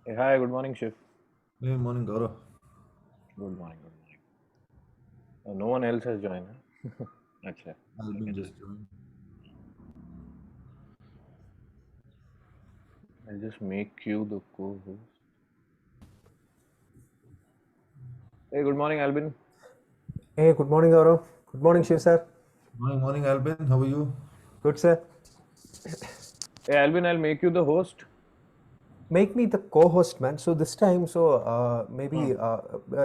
Hey, hi, good morning, Shiv. Hey, morning, Gaurav. Good morning, good morning. No one else has joined. Huh? Acha, I Albin can just join. joined. I'll just make you the co-host. Hey, good morning, Albin. Hey, good morning, Gaurav. Good morning, Shiv sir. Morning, Albin. How are you? Good sir. Hey, Albin, I'll make you the host. Make me the co-host, man. So this time, Hmm. maybe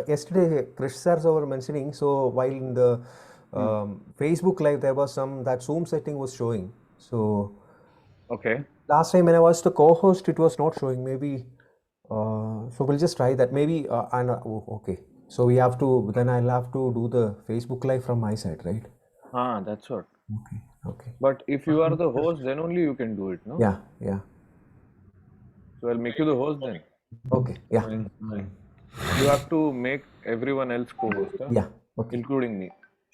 yesterday, Krish sir were mentioning. So while in the Hmm. Facebook Live, there was some that Zoom setting was showing. So Okay. last time when I was the co-host, it was not showing. Maybe so we'll just try that. Maybe okay. So we have to. Then I'll have to do the Facebook Live from my side, right? Ah, that's what. Okay. Okay. But if you are the host, then only you can do it, no? Yeah. Yeah. So I'll make you the host then. Okay. Yeah. Morning. You have to make everyone else co-host, huh? Yeah. Okay. Including me.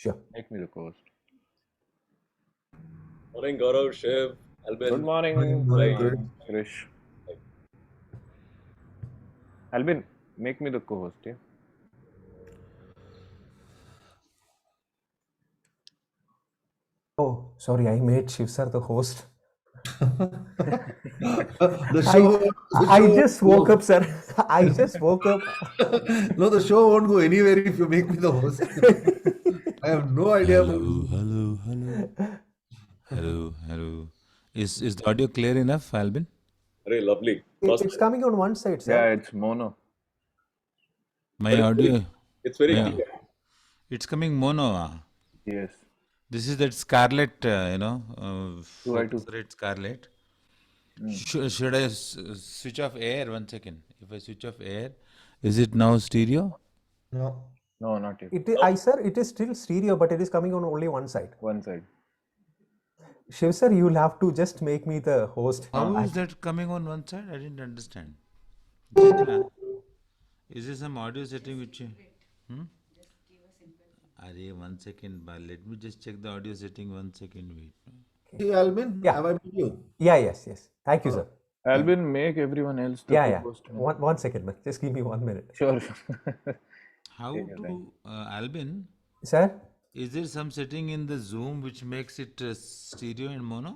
Sure. Make me the co-host. Morning, Gaurav, Shiv, Good Albin. morning, Morning, Like, great. Krish. Albin, make me the co-host, yeah? Oh, sorry, I made Shiv sir the host. the I show, the I show just won't woke go. up, sir. I just woke up. No, the show won't go anywhere if you make me the host. I have no idea. Hello, hello, hello, hello, hello. Is the audio clear enough, Albin? very lovely. First It's time. coming on one side, Yeah, sir. it's mono. But My audio, it's very my clear. it's coming mono. Yes. This is that Scarlett, Two I two. focus rate Scarlett. Mm. Should I switch off air? 1 second. If I switch off air, is it now stereo? No. No, not yet. Sir, it is still stereo, but it is coming on only one side. One side. Shiv sir, you'll have to just make me the host. How Ah, is that coming on one side? I didn't understand. Chitra, is there some audio setting which you? Hmm? Arey, 1 second, let me just check the audio setting. 1 second, wait. Okay. See, Albin, Yeah. have I met you? Yeah. Yes. Yes. Thank you, Oh, sir. thank you. Albin, make everyone else the Yeah. Yeah. co-host, man. One second, man. Just give me 1 minute. Sure. How Take your time. to, Albin, Sir? is there some setting in the Zoom which makes it stereo and mono?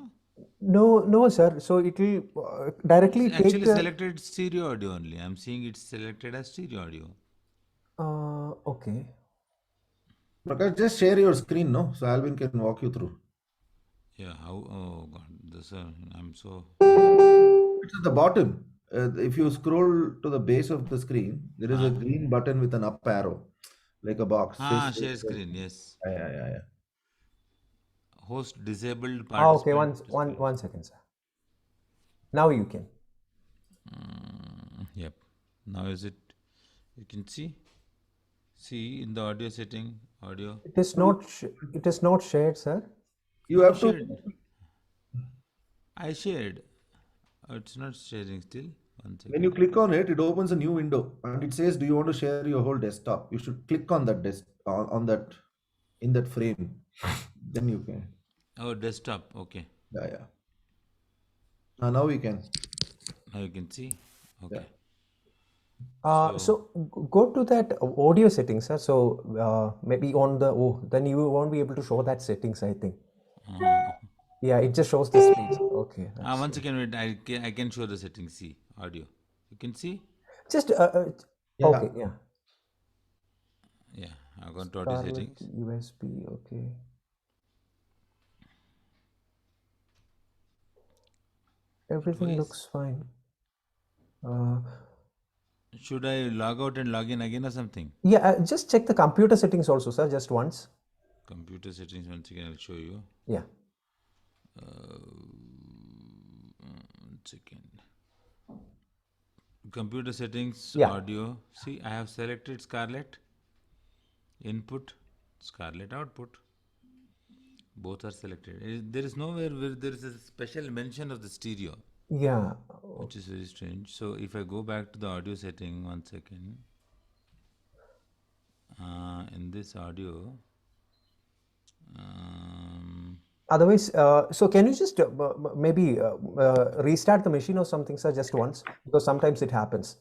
No, no, sir. So it will It's directly take actually the. selected stereo audio only. I'm seeing it's selected as stereo audio. Okay. Prakash, just share your screen, no? So Albin can walk you through. Yeah, how? Oh God, this, I'm so. It's at the bottom. If you scroll to the base of the screen, there is a Ah, green button with an up arrow, like a box. Says, share screen, yes. yeah. Host disabled Okay. participant display. 1 second, sir. Now you can. Yep. Now is it? You can see? See in the audio setting, audio. It is not. It is not shared, sir. You You have to. shared. I shared. It's not sharing still. One When you second. click on it, it opens a new window and it says, "Do you want to share your whole desktop?" You should click on that on that in that frame. Then you can. Oh, desktop. Okay. Yeah. Now we can. Now you can see. Yeah. Okay. So go to that audio settings, sir. So maybe on the then you won't be able to show that settings, I think. Yeah, it just shows the speech. Okay, that's Once again, wait, I can show the settings. See audio. You can see. just Yeah. okay. Yeah, Yeah, I've gone to audio Scarlet settings. USB. Okay. Everything Why looks fine. Uh, should I log out and log in again or something? yeah, just check the computer settings also, sir. Just once. Computer settings. Once again, I'll show you. Yeah. 1 second. Computer settings, Yeah. audio. See, I have selected Scarlett. Input, Scarlett output. Both are selected. There is nowhere where there is a special mention of the stereo, Yeah. which is very strange. So if I go back to the audio setting, 1 second, in this audio, Otherwise, so can you just maybe restart the machine or something, sir, just once? Because sometimes it happens.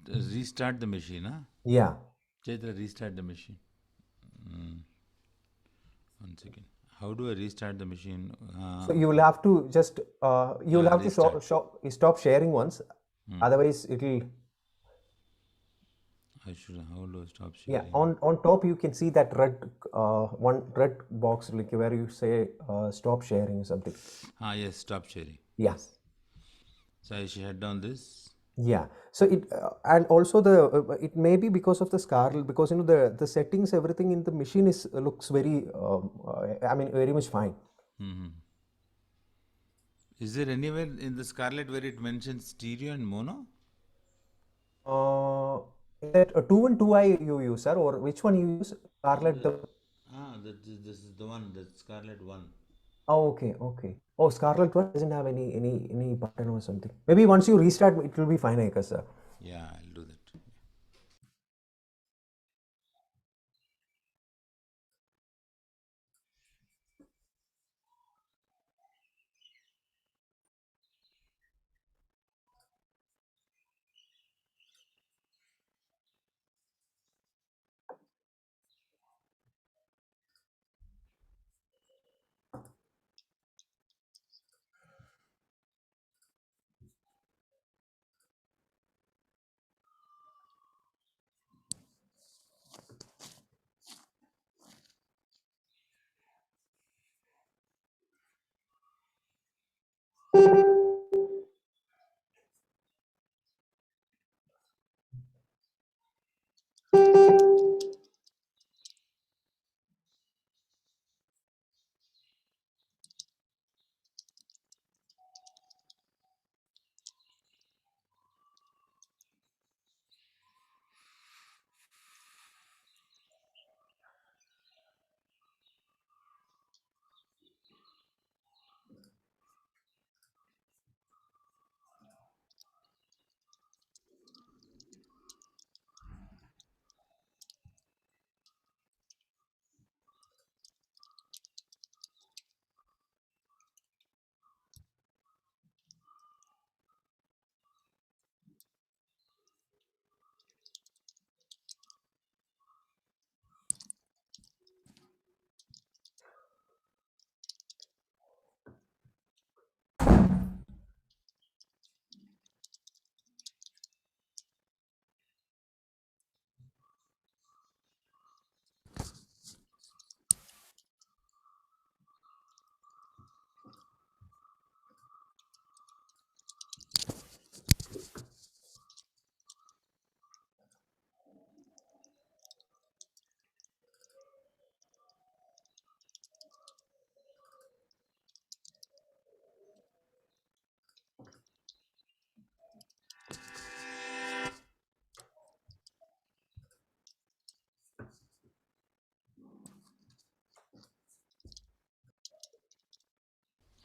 Restart the machine, huh? Yeah. Chaitra, restart the machine. 1 second. How do I restart the machine? So you will have to just, you will have to Restart. stop sharing once. Otherwise, it'll, How do I stop yeah, sharing? on top you can see that one red box like where you say stop sharing or something. Yes, stop sharing. Yes. So I should head down this. Yeah. So it and also the it may be because of the Scarlet, because the settings, everything in the machine is looks very I mean very much fine. Is there anywhere in the Scarlet where it mentions stereo and mono? That 2 and 2i you use, sir, or which one you use? Scarlet. This is the one, the Scarlet one. Oh, okay. Oh, Scarlet one doesn't have any button or something. Maybe once you restart, it will be fine, I guess, sir. Yeah, I'll do that.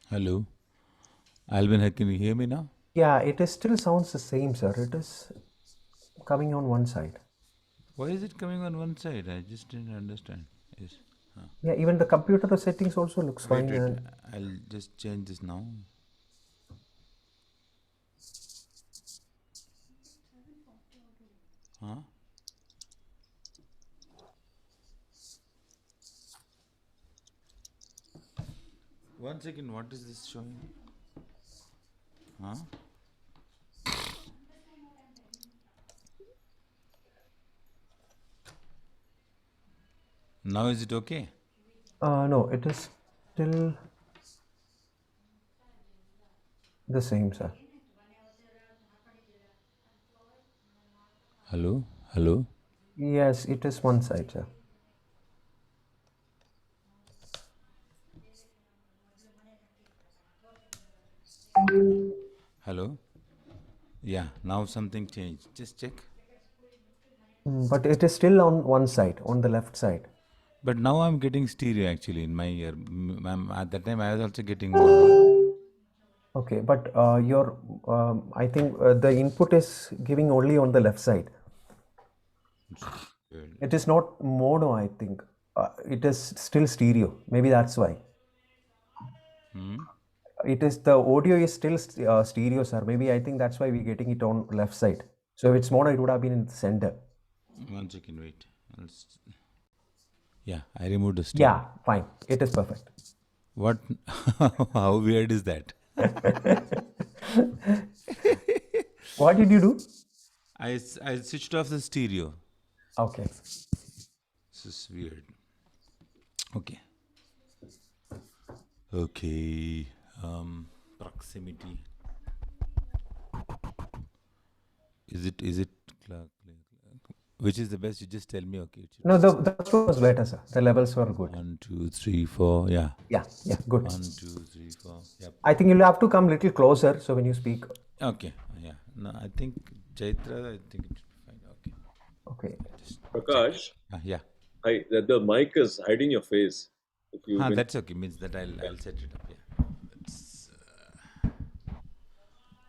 Hello. Alvin, can you hear me now? Yeah, it is still sounds the same, sir. It is coming on one side. Why is it coming on one side? I just didn't understand. Yes. Yeah, even the computer settings also looks Wait, fine. And I'll just change this now. Huh? One second, what is this showing? Huh? Now is it okay? no, it is still the same, sir. Hello? Hello? Yes, it is one side, sir. Hello? Yeah, now something changed. Just check. But it is still on one side, on the left side. But now I'm getting stereo actually in my ear. At that time I was also getting mono. Okay, but I think the input is giving only on the left side. It is not mono, I think. It is still stereo. Maybe that's why. It is the audio is still stereo, sir. Maybe I think that's why we're getting it on left side. So if it's mono, it would have been in the center. 1 second, wait. Yeah, I removed the stereo. Yeah, fine. It is perfect. What? How weird is that? What did you do? I switched off the stereo. Okay. This is weird. Okay. Okay. Proximity. Is it which is the best? You just tell me. Okay. No, the first one was better, sir. The levels were good. 1, 2, 3, 4. Yeah. Yeah, good. 1, 2, 3, 4. Yep. I think you'll have to come a little closer so when you speak. Okay. Yeah. No, I think Chaitra, I think it should be fine. Okay. Okay. Prakash, Yeah. the mic is hiding your face. If you That's okay. Means that I'll set it up. Yeah. That's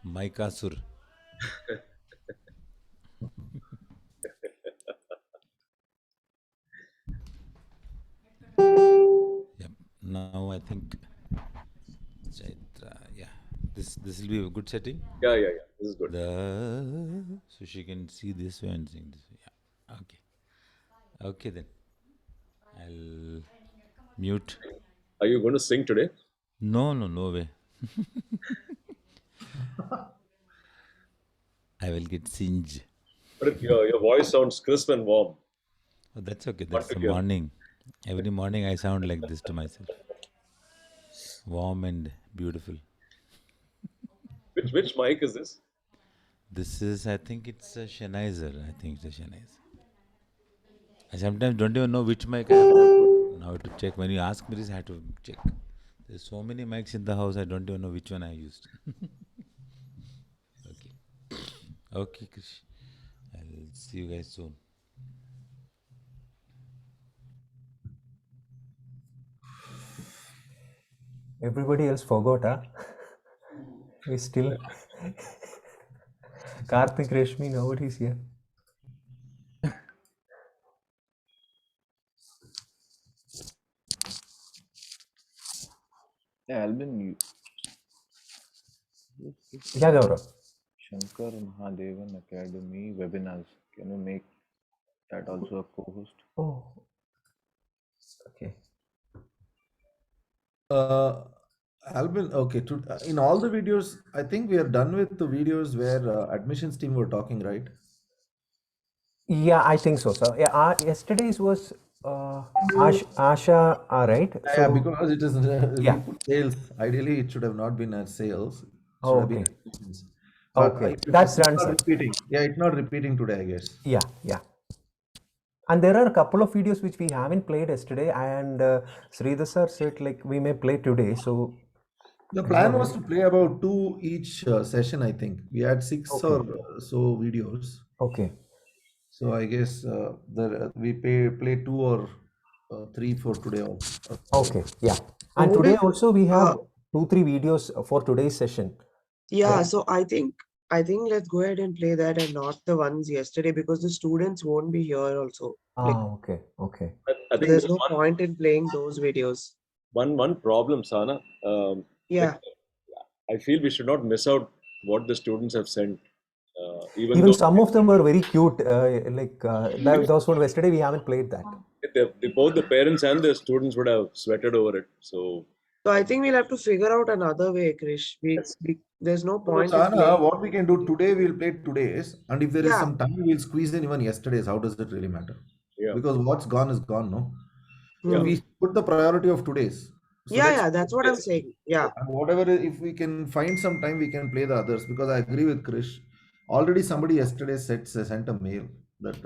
Maikasur. Yep. Now I think Chaitra. Yeah. This will be a good setting. yeah. This is good. So she can see this way and sing this way. Yeah. Okay. Okay then. I'll mute. Are you going to sing today? No way. I will get singed. But your voice sounds crisp and warm. Oh, that's okay. That's to the hear. morning. Every morning I sound like this to myself. Warm and beautiful. Which mic is this? This is, I think it's a Sennheiser. I sometimes don't even know which mic I have to now to check. When you ask me this, I have to check. There's so many mics in the house, I don't even know which one I used. Okay, Krish. I'll see you guys soon. Everybody else forgot, huh? We still... Karthik, Rashmi, nobody's here. Yeah, Albin, Yeah, Gaurav. Shankar Mahadevan Academy webinars. Can you make that also a co-host? Oh. Okay. Albin, okay. In all the videos, I think we are done with the videos where admissions team were talking, right? Yeah, I think so, sir. Yeah, yesterday's was Asha, right? Yeah, because it is Yeah. we put sales. Ideally, it should have not been as sales. It should Oh, have been okay. admissions. But Okay, that's done, it's sir. not repeating. Yeah, it's not repeating today, I guess. Yeah. And there are a couple of videos which we haven't played yesterday, and Sridhar sir said like we may play today. So The plan was to play about 2 each session, I think. We had 6 or so videos. okay. So I guess we play 2 or 3 for today also. Okay, yeah. And Would today it- also we have 2-3 videos for today's session. Yeah, so I think let's go ahead and play that and not the ones yesterday because the students won't be here also. Like, Okay. I think there's no point in playing those videos. one problem, Sana. Yeah. I feel we should not miss out what the students have sent. Even Even though some of them were very cute. Those one yesterday we haven't played that. both the parents and the students would have sweated over it. So So I think we'll have to figure out another way, Krish. There's no point in Sana, playing. what we can do today, we'll play today's, and if there is Yeah. some time, we'll squeeze in even yesterday's. How does it really matter? Yeah. Because what's gone is gone, no? Yeah. We put the priority of today's. So Yeah, that's what I'm saying. Yeah. And whatever, if we can find some time, we can play the others. Because I agree with Krish. Already somebody yesterday sent a mail that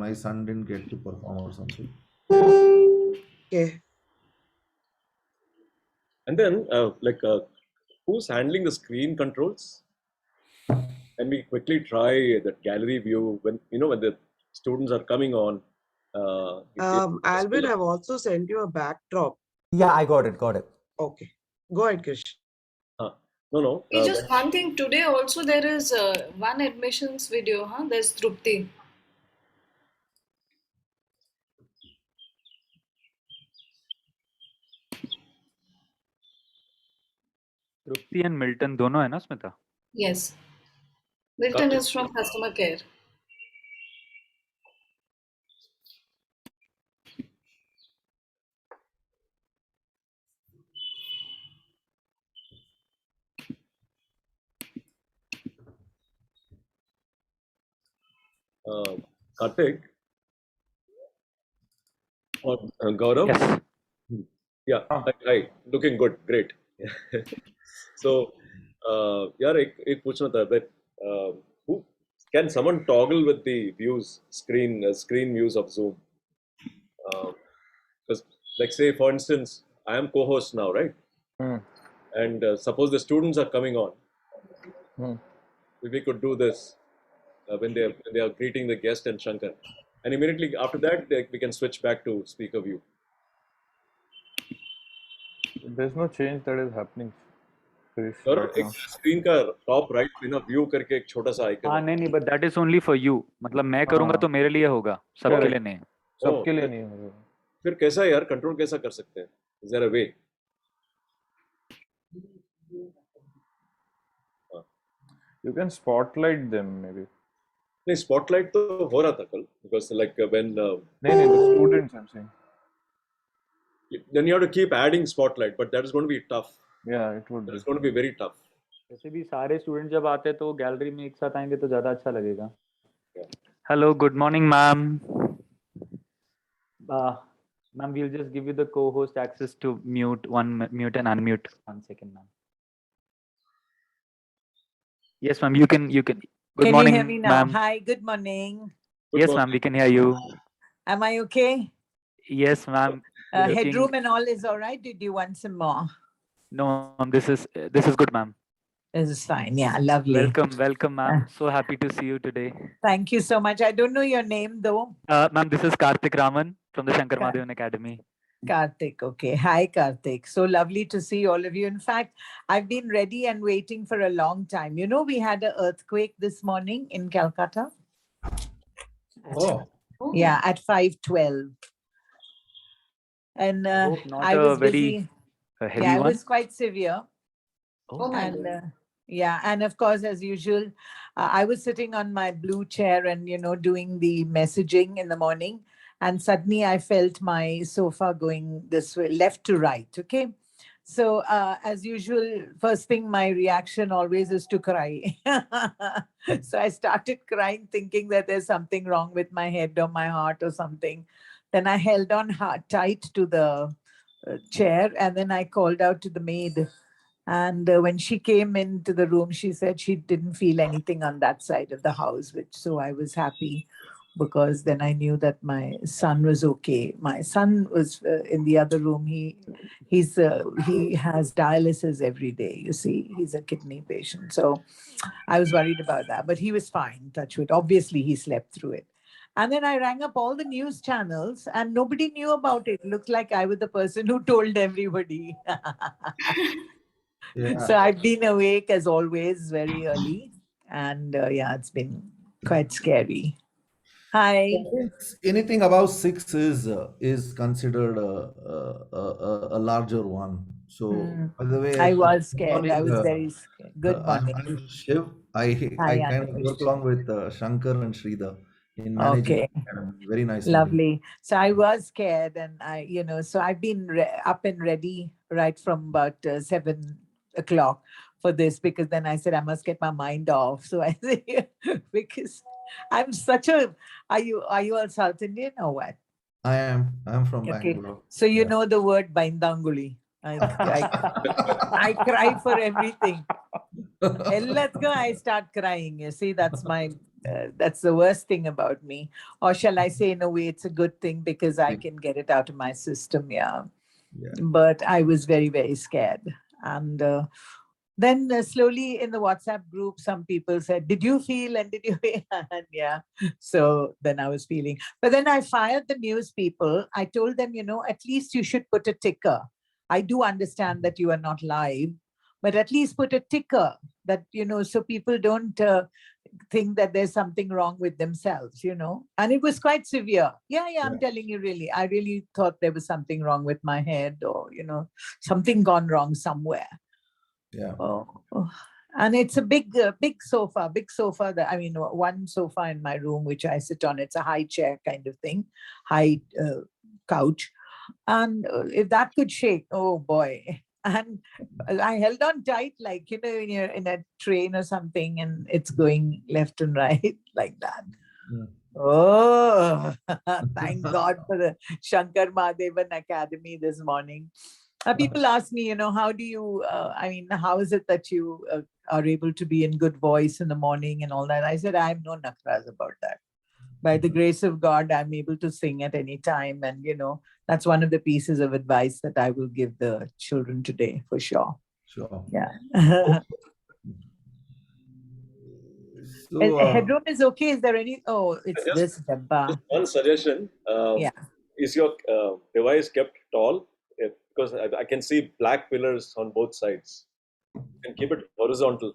my son didn't get to perform or something. Okay. and then who's handling the screen controls? Can we quickly try that gallery view when when the students are coming on? Albin, I've also sent you a backdrop. Yeah, I got it. Okay. Go ahead, Krish. No. Just one thing. Today also there is one admissions video. There's Trupti. Trupti and Milton दोनों है ना Smita? Yes. Milton is from customer care. Karthik or Gaurav? Yes. Yeah, hi. Looking good, great. So, यार एक पूछना था that who can someone toggle with the views screen views of Zoom? Because like say for instance, I am co-host now, right? And suppose the students are coming on, if we could do this when they are greeting the guest and Shankar, and immediately after that we can switch back to speaker view. There's no change that is happening. Krish, और right एक now. Screen का top right में ना view करके एक छोटा सा icon हाँ है. नहीं but that is only for you. मतलब मैं करूँगा हाँ. तो मेरे लिए होगा, सबके Correct. लिए नहीं. सबके लिए नहीं होगा. फिर कैसा यार कंट्रोल कैसा कर सकते हैं? Is there a way? You can spotlight them maybe. नहीं स्पॉटलाइट तो हो रहा था कल because like when नहीं the students I'm saying. then you have to keep adding spotlight, but that is going to be tough. Yeah, it would be. It's going to be very tough. वैसे भी सारे student जब आते हैं तो gallery में एक साथ आएंगे तो ज़्यादा अच्छा लगेगा. Hello, good morning, ma'am. Ma'am, we'll just give you the co-host access to mute and unmute. 1 second, ma'am. Yes, ma'am. You can. Good Can morning, you hear me now? ma'am. Hi, good morning. Yes, ma'am. We can hear you. Am I okay? Yes, ma'am. Headroom and all is all right. Did you want some more? No, ma'am. This is good, ma'am. This is fine. Yeah, lovely. Welcome, ma'am. So happy to see you today. Thank you so much. I don't know your name though. Ma'am, this is Karthik Raman from the Shankar Mahadevan Academy. Karthik, okay. Hi, Karthik. So lovely to see all of you. In fact, I've been ready and waiting for a long time. You know, we had an earthquake this morning in Calcutta. Oh. Yeah, at 5:12. And I hope not I was a very busy. heavy Yeah, it one. was quite severe. Oh my And God. yeah, and of course, as usual, I was sitting on my blue chair and, you know, doing the messaging in the morning. And suddenly I felt my sofa going this way, left to right. Okay. So as usual, first thing, my reaction always is to cry. So I started crying, thinking that there's something wrong with my head or my heart or something. Then I held on tight to the chair, and then I called out to the maid. And when she came into the room, she said she didn't feel anything on that side of the house, so I was happy, because then I knew that my son was okay. My son was in the other room. He has dialysis every day. You see, he's a kidney patient, so I was worried about that. But he was fine. Touch wood. Obviously, he slept through it. And then I rang up all the news channels, and nobody knew about it. Looked like I was the person who told everybody. Yeah. So I've been awake as always very early, and yeah, it's been quite scary. Hi. Anything above 6 is considered a larger one. So, by the way, I was scared. morning, I was very scared. Good morning. I'm Shiv. I Hi, kind of Anush. work along with Shankar and Sridhar in managing Okay. the academy. Very nice meeting. Lovely. So I was scared, and so I've been up and ready right from about 7 o'clock for this, because then I said I must get my mind off. So I said, because I'm such a. Are you all South Indian or what? I'm from Okay. Bangalore. So you know the word Baindanguli. I cry for everything. I start crying. You see, that's the worst thing about me. Or shall I say, in a way, it's a good thing, because I can get it out of my system. Yeah. But I was very, very scared. And then slowly in the WhatsApp group, some people said, did you feel? And did you feel? And yeah. So then I was feeling. But then I fired the news people. I told them, at least you should put a ticker. I do understand that you are not live, but at least put a ticker that, so people don't think that there's something wrong with themselves, And it was quite severe. Yeah, I'm telling you, really. I really thought there was something wrong with my head, or, something gone wrong somewhere. Yeah. Oh. And it's a big sofa, that, I mean, one sofa in my room, which I sit on. It's a high chair kind of thing, high couch. And if that could shake, oh boy. And I held on tight, like, when you're in a train or something and it's going left and right like that. Mm. Oh, thank God for the Shankar Mahadevan Academy this morning. People ask me, how do you, how is it that you are able to be in good voice in the morning and all that? I said, I have no nakras about that. By the grace of God, I'm able to sing at any time. And, that's one of the pieces of advice that I will give the children today, for sure. Sure. Yeah. So, Headroom is okay. Is there any? Oh, it's this Dabba. Just one suggestion. Yeah. Is your device kept tall? Because I can see black pillars on both sides. And keep it horizontal.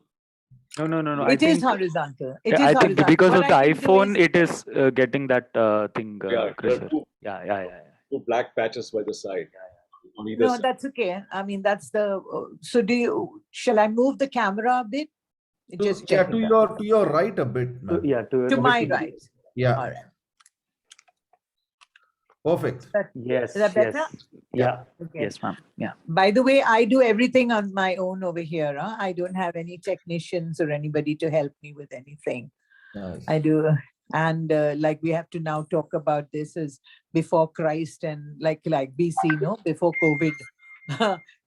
No. It is horizontal. It is I think horizontal. because What of the I can do iPhone, is- it is getting that thing, Yeah, there are Krisher. two black patches by the side. On either No, side. that's okay. I mean, that's the. So, shall I move the camera a bit? Just yeah, check to it. your right a bit, ma'am. To my right. Yeah. All right. Perfect. Yes. Is that better? Yeah. Okay. Yes, ma'am. Yeah. By the way, I do everything on my own over here. Huh? I don't have any technicians or anybody to help me with anything. Nice. I do. And like we have to now talk about this as before Christ and like BC, no? Before COVID.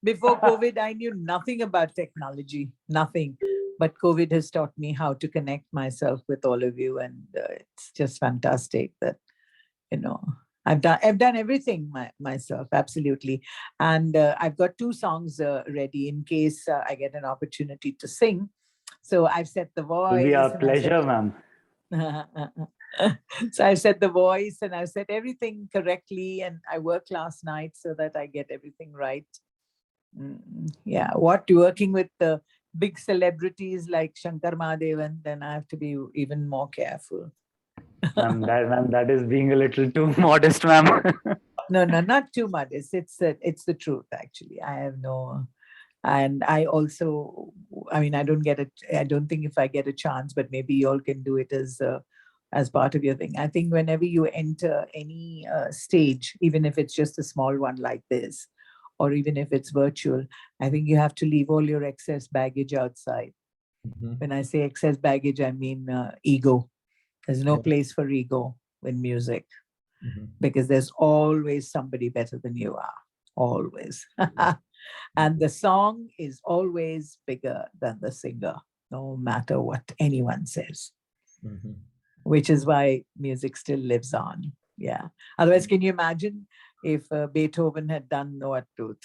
Before COVID, I knew nothing about technology, nothing. But COVID has taught me how to connect myself with all of you. And it's just fantastic that, I've done everything myself, absolutely. And I've got 2 songs ready in case I get an opportunity to sing. So I've set the voice. It'll be a pleasure, ma'am. So I've set the voice and I've set everything correctly. And I worked last night so that I get everything right. Yeah, working with the big celebrities like Shankar Mahadevan, then I have to be even more careful. Ma'am, that is being a little too modest, ma'am. No, not too modest. It's the truth, actually. I have no, and I also, I don't think if I get a chance, but maybe you all can do it as part of your thing. I think whenever you enter any stage, even if it's just a small one like this, or even if it's virtual, I think you have to leave all your excess baggage outside. Mm-hmm. When I say excess baggage, I mean ego. There's no place for ego in music. Mm-hmm. Because there's always somebody better than you are, always. And the song is always bigger than the singer, no matter what anyone says. Mm-hmm. Which is why music still lives on. Yeah. Otherwise, can you imagine if Beethoven had done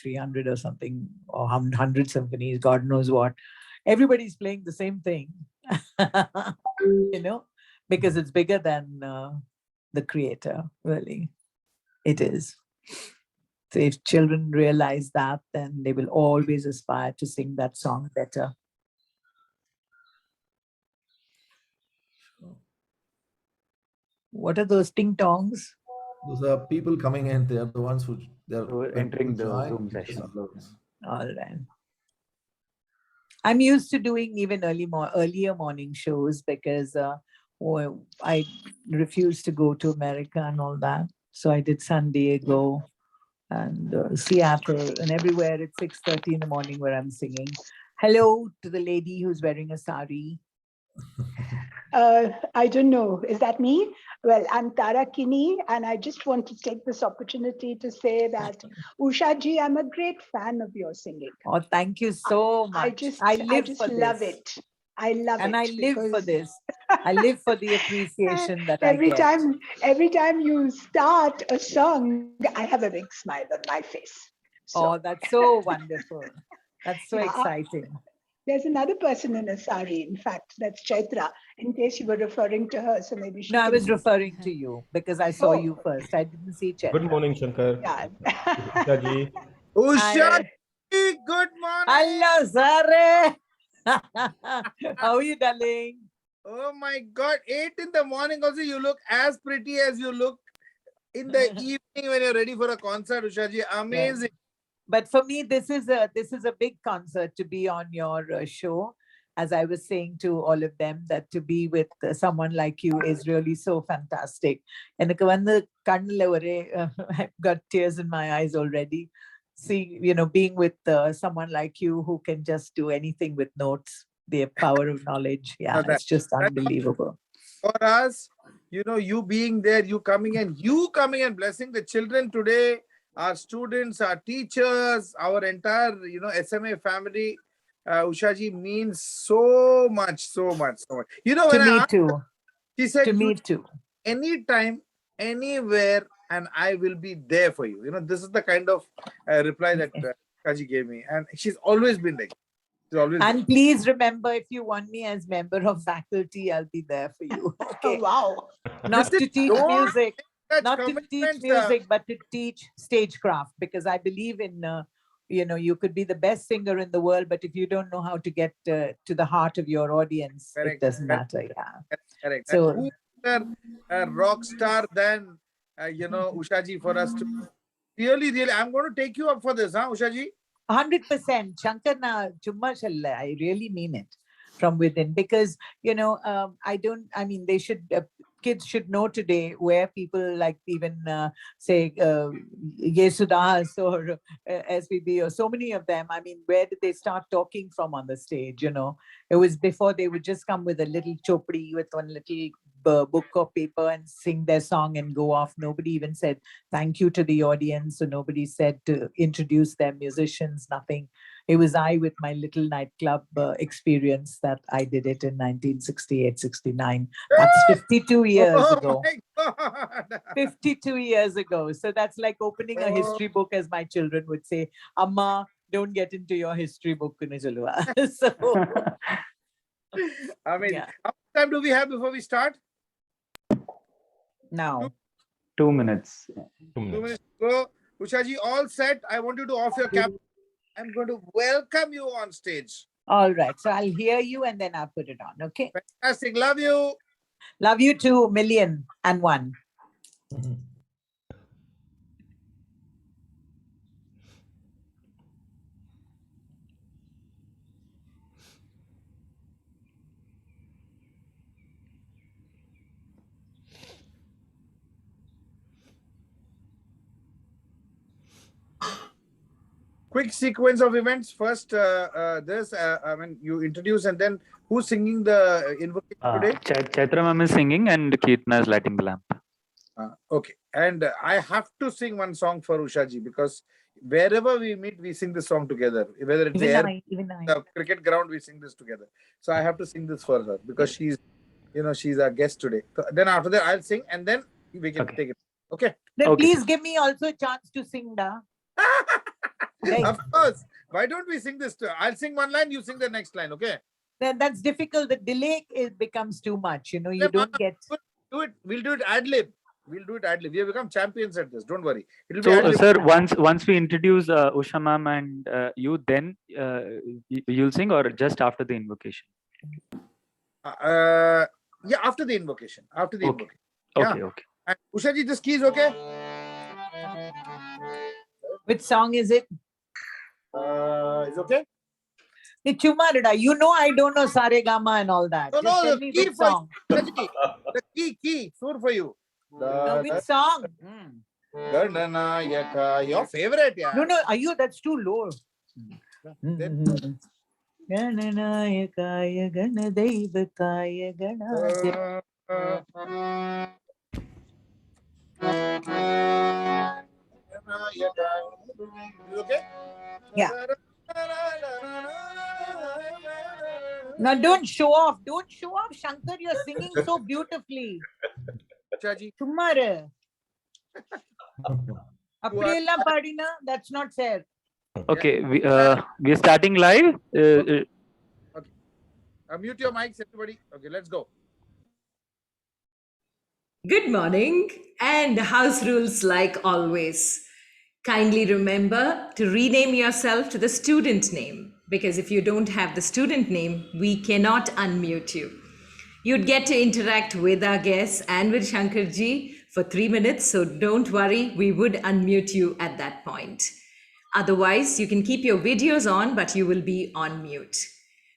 300 or something, or 100 symphonies, God knows what. Everybody's playing the same thing, because it's bigger than the creator, really. It is. So if children realize that, then they will always aspire to sing that song better. What are those ting-tongs? Those are people coming in. They are the ones who they're entering the Zoom session. All right. I'm used to doing even earlier morning shows because I refused to go to America and all that. So I did San Diego and Seattle and everywhere at 6:30 in the morning where I'm singing. Hello to the lady who's wearing a sari. I don't know. Is that me? Well, I'm Tara Kinney, and I just want to take this opportunity to say that, Usha ji, I'm a great fan of your singing. Oh, thank you so much. I just love it. I love it. And I live for this. I live for the appreciation that I get. Every time you start a song, I have a big smile on my face. So. Oh, that's so wonderful. That's so exciting. There's another person in a sari, in fact, that's Chaitra, in case you were referring to her. So maybe she No, I was referring to you because I saw you first. I didn't see Chaitra. Good morning, Shankar. Yeah. Usha ji. Usha ji, good morning. Hello, Sare. How are you, darling? Oh my God, 8 in the morning also you look as pretty as you look in the evening when you're ready for a concert, Usha ji. Amazing. But for me, this is a big concert to be on your show. As I was saying to all of them, that to be with someone like you is really so fantastic. And I've got tears in my eyes already. See, being with someone like you who can just do anything with notes, the power of knowledge. Yeah, that, it's just that unbelievable. for us, you being there, you coming and blessing the children today, our students, our teachers, our entire, SMA family. Ushaji means so much, so much, so much. To When I me asked too. her, she said, To me too. anytime, anywhere, and I will be there for you. This is the kind of reply that Ushaji gave me. And she's always been like, and please remember, if you want me as member of faculty, I'll be there for you. Okay. Wow. Not Listen, to teach don't music, make such not to teach commitments, music, but to teach stagecraft, because I believe in, you could be the best singer in the world, but if you don't know how to get to the heart of your audience, Correct, it doesn't correct, matter. Yeah. correct. So, And who better a rock star than, Ushaji for us to really, really, I'm going to take you up for this, huh, Ushaji? 100%. Shankar na chumma challa. I really mean it from within, because they should kids should know today where people like even say Yesudas or SPB or so many of them. I mean, where did they start talking from on the stage? It was before they would just come with a little chopri with one little book or paper and sing their song and go off. Nobody even said thank you to the audience, or nobody said to introduce their musicians, nothing. It was I with my little nightclub experience that I did it in 1968, 69. That's 52 years ago. My God. 52 years ago. So that's like opening a history book, as my children would say. Amma, don't get into your history book. So, I mean, yeah. how much time do we have before we start? Now. 2 minutes. 2 2 minutes. minutes to go. Ushaji, all set. I want you to off your cap. I'm going to welcome you on stage. All right. So I'll hear you and then I'll put it on. Okay. Fantastic. Love you. Love you too, 1,000,001. Quick sequence of events. First, you introduce, and then who's singing the invocation today? Chaitra ma'am is singing and Kirtana is lighting the lamp. Okay. And I have to sing one song for Ushaji, because wherever we meet, we sing this song together. Whether it's the cricket ground, we sing this together. So I have to sing this for her, because she's our guest today. So then after that, I'll sing, and then we can take it. Okay. Then Okay. please give me also a chance to sing, da. Of course. Why don't we sing this? I'll sing one line, you sing the next line. Okay. Then that's difficult. The delay becomes too much. You don't get. Do it. We'll do it ad lib. We'll do it ad lib. We have become champions at this. Don't worry. It'll be So, ad lib. sir, once we introduce Usha ma'am and you, then you'll sing, or just after the invocation? Yeah, after the invocation. After the invocation. Okay, Yeah. okay. And Ushaji, this key is okay? Which song is it? Is okay? Chumarada. I don't know Sare Gama and all that. No, Just no, tell the me key which for song. Ushaji. The key, sur for you. No, which song? Gananayaka, your favorite, yeah. No, that's too low. Then- Gananayakaya Ganadevakaya Gana. You okay? Yeah. Now don't show off. Don't show off, Shankar. You're singing so beautifully. Ushaji. Tomorrow. April Padina, that's not fair. Okay, we are starting live. Mute your mics, everybody. Okay, let's go. Good morning, and house rules like always. Kindly remember to rename yourself to the student name, because if you don't have the student name, we cannot unmute you. You'd get to interact with our guests and with Shankarji for 3 minutes, so don't worry, we would unmute you at that point. Otherwise, you can keep your videos on, but you will be on mute.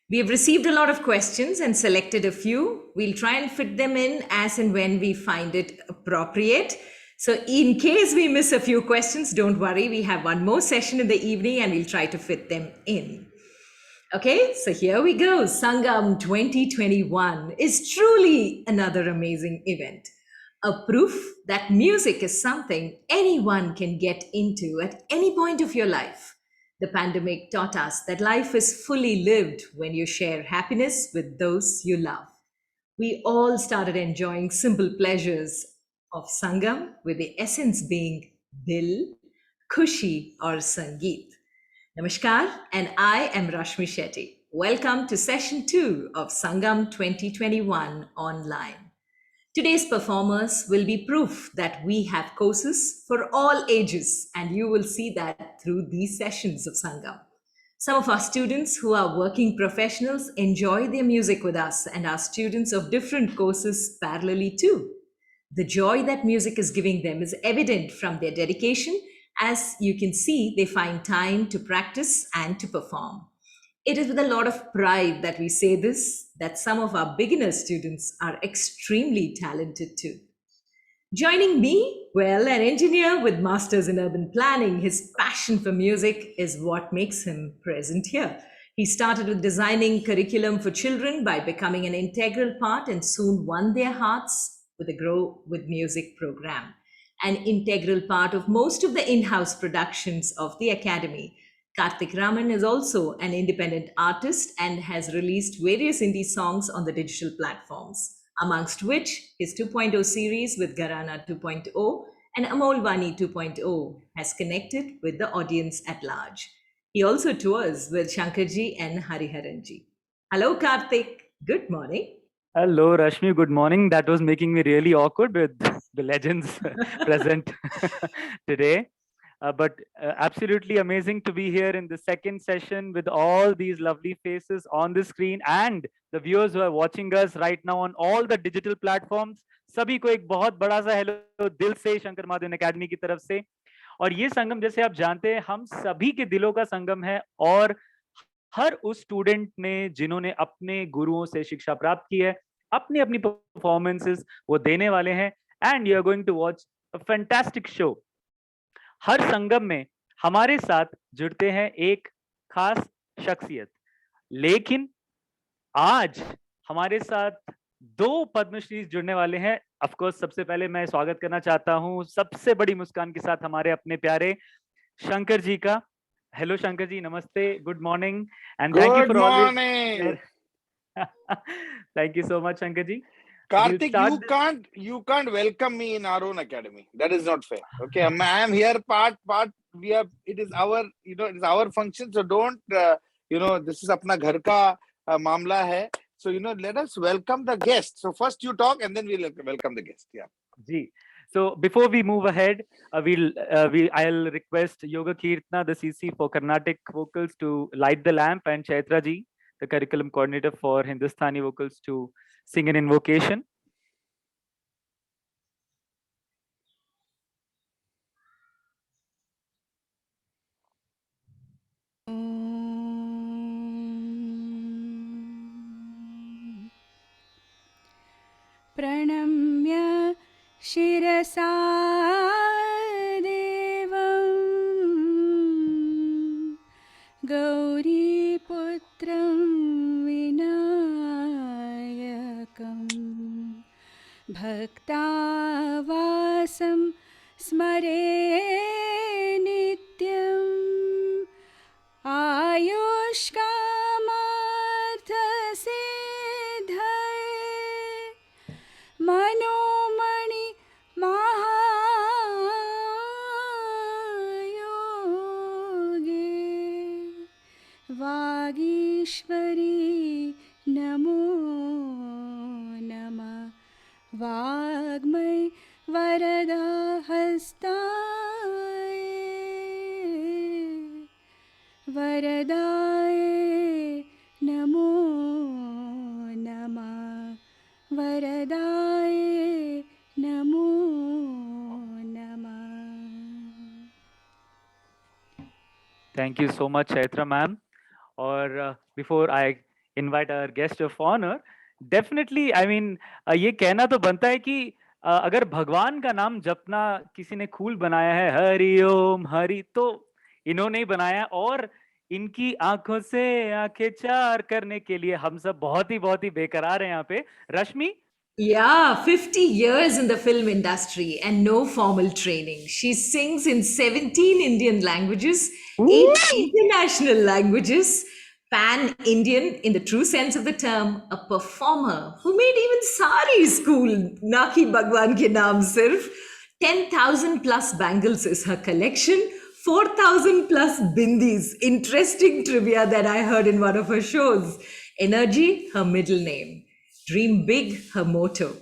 We have received a lot of questions and selected a few. We'll try and fit them in as and when we find it appropriate. So in case we miss a few questions, don't worry. We have one more session in the evening and we'll try to fit them in. Okay, so here we go. Sangam 2021 is truly another amazing event. A proof that music is something anyone can get into at any point of your life. The pandemic taught us that life is fully lived when you share happiness with those you love. We all started enjoying simple pleasures of Sangam, with the essence being Dil, Khushi, or Sangeet. Namaskar, and I am Rashmi Shetty. Welcome to session 2 of Sangam 2021 online. Today's performers will be proof that we have courses for all ages, and you will see that through these sessions of Sangam. Some of our students who are working professionals enjoy their music with us, and our students of different courses parallelly too. The joy that music is giving them is evident from their dedication. As you can see, they find time to practice and to perform. It is with a lot of pride that we say this, that some of our beginner students are extremely talented too. Joining me, well, an engineer with masters in urban planning, his passion for music is what makes him present here. He started with designing curriculum for children by becoming an integral part and soon won their hearts with the Grow with Music program, an integral part of most of the in-house productions of the Academy. Karthik Raman is also an independent artist and has released various indie songs on the digital platforms, amongst which his 2.0 series with Garana 2.0 and Amol Vani 2.0 has connected with the audience at large. He also tours with Shankarji and Hariharanji. Hello, Karthik. Good morning. Hello, Rashmi. Good morning. That was making me really awkward with the legends present today. But absolutely amazing to be here in the second session with all these lovely faces on the screen and the viewers who are watching us right now on all the digital platforms. सभी को एक बहुत बड़ा सा hello दिल से Shankar Mahadevan academy की तरफ से। और ये संगम जैसे आप जानते हैं हम सभी के दिलों का संगम है और हर उस स्टूडेंट ने जिन्होंने अपने गुरुओं से शिक्षा प्राप्त की है अपनी अपनी परफॉर्मेंसेस वो देने वाले हैं and you are going to watch a fantastic show. हर संगम में हमारे साथ जुड़ते हैं एक खास शख्सियत, लेकिन आज हमारे साथ 2 पद्मश्री जुड़ने वाले हैं। ऑफ कोर्स सबसे पहले मैं स्वागत करना चाहता हूं सबसे बड़ी मुस्कान के साथ हमारे अपने प्यारे शंकर जी का। हेलो शंकर जी, नमस्ते, good morning and thank you for always. Thank you so much, Shankar ji. Karthik, you can't welcome me in our own academy. That is not fair. Okay, I am here part. We have, it is our, it is our function. So don't, this is apna ghar ka mamla hai. So let us welcome the guest. So first you talk, and then we'll welcome the guest. Yeah. Ji. So before we move ahead, I'll request Yoga Kirtna, the CC for Carnatic vocals, to light the lamp, and Chaitra ji, the curriculum coordinator for Hindustani vocals, to sing an invocation. प्रणम्य शिरसा देवं गौरीपुत्रं विनायकं भक्तावासं स्मरे नित्यम् आयुष्कामार्थसिद्धये मनोमणि महायोगे वागीश्वरी नमो नमः वाग्मय वरदा हस्ताय वरदाय नमो नमः वरदाय नमो नमः। Thank you so much, Chaitra ma'am. Or before I invite our guest of honor, definitely, I mean, ये कहना तो बनता है कि अगर भगवान का नाम जपना किसी ने खूल बनाया है, हरि ओम हरि, तो इन्होंने ही बनाया, और इनकी आंखों से आंखें चार करने के लिए हम सब बहुत ही बेकरार हैं यहाँ पे. रश्मि? Yeah, 50 years in the film industry and no formal training. She sings in 17 Indian languages, 8 international languages, pan Indian in the true sense of the term, a performer who made even saris cool. Naki Bhagwan ke naam sirf. 10,000 plus bangles is her collection. 4,000 plus bindis. Interesting trivia that I heard in one of her shows. Energy, her middle name. Dream big, her motto.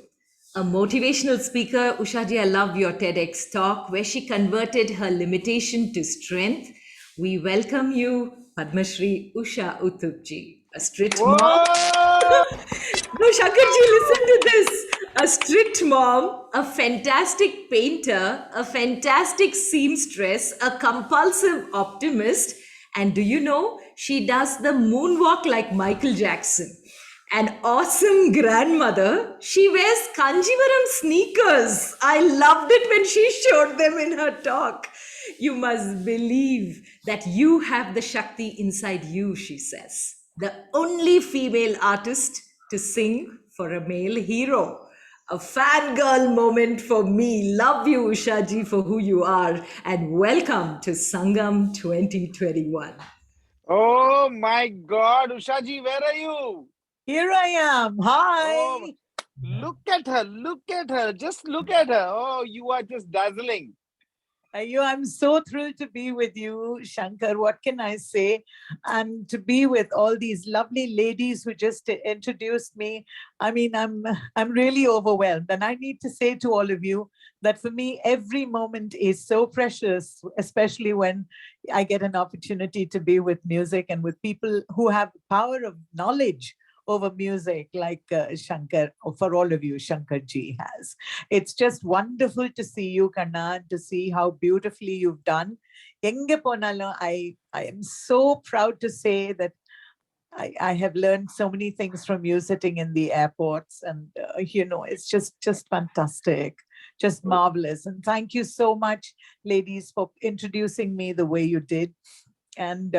A motivational speaker, Ushaji, I love your TEDx talk where she converted her limitation to strength. We welcome you, Padma Shri Usha Uthupji, a strict mom. No, Shankarji, listen to this. A strict mom, a fantastic painter, a fantastic seamstress, a compulsive optimist, and do you know, she does the moonwalk like Michael Jackson. An awesome grandmother. She wears Kanjivaram sneakers. I loved it when she showed them in her talk. You must believe that you have the Shakti inside you, she says. The only female artist to sing for a male hero. A fangirl moment for me. Love you, Ushaji, for who you are. And welcome to Sangam 2021. Oh my God, Ushaji, where are you? Here I am. Hi. Oh, look at her. Look at her. Just look at her. Oh, you are just dazzling. I'm so thrilled to be with you, Shankar. What can I say? And to be with all these lovely ladies who just introduced me. I mean, I'm really overwhelmed. And I need to say to all of you that for me, every moment is so precious, especially when I get an opportunity to be with music and with people who have the power of knowledge over music like Shankar, or for all of you, Shankar ji has. It's just wonderful to see you, Kanna, to see how beautifully you've done. Enge ponalo, I am so proud to say that I have learned so many things from you sitting in the airports, and it's just fantastic, just marvelous. And thank you so much, ladies, for introducing me the way you did. And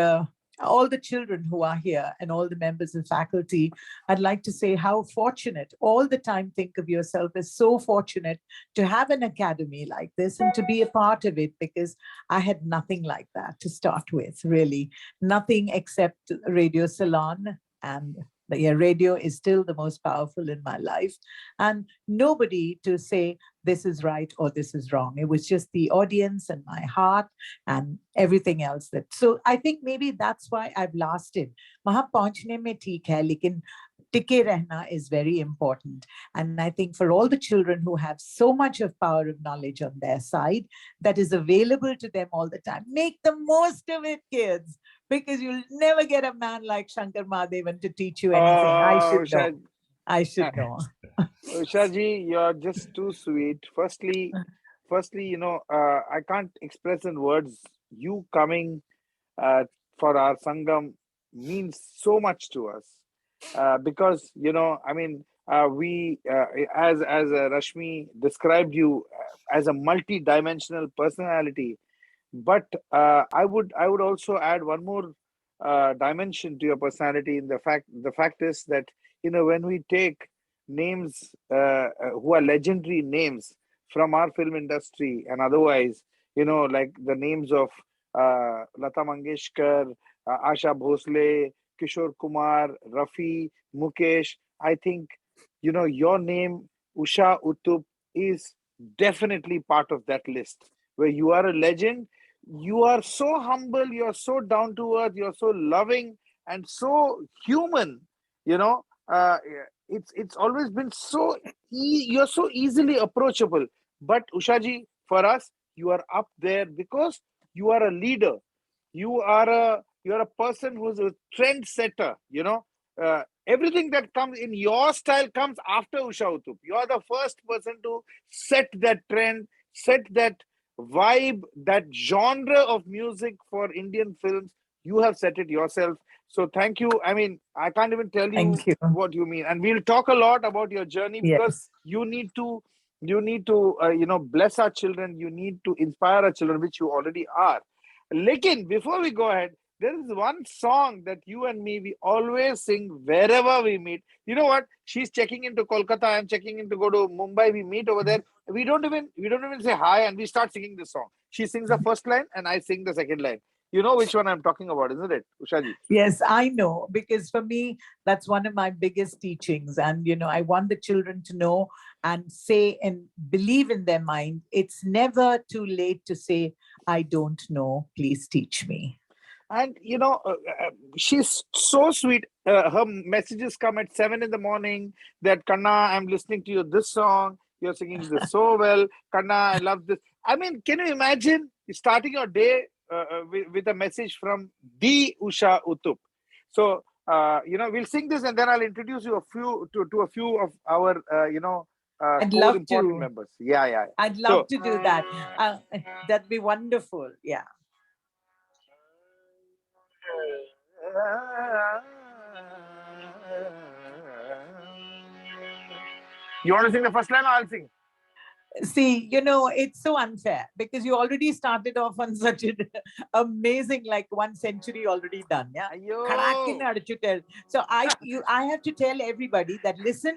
all the children who are here and all the members of faculty, I'd like to say how fortunate, all the time think of yourself as so fortunate to have an academy like this and to be a part of it, because I had nothing like that to start with, really. Nothing except Radio Salon, and radio is still the most powerful in my life. And nobody to say this is right or this is wrong. It was just the audience and my heart and everything else. So I think maybe that's why I've lasted. Wahan pahunchne mein theek hai, lekin tike rehna is very important. And I think for all the children who have so much of power of knowledge on their side that is available to them all the time, make the most of it, kids, because you'll never get a man like Shankar Mahadevan to teach you anything. I should know. Ushaji, you're just too sweet. Firstly, I can't express in words. You coming for our Sangam means so much to us. Because, we, as Rashmi described you as a multi-dimensional personality, but I would also add one more dimension to your personality. In the fact is that when we take names who are legendary names from our film industry and otherwise, like the names of Lata Mangeshkar, Asha Bhosle, Kishore Kumar, Rafi, Mukesh, I think your name, Usha Uttup, is definitely part of that list, where you are a legend. You are so humble, you're so down to earth, you're so loving and so human. It's always been so you're so easily approachable. But Ushaji, for us, you are up there because you are a leader. You are a person who's a trendsetter. Everything that comes in your style comes after Usha Uttup. You are the first person to set that trend, set that vibe, that genre of music for Indian films. You have set it yourself. So thank you. I mean, I can't even tell you Thank you. what you mean. And we'll talk a lot about your journey because Yes. you need to bless our children. You need to inspire our children, which you already are. Lekin, before we go ahead, there is one song that you and me, we always sing wherever we meet. You know what? She's checking into Kolkata. I'm checking in to go to Mumbai. We meet over there. We don't even say hi, and we start singing this song. She sings the first line, and I sing the second line. You know which one I'm talking about, isn't it, Ushaji? Yes, I know, because for me, that's one of my biggest teachings. And, I want the children to know and say and believe in their mind, it's never too late to say, I don't know, please teach me. And, she's so sweet. Her messages come at 7 in the morning that, Kanna, I'm listening to you this song. You're singing this so well. Kanna, I love this. I mean, can you imagine starting your day with a message from the Usha Uttup? So, we'll sing this and then I'll introduce you to a few of our, I'd core love important to. members. Yeah. I'd love to do that. That'd be wonderful. Yeah. You want to sing the first line or I'll sing? See, it's so unfair because you already started off on such an amazing, like 1 century already done. Yeah. So I have to tell everybody that, listen,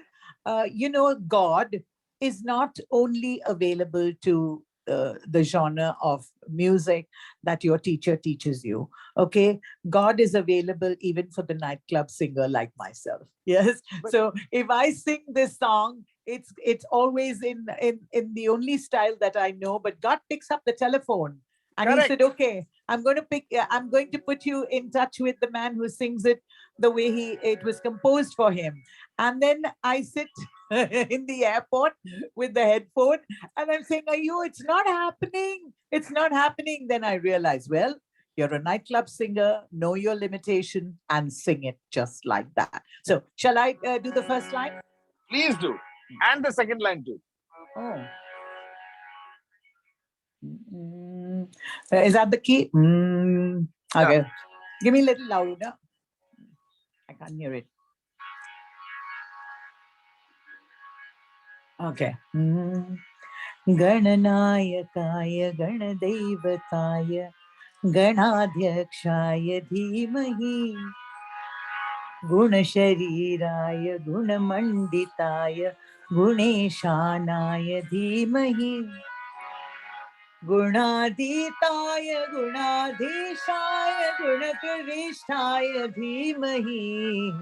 God is not only available to the genre of music that your teacher teaches you. Okay. God is available even for the nightclub singer like myself. Yes. So if I sing this song, it's always in the only style that I know, but God picks up the telephone and He said, okay, I'm going to put you in touch with the man who sings it the way it was composed for him. And then I sit in the airport with the headphone and I'm saying, it's not happening. It's not happening. Then I realize, well, you're a nightclub singer, know your limitation and sing it just like that. So shall I do the first line? Please do. And the second line too. Oh. Is that the key? Okay. Yeah. Give me a little louder. I can't hear it. Okay. Gananayakaya Ganadevataya Ganadhyakshaya Dhimahi Gunashariraya Gunamanditaya Guneshanaya Dhimahi Gunaditaya Gunadhishaya Gunakarishaya Dhimahi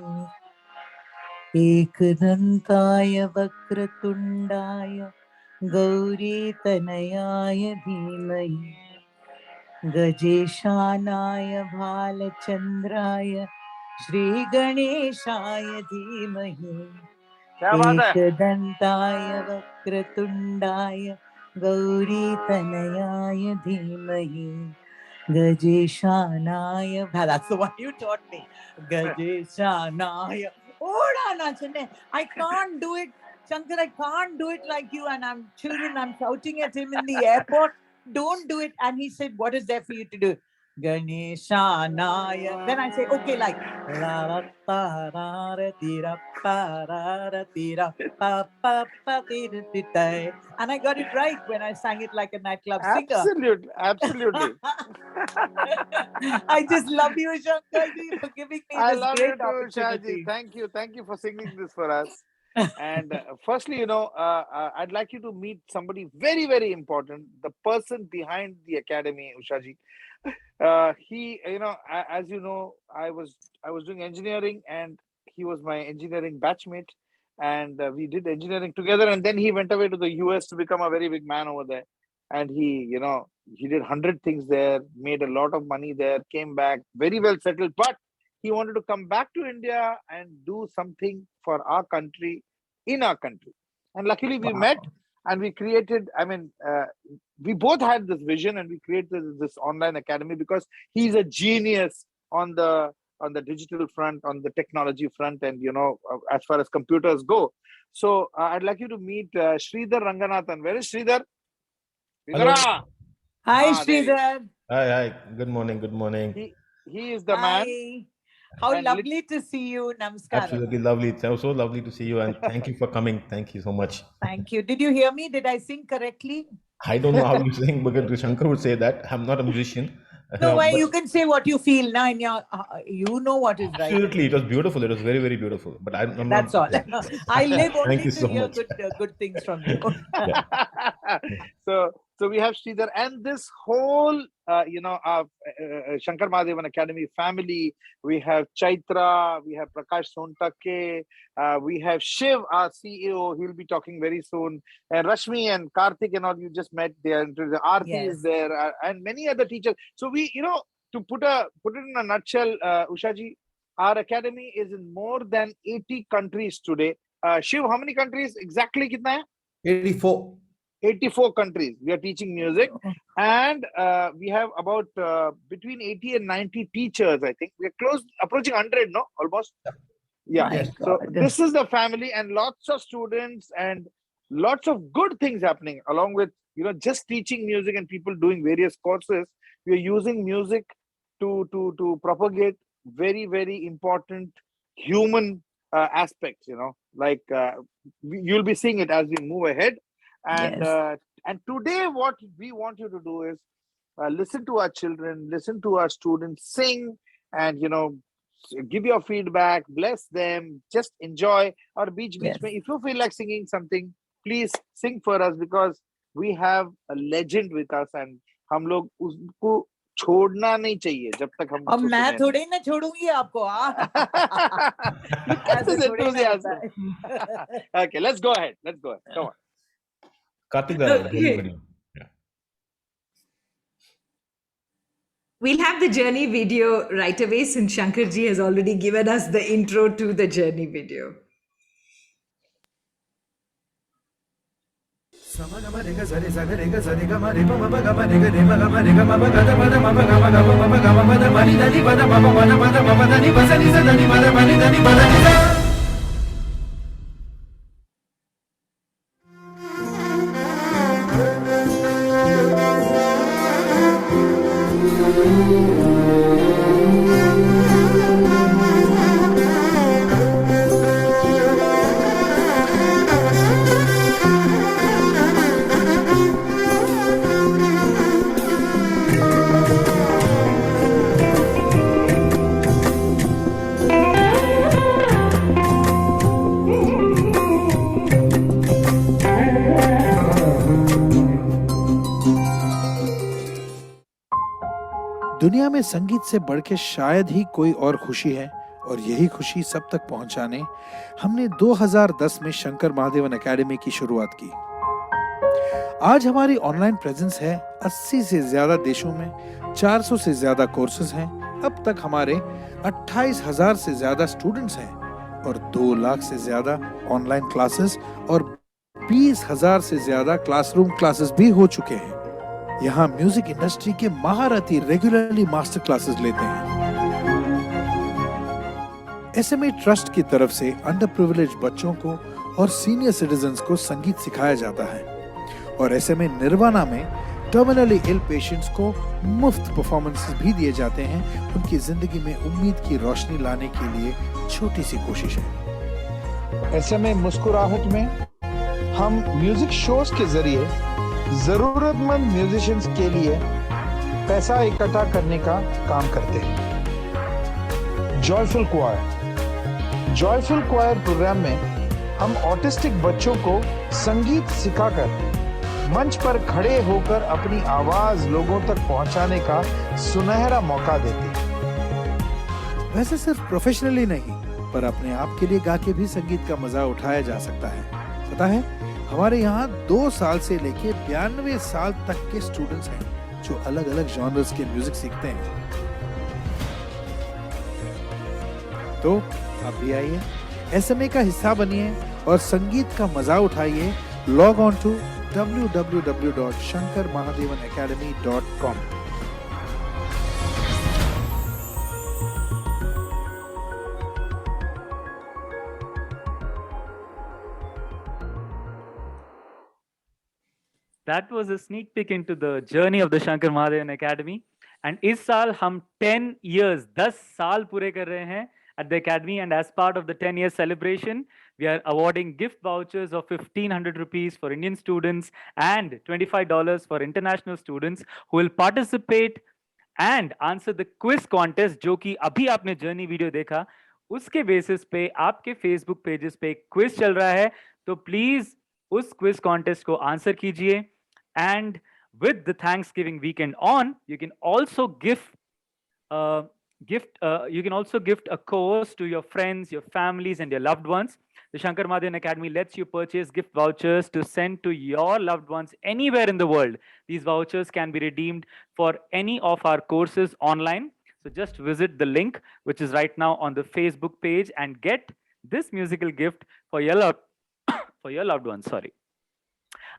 Ekadantaya Vakratundaya Gauri Tanayaya Dhimahi Gajeshanaya Bhalachandraya Shri Ganeshaya Dhimahi Ekadantaya Vakratundaya Gauri Tanayaya Dhimahi Gajeshanaya. That's the one you taught me. Gajeshanaya. I can't do it. Shankar, I can't do it like you. And I'm shouting at him in the airport. Don't do it. And he said, what is there for you to do? Ganeshanaya. Then I say, okay, like and I got it right when I sang it like a nightclub singer. Absolutely. I just love you, Shankarji, for giving me I this love great you too, opportunity. Shaji. Thank you for singing this for us. And firstly, I'd like you to meet somebody very, very important, the person behind the academy, Ushaji. He, as you know, I was doing engineering, and he was my engineering batchmate, and we did engineering together. And then he went away to the US to become a very big man over there. And he did 100 things there, made a lot of money there, came back very well settled, but he wanted to come back to India and do something for our country, in our country. And luckily we met and we created, we both had this vision, and we created this online academy because he's a genius on the digital front, on the technology front, and as far as computers go. So I'd like you to meet Sridhar Ranganathan. Where is Sridhar? Hello. Hi, There he is. Sridhar. Hi. Good morning. Good morning. He is the man. Hi. How And lovely to see you. Namaskaram. Absolutely lovely. It's so lovely to see you, and thank you for coming. Thank you so much. Thank you. Did you hear me? Did I sing correctly? I don't know how you sing, because Shankar would say that. I'm not a musician. No, why But you can say what you feel now, in your, you know what is right. absolutely, it was beautiful. It was very, very beautiful. But I'm That's not. all. Yeah. I live Thank only you to so hear much. good things from you. Yeah. So we have Sridhar and this whole Shankar Mahadevan Academy family. We have Chaitra, we have Prakash Sontake, we have Shiv, our CEO. He'll be talking very soon. And Rashmi and Karthik and all you just met there. The Aarti is there, and many other teachers. So we, to put it in a nutshell, Ushaji, our academy is in more than 80 countries today. Shiv, how many countries exactly? Kitna hai? 84. 84 countries we are teaching music, and we have about between 80 and 90 teachers. I think we are close approaching 100, no, almost. Yeah. Yes. So this is the family, and lots of students and lots of good things happening along with just teaching music and people doing various courses. We are using music to propagate very, very important human aspects, like you'll be seeing it as we move ahead. And and today what we want you to do is listen to our children, listen to our students sing, and give your feedback, bless them, just enjoy. Or beach mein, if you feel like singing something, please sing for us, because we have a legend with us, and हम लोग उसको छोड़ना नहीं चाहिए जब तक हम और उसको मैं सुने नहीं. थोड़ी ना छोड़ूंगी आपको. Look at this enthusiasm. Okay, let's go ahead. Come on. Karthik, the journey video. We'll have the journey video right away, since Shankarji has already given us the intro to the journey video. दुनिया में संगीत से बढ़ के शायद ही कोई और खुशी है, और यही खुशी सब तक पहुंचाने हमने 2010 में शंकर महादेवन एकेडमी की शुरुआत की। आज हमारी ऑनलाइन प्रेजेंस है 80 से ज्यादा देशों में, 400 से ज्यादा कोर्सेज हैं। अब तक हमारे 28,000 से ज्यादा स्टूडेंट्स हैं और 2 लाख से ज्यादा ऑनलाइन क्लासेस और 20,000 से ज्यादा क्लासरूम क्लासेस भी हो चुके हैं। यहाँ म्यूजिक इंडस्ट्री के महारथी रेगुलरली मास्टर क्लासेस लेते हैं। SMA ट्रस्ट की तरफ से अंडर प्रिविलेज बच्चों को और सीनियर सिटीजन्स को संगीत सिखाया जाता है, और SMA निर्वाणा में टर्मिनली इल पेशेंट्स को मुफ्त परफॉर्मेंसेस भी दिए जाते हैं। उनकी जिंदगी में उम्मीद की रोशनी लाने के लिए छोटी सी कोशिश है। SMA मुस्कुराहट में हम म्यूजिक शोज के जरिए जरूरतमंद म्यूजिशियंस के लिए पैसा इकट्ठा करने का काम करते हैं। जॉयफुल क्वायर प्रोग्राम में हम ऑटिस्टिक बच्चों को संगीत सिखाकर मंच पर खड़े होकर अपनी आवाज लोगों तक पहुंचाने का सुनहरा मौका देते हैं। वैसे सिर्फ प्रोफेशनली नहीं, पर अपने आप के लिए गा के भी संगीत का मजा उठाया जा सकता है। पता है, हमारे यहाँ 2 साल से लेके 92 साल तक के स्टूडेंट्स हैं जो अलग अलग जॉनर्स के म्यूजिक सीखते हैं। तो आप भी आइए, SMA का हिस्सा बनिए और संगीत का मजा उठाइए। Log on to www.shankarmahadevanacademy.com। that was a sneak peek into the journey of the Shankar Mahadevan Academy. And इस साल हम 10 years, 10 साल पूरे कर रहे हैं at the academy, and as part of the 10-year celebration, we are awarding gift vouchers of 1,500 rupees for Indian students and $25 for international students who will participate and answer the quiz contest, जो कि अभी आपने journey video देखा, उसके basis पे आपके Facebook pages पे quiz चल रहा है, तो please उस quiz contest को answer कीजिए. And with the Thanksgiving weekend on, you can also gift a course to your friends, your families, and your loved ones. The Shankar Mahadevan Academy lets you purchase gift vouchers to send to your loved ones anywhere in the world. These vouchers can be redeemed for any of our courses online. So just visit the link, which is right now on the Facebook page, and get this musical gift for your loved ones. Sorry.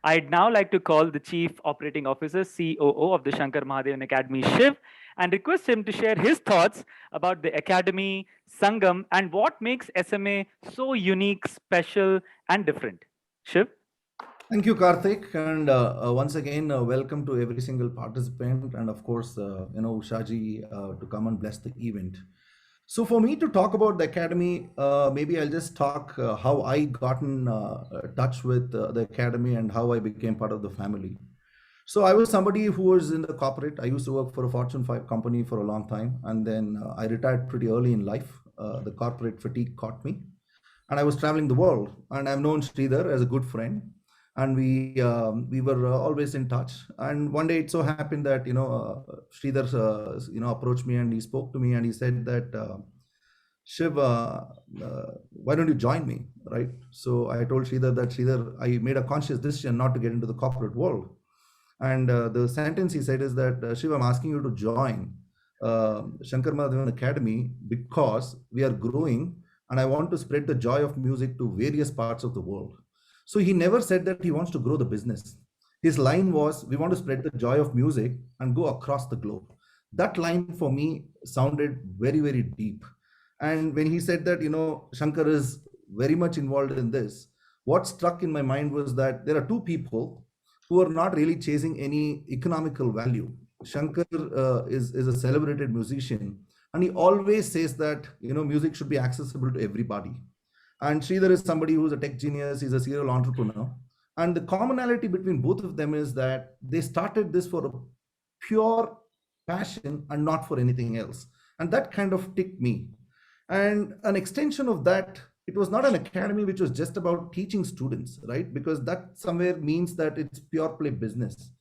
I'd now like to call the Chief Operating Officer, COO of the Shankar Mahadevan Academy, Shiv, and request him to share his thoughts about the Academy, Sangam, and what makes SMA so unique, special, and different. Shiv? Thank you, Karthik. And once again, welcome to every single participant. And of course, Ushaji to come and bless the event. So for me to talk about the Academy, maybe I'll just talk how I got in touch with the Academy and how I became part of the family. So I was somebody who was in the corporate. I used to work for a Fortune 5 company for a long time. And then I retired pretty early in life. The corporate fatigue caught me. And I was traveling the world. And I've known Sridhar as a good friend. And we were always in touch. And one day it so happened that Sridhar approached me and he spoke to me and he said that Shiv, why don't you join me, right? So I told Sridhar I made a conscious decision not to get into the corporate world. And the sentence he said is that Shiv, I'm asking you to join Shankar Mahadevan Academy because we are growing and I want to spread the joy of music to various parts of the world. So he never said that he wants to grow the business. His line was, we want to spread the joy of music and go across the globe. That line for me sounded very, very deep. And when he said that, Shankar is very much involved in this, what struck in my mind was that there are two people who are not really chasing any economical value. Shankar is a celebrated musician, and he always says that, music should be accessible to everybody. And Sridhar is somebody who's a tech genius, he's a serial entrepreneur. And the commonality between both of them is that they started this for a pure passion and not for anything else. And that kind of ticked me. And an extension of that, it was not an academy which was just about teaching students, right? Because that somewhere means that it's pure play business.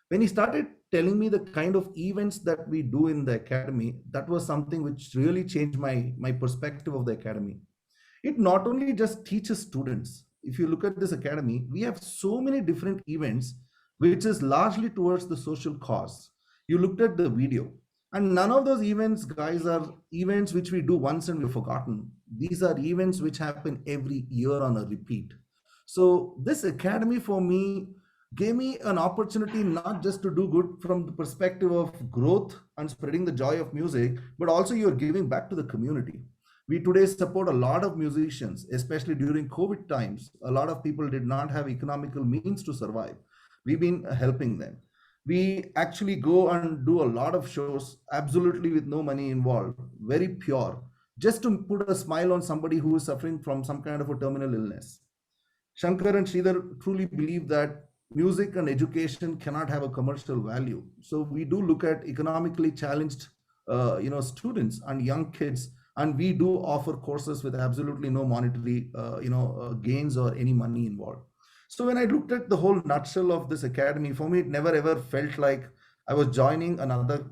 When he started telling me the kind of events that we do in the academy, that was something which really changed my perspective of the academy. It not only just teaches students. If you look at this academy, we have so many different events, which is largely towards the social cause. You looked at the video, and none of those events, guys, are events which we do once and we've forgotten. These are events which happen every year on a repeat. So this academy for me gave me an opportunity not just to do good from the perspective of growth and spreading the joy of music, but also you're giving back to the community. We today support a lot of musicians, especially during COVID times. A lot of people did not have economical means to survive. We've been helping them. We actually go and do a lot of shows, absolutely with no money involved, very pure, just to put a smile on somebody who is suffering from some kind of a terminal illness. Shankar and Sridhar truly believe that music and education cannot have a commercial value. So we do look at economically challenged students and young kids, and we do offer courses with absolutely no monetary gains or any money involved. So when I looked at the whole nutshell of this academy, for me, it never ever felt like I was joining another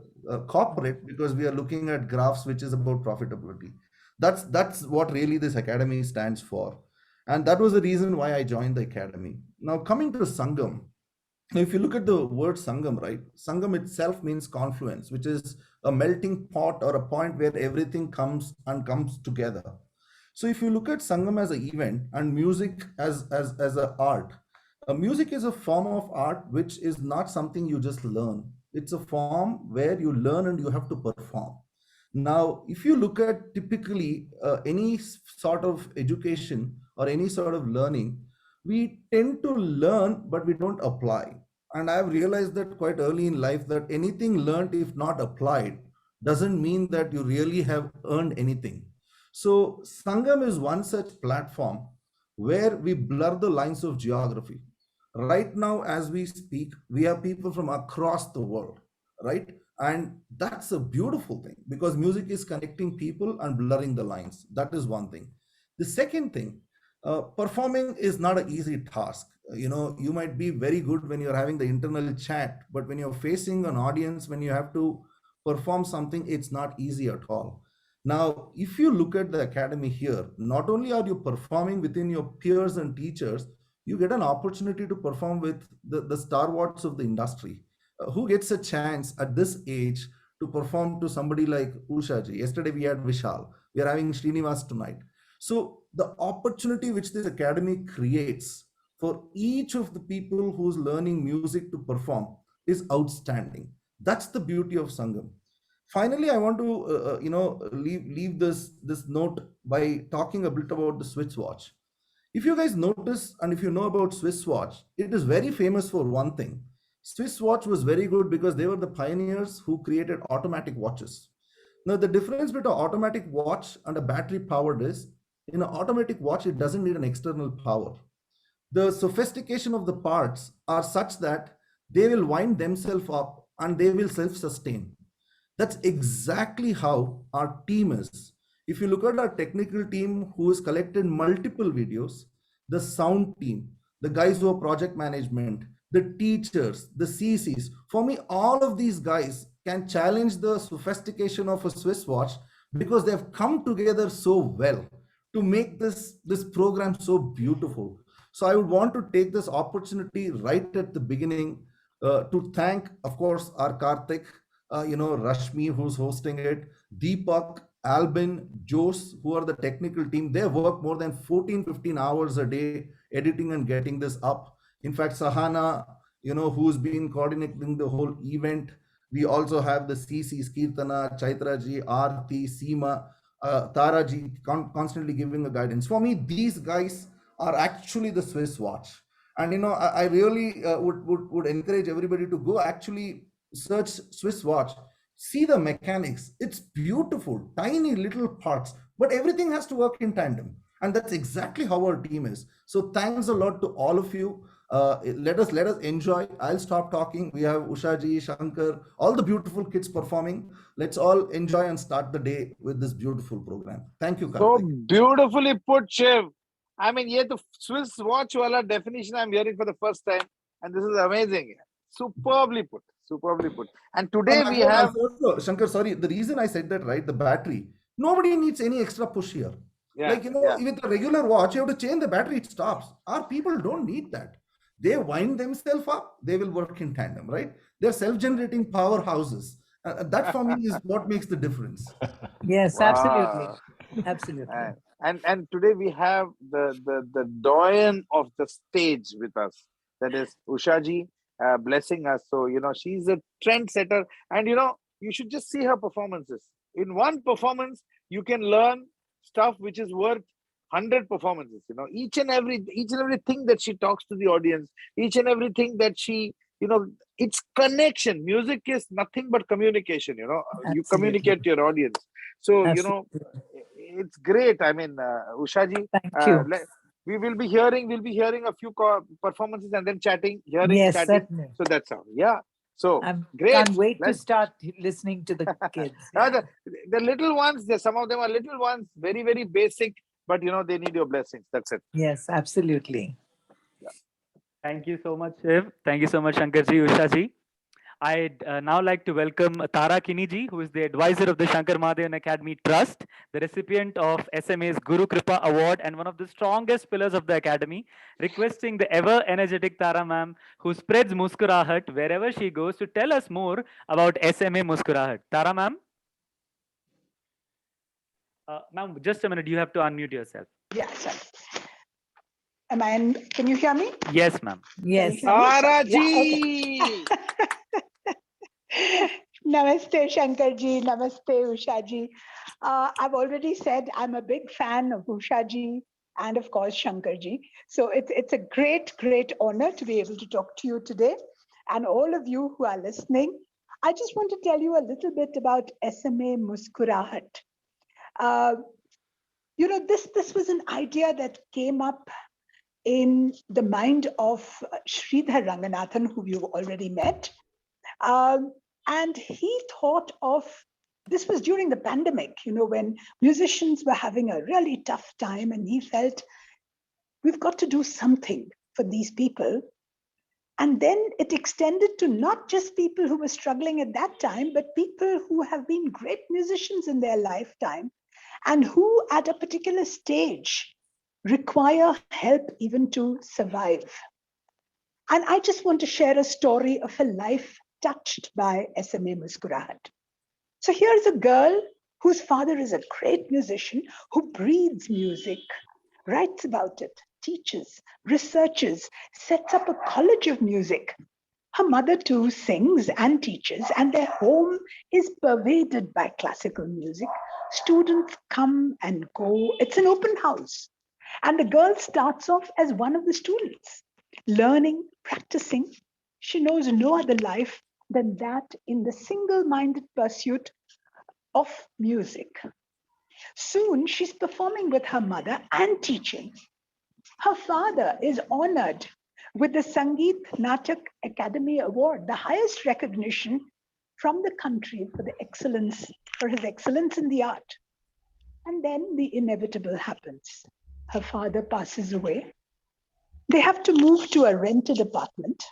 corporate, because we are looking at graphs which is about profitability. That's what really this academy stands for. And that was the reason why I joined the academy. Now coming to Sangam, if you look at the word Sangam, right? Sangam itself means confluence, which is a melting pot or a point where everything comes together. So if you look at Sangam as an event and music as an art, music is a form of art which is not something you just learn. It's a form where you learn and you have to perform. Now, if you look at typically any sort of education or any sort of learning, we tend to learn, but we don't apply. And I've realized that quite early in life that anything learned, if not applied, doesn't mean that you really have earned anything. So Sangam is one such platform where we blur the lines of geography. Right now, as we speak, we have people from across the world, right? And that's a beautiful thing because music is connecting people and blurring the lines. That is one thing. The second thing, performing is not an easy task. You might be very good when you're having the internal chat, but when you're facing an audience, when you have to perform something, it's not easy at all. Now, if you look at the academy here, not only are you performing within your peers and teachers, you get an opportunity to perform with the stalwarts of the industry. Who gets a chance at this age to perform to somebody like Ushaji? Yesterday we had Vishal. We are having Srinivas tonight. So the opportunity which this academy creates for each of the people who's learning music to perform is outstanding. That's the beauty of Sangam. Finally, I want to leave this note by talking a bit about the Swiss watch. If you guys notice and if you know about Swiss watch, it is very famous for one thing. Swiss watch was very good because they were the pioneers who created automatic watches. Now, the difference between an automatic watch and a battery powered is in an automatic watch, it doesn't need an external power. The sophistication of the parts are such that they will wind themselves up and they will self-sustain. That's exactly how our team is. If you look at our technical team who has collected multiple videos, the sound team, the guys who are project management, the teachers, the CCs, for me, all of these guys can challenge the sophistication of a Swiss watch because they've come together so well to make this program so beautiful. So I would want to take this opportunity right at the beginning to thank, of course, our Karthik, Rashmi, who's hosting it, Deepak, Albin, Jose, who are the technical team. They work more than 14-15 hours a day editing and getting this up. In fact, Sahana, who's been coordinating the whole event. We also have the CCs, Kirtana, Chaitraji, Aarti, Seema, Taraji, constantly giving a guidance. For me, these guys are actually the Swiss watch. And, I really would encourage everybody to go actually search Swiss watch, see the mechanics. It's beautiful, tiny little parts, but everything has to work in tandem. And that's exactly how our team is. So thanks a lot to all of you. Let us enjoy. I'll stop talking. We have Ushaji, Shankar, all the beautiful kids performing. Let's all enjoy and start the day with this beautiful program. Thank you, So Karthik. beautifully put, Shiv. I mean, yeah, the Swiss watch wala definition I'm hearing for the first time, and this is amazing. Superbly put, superbly put. And today we have also, Shankar, sorry, the reason I said that, right, the battery, nobody needs any extra push here. With a regular watch, you have to change the battery, it stops. Our people don't need that. They wind themselves up, they will work in tandem, right? They're self-generating powerhouses. That for me is what makes the difference. Yes, absolutely. Absolutely. And today we have the doyen of the stage with us. That is Ushaji, blessing us. So, she's a trendsetter. And, you should just see her performances. In one performance, you can learn stuff which is worth 100 performances. Each and everything that she talks to the audience, each and everything that she, it's connection. Music is nothing but communication. You communicate to your audience. So, it's great. I mean, Ushaji, thank you. We'll be hearing a few performances and then chatting, yes, chatting. Certainly. So that's how. Yeah. So great. Can't wait to start listening to the kids. Yeah. The little ones, some of them are little ones, very, very basic, but they need your blessings. That's it. Yes, absolutely. Yeah. Thank you so much, Shiv. Thank you so much, Shankarji, Ushaji. I'd now like to welcome Tara Kiniji, who is the advisor of the Shankar Mahadevan Academy Trust, the recipient of SMA's Guru Kripa Award, and one of the strongest pillars of the Academy, requesting the ever-energetic Tara ma'am, who spreads Muskurahat wherever she goes, to tell us more about SMA Muskurahat. Tara ma'am? Ma'am, just a minute, you have to unmute yourself. Yeah, sorry. Can you hear me? Yes, ma'am. Yes. Tara ji! Yeah, okay. Namaste, Shankarji. Namaste, Ushaji. I've already said I'm a big fan of Ushaji and, of course, Shankarji. So it's a great, great honor to be able to talk to you today. and all of you who are listening, I just want to tell you a little bit about SMA Muskurahat. This was an idea that came up in the mind of Sridhar Ranganathan, who you've already met. And he thought of, this was during the pandemic, when musicians were having a really tough time, and he felt we've got to do something for these people. And then it extended to not just people who were struggling at that time, but people who have been great musicians in their lifetime and who at a particular stage require help even to survive. And I just want to share a story of a life touched by SMA Muskurahat. So here's a girl whose father is a great musician who breathes music, writes about it, teaches, researches, sets up a college of music. Her mother too sings and teaches, and their home is pervaded by classical music. Students come and go. It's an open house. And the girl starts off as one of the students, learning, practicing. She knows no other life than that in the single-minded pursuit of music. Soon she's performing with her mother and teaching. Her father is honored with the Sangeet Natak Academy Award, the highest recognition from the country for his excellence in the art. And then the inevitable happens. Her father passes away. They have to move to a rented apartment.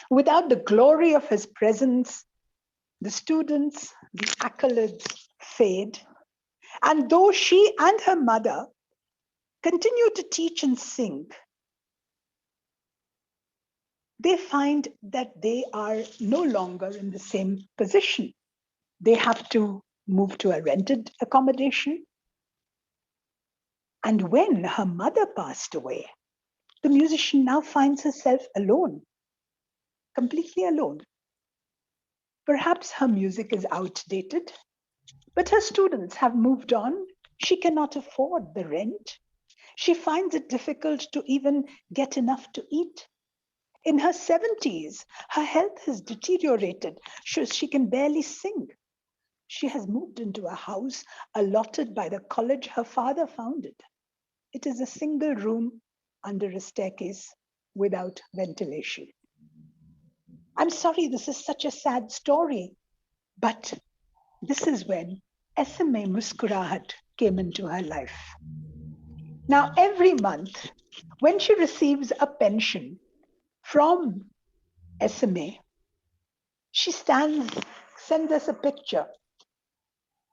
Without the glory of his presence, the students, the accolades fade. And though she and her mother continue to teach and sing, they find that they are no longer in the same position. They have to move to a rented accommodation. And when her mother passed away, the musician now finds herself alone, completely alone. Perhaps her music is outdated, but her students have moved on. She cannot afford the rent. She finds it difficult to even get enough to eat. In her 70s, her health has deteriorated. She can barely sing. She has moved into a house allotted by the college her father founded. It is a single room under a staircase without ventilation. I'm sorry, this is such a sad story, but this is when SMA Muskurahat came into her life. Now, every month, when she receives a pension from SMA, she sends us a picture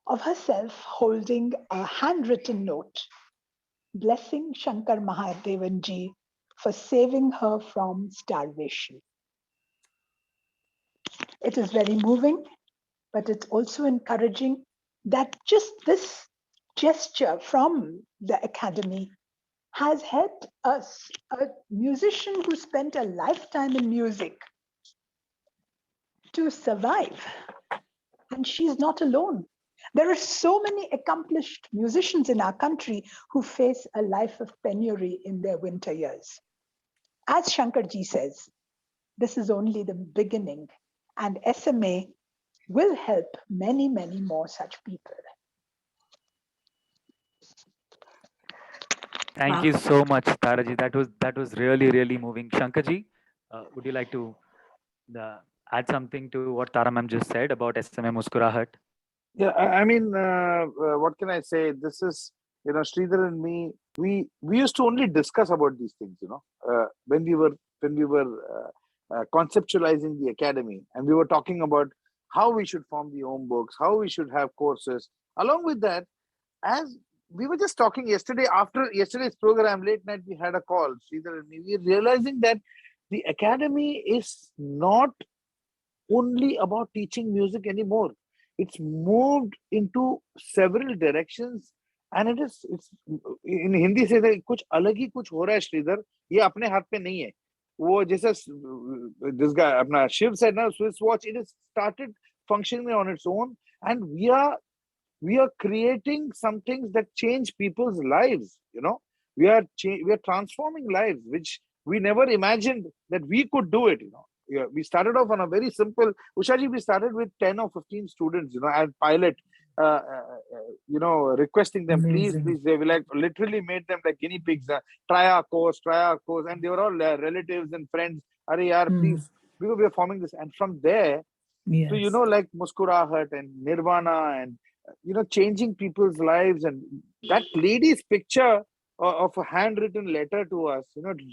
of herself holding a handwritten note, blessing Shankar Mahadevan ji for saving her from starvation. It is very moving, but it's also encouraging that just this gesture from the Academy has helped us, a musician who spent a lifetime in music, to survive. And she's not alone. There are so many accomplished musicians in our country who face a life of penury in their winter years. As Shankarji says, this is only the beginning, and SMA will help many, many more such people. Thank you so much, Taraji. That was really, really moving. Shankarji, would you like to add something to what Tara ma'am just said about SMA Muskurahat? Yeah, I mean, what can I say? This is, Sridhar and me, we used to only discuss about these things, when we were conceptualizing the academy, and we were talking about how we should form the home books, how we should have courses. Along with that, as we were just talking yesterday, after yesterday's program, late night, we had a call, Sridhar and me, we were realizing that the academy is not only about teaching music anymore. It's moved into several directions, and it's in Hindi से कुछ अलग ही कुछ हो रहा है श्रीधर, ये अपने हाथ पे नहीं है. वो जैसा this guy अपना Shiv said ना, Swiss watch, it has started functioning on its own, and we are creating some things that change people's lives. We are transforming lives, which we never imagined that we could do it. we started off on a very simple. Ushaji, we started with 10 or 15 students, as pilot. Requesting them, please. They were like literally made them like guinea pigs. Try our course, and they were all relatives and friends. Are yaar, please, we were forming this, and from there, so like Muskurahat and Nirvana, and changing people's lives, and that lady's picture of a handwritten letter to us,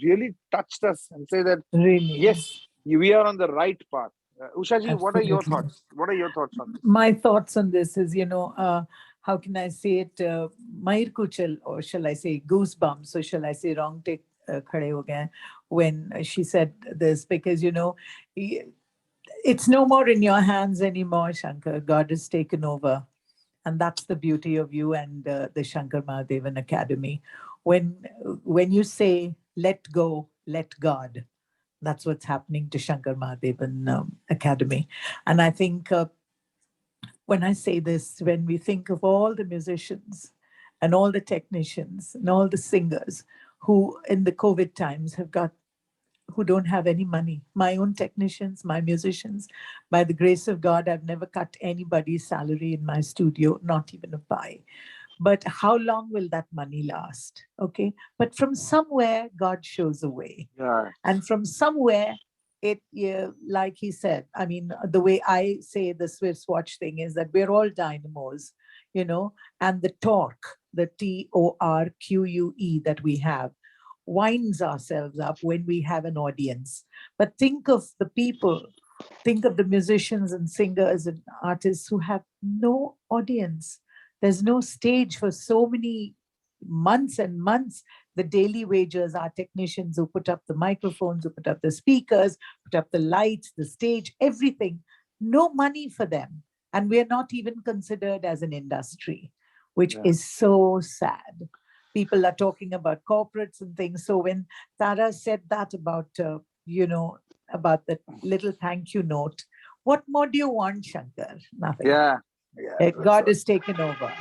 really touched us and say that yes, we are on the right path. Ushaji, Absolutely. what are your thoughts? What are your thoughts on this? My thoughts on this is, how can I say it? Mair Kuchal, or shall I say goosebumps, or shall I say wrong take khade ho gaye when she said this, because, it's no more in your hands anymore, Shankar. God has taken over. And that's the beauty of you and the Shankar Mahadevan Academy. When you say, let go, let God, that's what's happening to Shankar Mahadevan Academy. And I think when I say this, when we think of all the musicians and all the technicians and all the singers who in the COVID times who don't have any money. My own technicians, my musicians, by the grace of God, I've never cut anybody's salary in my studio, not even a pie. But how long will that money last? Okay. But from somewhere, God shows a way. Yeah. And from somewhere, like he said, I mean, the way I say the Swiss watch thing is that we're all dynamos, and the torque, the TORQUE that we have, winds ourselves up when we have an audience. But think of the people, think of the musicians and singers and artists who have no audience. There's no stage for so many months and months. The daily wagers are technicians who put up the microphones, who put up the speakers, put up the lights, the stage, everything. No money for them. And we're not even considered as an industry, which is so sad. People are talking about corporates and things. So when Tara said that about, about the little thank you note, what more do you want, Shankar? Nothing. Yeah. God has taken over.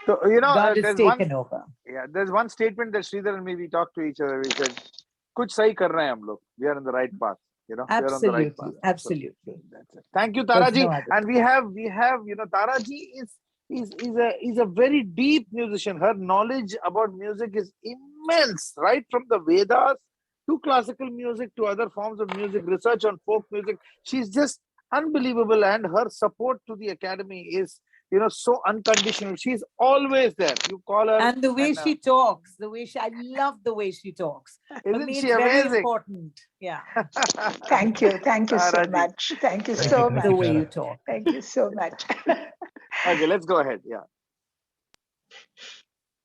So, God has taken over. Yeah, there's one statement that Sridhar and me, we talked to each other. We said, "Kuch sahi kar rahe hain hum log. We are on the right path. We are on the right path." Absolutely. So, that's it. Thank you, Taraji. No and we have, Taraji is a very deep musician. Her knowledge about music is immense, right from the Vedas to classical music to other forms of music, research on folk music. She's just unbelievable, and her support to the academy is so unconditional. She's always there. You call her, and the way she talks, I love the way she talks. Isn't she it's amazing? Very important. Yeah. Thank you so much. Thank you so much. The way you talk. Thank you so much. Okay, let's go ahead. Yeah.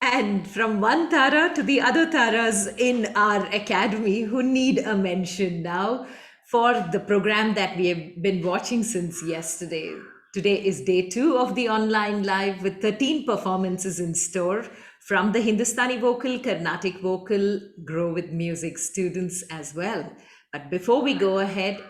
And from one Tara to the other Taras in our academy who need a mention now for the program that we have been watching since yesterday. Today is day 2 of the online live with 13 performances in store from the Hindustani vocal, Carnatic vocal, Grow with Music students as well. But before we go ahead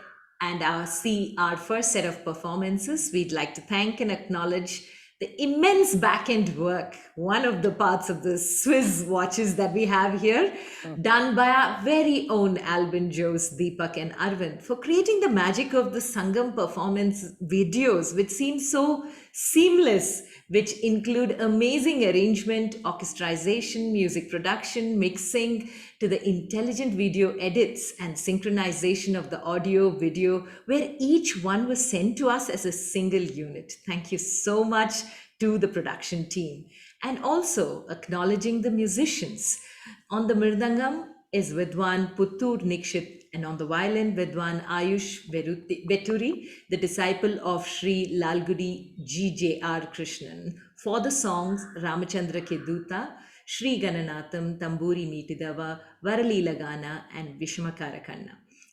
and see our first set of performances, we'd like to thank and acknowledge the immense back-end work, one of the parts of the Swiss watches that we have here, done by our very own Albin Joes, Deepak and Arvind, for creating the magic of the Sangam performance videos, which seem so seamless, which include amazing arrangement, orchestration, music production, mixing, to the intelligent video edits and synchronization of the audio, video, where each one was sent to us as a single unit. Thank you so much to the production team. And also acknowledging the musicians. On the Mirdangam is Vidwan Puttur Nikshit, and on the violin, Vidwan Ayush Veturi, the disciple of Sri Lalgudi G.J.R. Krishnan, for the songs Ramachandra Ke Duta, Sri Gananatham, Tamburi Meetidava, Varali Lagana, and Vishmakarakanna.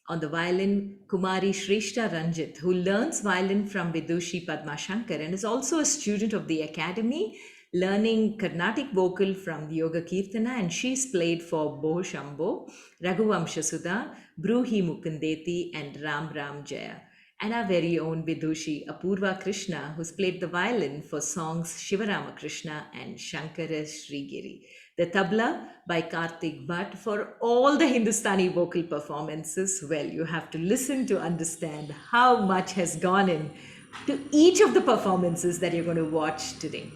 On the violin, Kumari Shrishta Ranjit, who learns violin from Vidushi Padma Shankar and is also a student of the academy, learning Carnatic vocal from Yoga Kirtana, and she's played for Boh Shambho, Raghuvamsha Sudha, Bruhi Mukundeti, and Ram Ram Jaya. And our very own Vidushi Apurva Krishna, who's played the violin for songs Shivarama Krishna and Shankara Srigiri. The tabla by Karthik Bhatt. For all the Hindustani vocal performances, well, you have to listen to understand how much has gone in to each of the performances that you're going to watch today.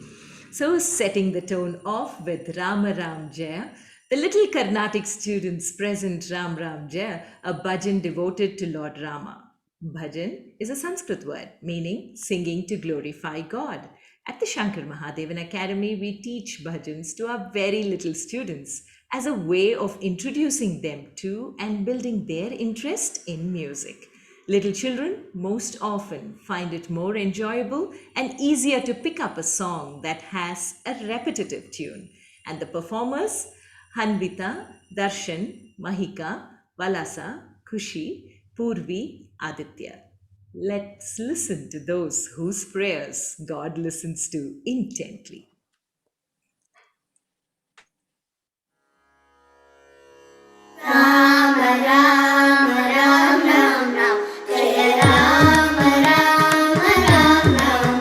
So, setting the tone off with Rama Ram Jaya, the little Carnatic students present Ram Ram Jaya, a bhajan devoted to Lord Rama. Bhajan is a Sanskrit word meaning singing to glorify God. At the Shankar Mahadevan Academy, we teach bhajans to our very little students as a way of introducing them to and building their interest in music. Little children most often find it more enjoyable and easier to pick up a song that has a repetitive tune. And the performers, Hanvita, Darshan, Mahika, Valasa, Kushi, Purvi, Aditya. Let's listen to those whose prayers God listens to intently. Ram Ram Ram Ram Ram Jaya Ram Ram Ram Ram Ram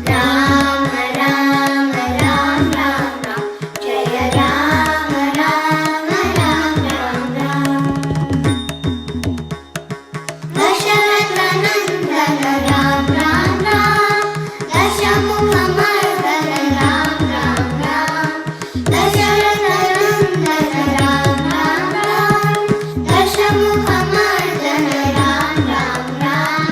Ram Ram Ram Ram Ram Jaya Ram Ram Ram Ram Ram Dasharatha Nandana Ram Ram Ram Dashamukha Mardana Ram Ram Ram Dasharatha Nandana Ram Ram Ram Dashamukha Mardana Ram Ram Ram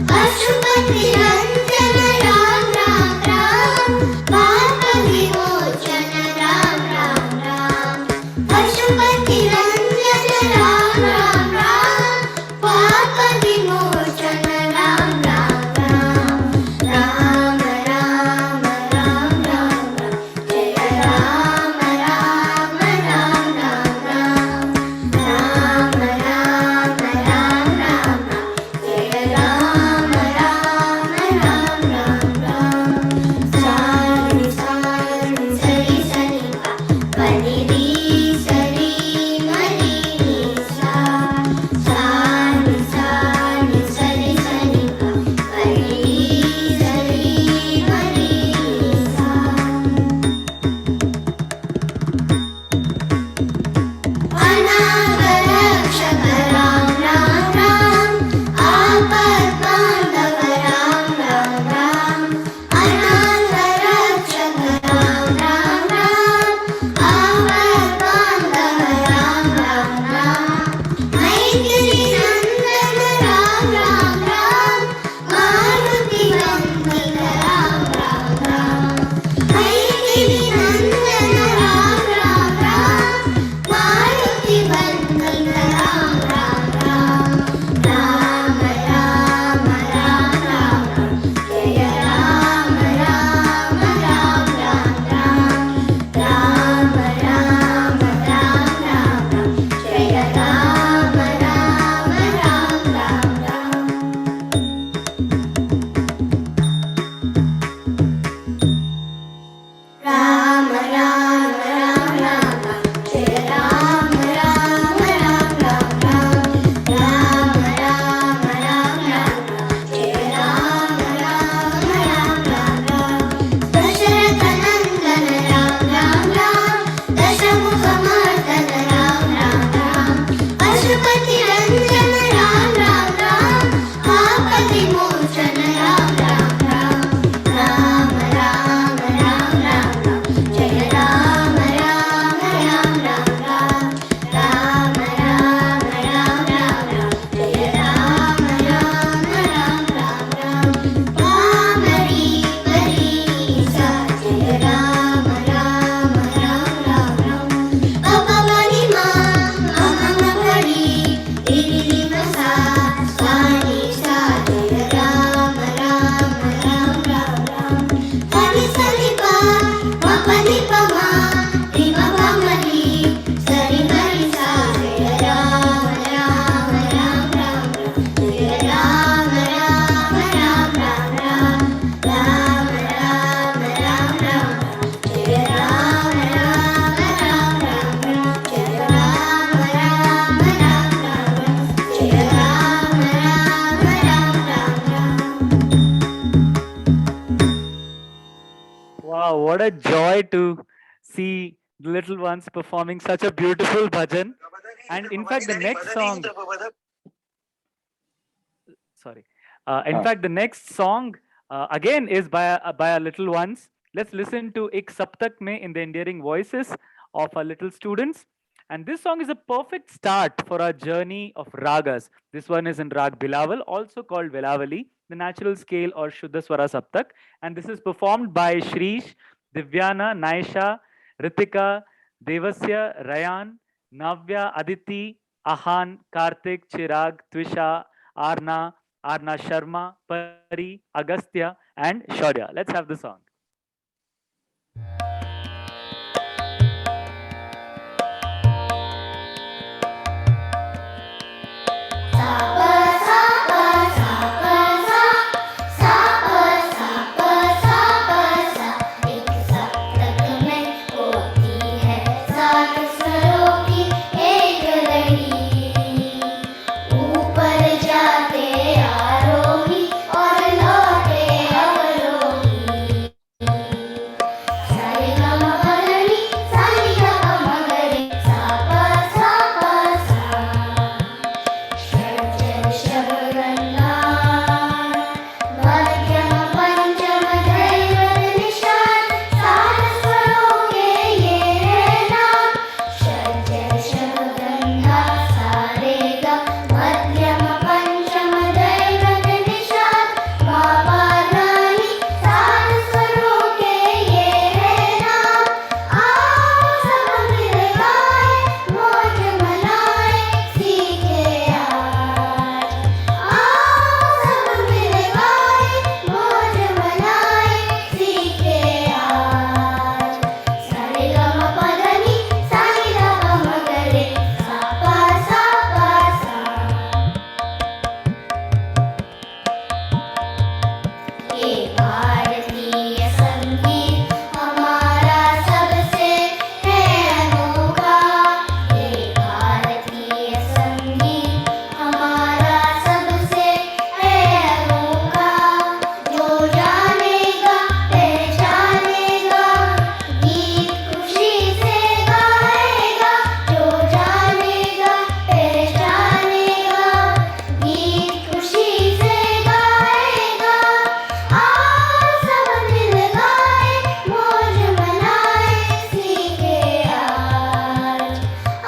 Pashupati Ranjana Ram Ram Ram Papa Vimochana Ram Ram Ram Pashupati Ranjana Ram Ram Ram Papa Vimochana Ram Ram Ram Ram Ram Ram Ram Ram Jaya Ram Ram Ram Ram Ram Ram Ram Ram Ram Ram Jaya Ram Ram Ram Ram Ram Sari Sari Sari Sari Pa Pani Ri Sari Mani Ni Sa Sari Sari Sari Sari Pa Pani Ri Sari Mani Ni Sa Anagarakshaka Ram Ram Ram Apadbandava Ram Ram Ram Anagarakshaka Ram Ram Ram Apadbandava Ram Ram Ram Maitri Nandana Ram Ram Ram Maruti Nandana Ram Ram Ram Maitri Nandana Ram Ram Ram Maruti Nandana Ram Ram Ram Ram Ram Ram Ram Ram Jaya Ram Ram Ram Ram Ram Ram Ram Ram Ram Ram Jaya Ram Ram Ram Ram Ram Ram Ram Ram Ram Ram Jaya Ram Ram Ram Ram Ram Ram Ram Ram Ram Ram Jaya Ram Ram Ram Ram Ram Dasharatha Nandana Ram Ram Ram Dashamukha Mardana Ram Ram Ram Pashupati Ranjana Ram Ram Ram Papa Vimochana Ram Ram Ram Ram Ram Ram Ram Ram Jaya Ram Ram Ram Ram Ram Ram Ram Ram Ram Ram Jaya Ram Ram Ram Ram Ram Pamari Pari Sa Jaya Ram Ram Ram Ram Ram Papa Mani Ma Mama Pari Iri Sa Sani Sa Jaya Ram Ram Ram Ram Ram Pani Sani Pa Ma Pani Pa Ma Ri Ma Pa Ma Ri Sari Mari Sa Jaya Ram Ram Ram Ram Ram Jaya Ram Ram Ram Ram Ram Ram Ram Ram Ram Ram Jaya Ram Ram Ram Ram Ram Jaya Ram Ram Ram Ram Ram Jaya Ram Ram Ram Ram Ram Wow, what a joy to see the little ones performing such a beautiful bhajan. And in fact, the next song, sorry, in fact, the next song again is by our little ones. Let's listen to Ik Saptak Mein in the endearing voices of our little students. And this song is a perfect start for our journey of ragas. This one is in Rag Bilawal, also called Velavali, the natural scale or Shuddha Swara Saptak. And this is performed by Shrish, Divyana, Naisha, Ritika, Devasya, Rayan, Navya, Aditi, Ahan, Karthik, Chirag, Twisha, Arna, Arna Sharma, Pari, Agastya, and Shaurya. Let's have the song. ऊपर जाते आरोही और लौटे अवरोही सारे गम पगनी सानी गम मगरे सा पा सा षड्जन शबगन्ना मध्यम पंचम दैवत निशान सात स्वरों के ये है नाम षड्जन शबगन्ना सारे गा मध्यम पंचम दैवत निशान बाबा रानी सात स्वरों के ये है नाम आओ सब मिल गाए मौज मनाए सीखे आज आओ सब मिल गाए मौज मनाए सीखे आज सारे गम पगनी सानी गम मगरे सा पा सा ये भारतीय संगीत हमारा सबसे है अनोखा ये भारतीय संगीत हमारा सबसे है अनोखा जो जानेगा पहचानेगा गीत खुशी से गाएगा जो जानेगा पहचानेगा गीत खुशी से गाएगा आओ सब मिल गाए मौज मनाए सीखे आज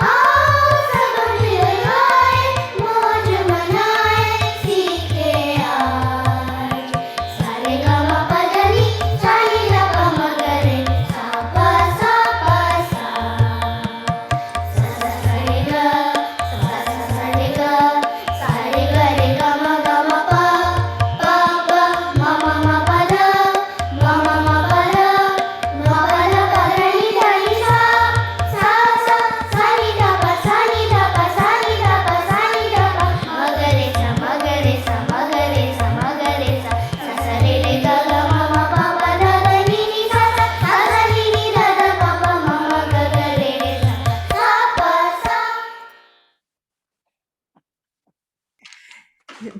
आओ सब मिल गाए मौज मनाए सीखे आज सारे गम पगनी सानी गम मगरे सा पा सा सारे ग सारे ग सारे ग रे गम गम पा म म प ध म म प ध म प ध प नी ध नि सा सा नि ध प सा नि ध प सा नि ध प सा नि ध प मगरे सा मगरे सा मगरे सा मगरे सा सा रे रे ग ग म म प प ध ध नि नि सा सा नि नि ध ध प प म म ग ग रे रे सा प सा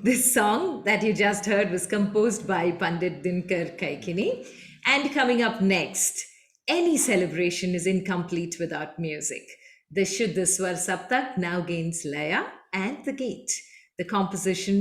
This song that you just heard was composed by Pandit Dinkar Kaikini. And coming up next, any celebration is incomplete without music. The Shuddha Swar Saptak now gains Laya and the Gate. The composition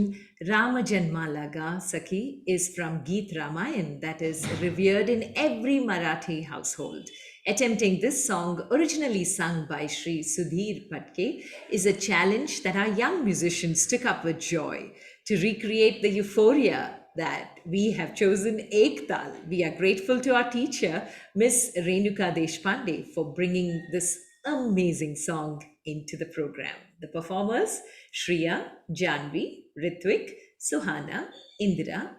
Rama Janmalaga Sakhi is from Geet Ramayan, that is revered in every Marathi household. Attempting this song, originally sung by Sri Sudhir Patke, is a challenge that our young musicians took up with joy. To recreate the euphoria that we have chosen Ektal, we are grateful to our teacher, Miss Renuka Deshpande, for bringing this amazing song into the program. The performers, Shriya, Janvi, Ritwik, Suhana, Indira,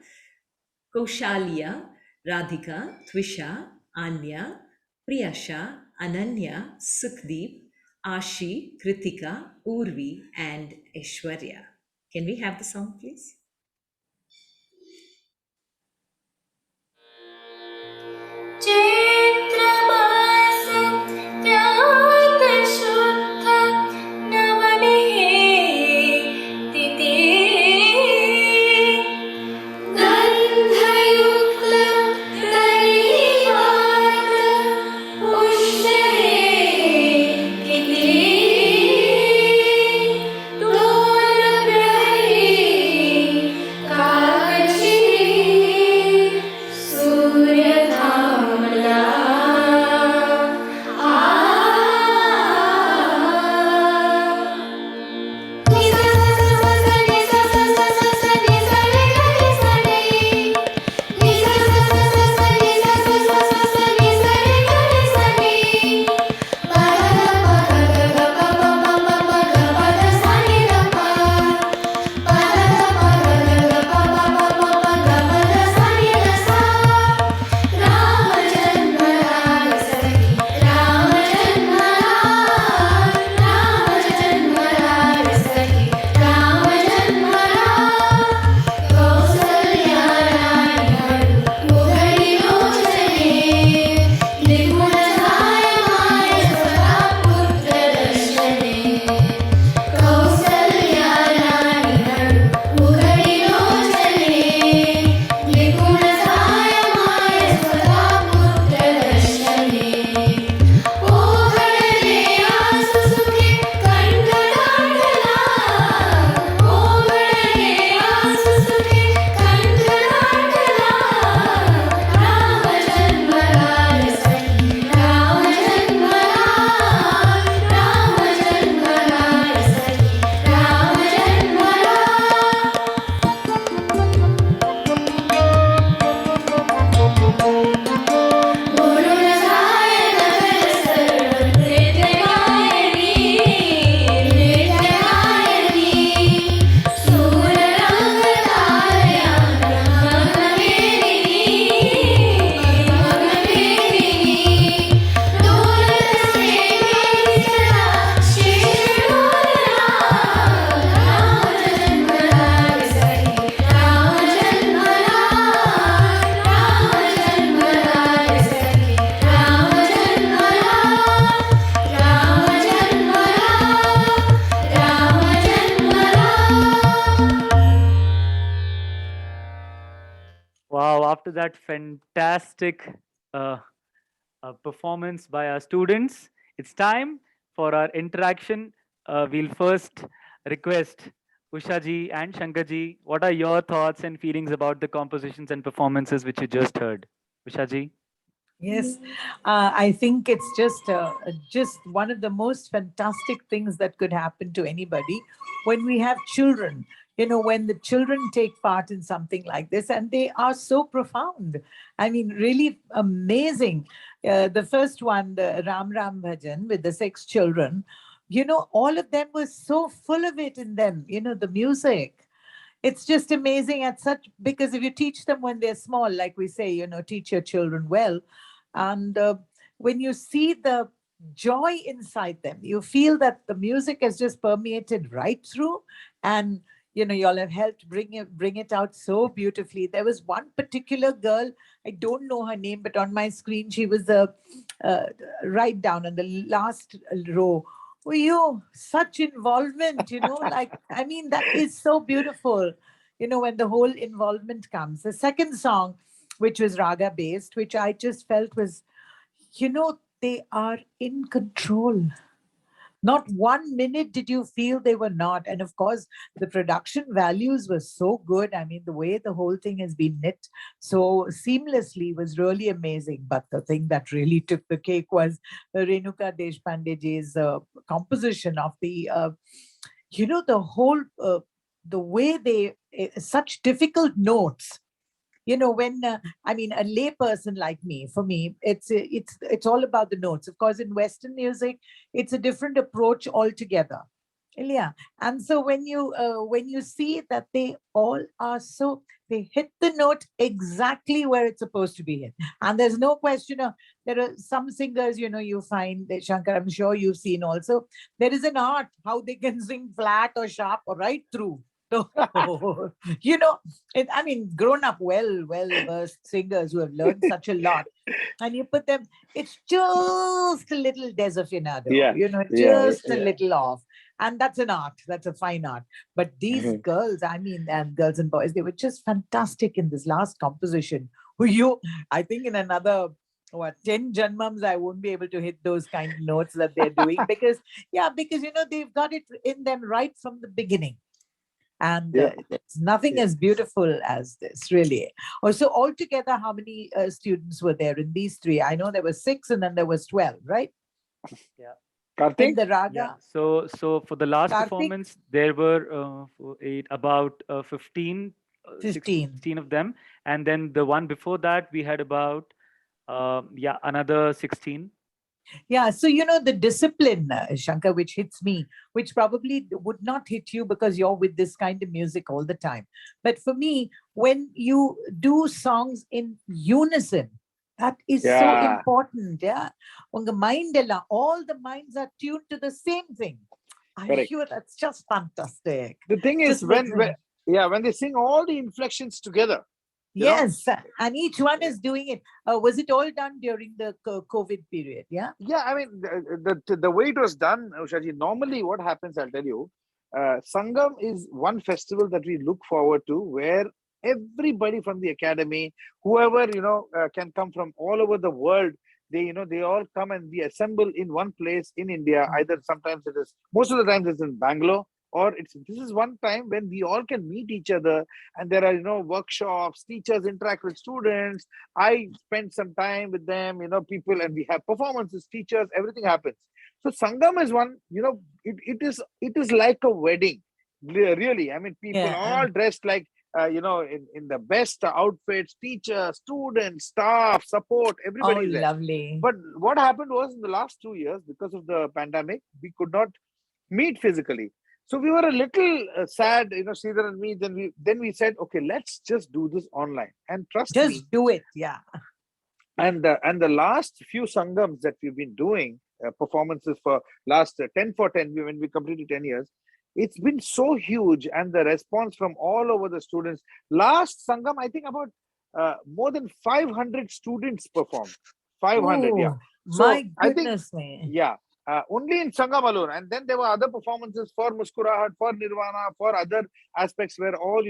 Koshalia, Radhika, Twisha, Anya, Priyasha, Ananya, Sukhdeep, Ashi, Kritika, Urvi, and Aishwarya. Can we have the song, please? चैत्रमास त्याग शुद्ध नवमी तिथि गन्धयुक्त कलिवाल पुष्य after that fantastic performance by our students, it's time for our interaction. We'll first request Ushaji and Shankarji, what are your thoughts and feelings about the compositions and performances which you just heard? Ushaji? Yes, I think it's just one of the most fantastic things that could happen to anybody when we have children. You know, when the children take part in something like this, and they are so profound. I mean, really amazing. The first one, the Ram Ram Bhajan with the 6 children, you know, all of them were so full of it in them. You know, the music. It's just amazing at such, because if you teach them when they're small, like we say, you know, teach your children well, and when you see the joy inside them, you feel that the music has just permeated right through, and you know, y'all have helped bring it out so beautifully. There was one particular girl, I don't know her name, but on my screen she was the right down on the last row. Oh, you such involvement, you know, like, I mean, that is so beautiful, you know, when the whole involvement comes. The second song, which was raga based, which I just felt was, you know, they are in control. Not 1 minute did you feel they were not. And of course, the production values were so good. I mean, the way the whole thing has been knit so seamlessly was really amazing. But the thing that really took the cake was Renuka Deshpandeji's composition of the, you know, the whole, the way they, such difficult notes. You know, when I mean, a lay person like me, for me, it's all about the notes. Of course, in Western music, it's a different approach altogether. Yeah, and so when you see that they all are so, they hit the note exactly where it's supposed to be hit, and there's no question of, there are some singers, you know, you find that, Shankar, I'm sure you've seen also, there is an art how they can sing flat or sharp or right through. So, you know, I mean, grown up, well-versed singers who have learned such a lot, and you put them, it's just a little desafinado, you know, just a little off. And that's an art, that's a fine art. But these girls, I mean, and girls and boys, they were just fantastic in this last composition. I think in another, 10 janmams, I won't be able to hit those kind of notes that they're doing because, because, you know, they've got it in them right from the beginning. And there's nothing as beautiful as this, really. Also, altogether, how many students were there in these 3? I know there were 6 and then there was 12, right? Yeah. Karthik? In the raga. Yeah. So for the last Karthik? performance, there were 8, about 15, 16 of them. And then the one before that, we had about, another 16. Yeah, so you know the discipline, Shankar, which hits me, which probably would not hit you because you're with this kind of music all the time. But for me, when you do songs in unison, that is so important. Yeah, on the mind, all the minds are tuned to the same thing. Correct. That's just fantastic. The thing is, Just when they sing all the inflections together. Yes, and each one is doing it. Was it all done during the COVID period? Yeah. Yeah, I mean, the way it was done, Ushaji, normally what happens, I'll tell you, Sangam is one festival that we look forward to where everybody from the academy, whoever, can come from all over the world, they all come and we assemble in one place in India. Either sometimes it is, most of the times it's in Bangalore, or this is one time when we all can meet each other, and there are workshops, teachers interact with students. I spend some time with them, people, and we have performances, teachers, everything happens. So Sangam is one, it is like a wedding, really. I mean, people all dressed like in the best outfits, teachers, students, staff, support, everybody there. Lovely. But what happened was, in the last 2 years, because of the pandemic, we could not meet physically. So we were a little sad, Sridhar and me. Then we said, okay, let's just do this online. And trust me, just do it, yeah. And the last few sangams that we've been doing, performances for last 10 for 10, when we completed 10 years, it's been so huge, and the response from all over the students. Last sangam, I think about more than 500 students performed. 500, Ooh, yeah. So my goodness, me. Yeah. Only in Sangam alone. And then there were other performances for Muskurahat, for Nirvana, for other aspects where all,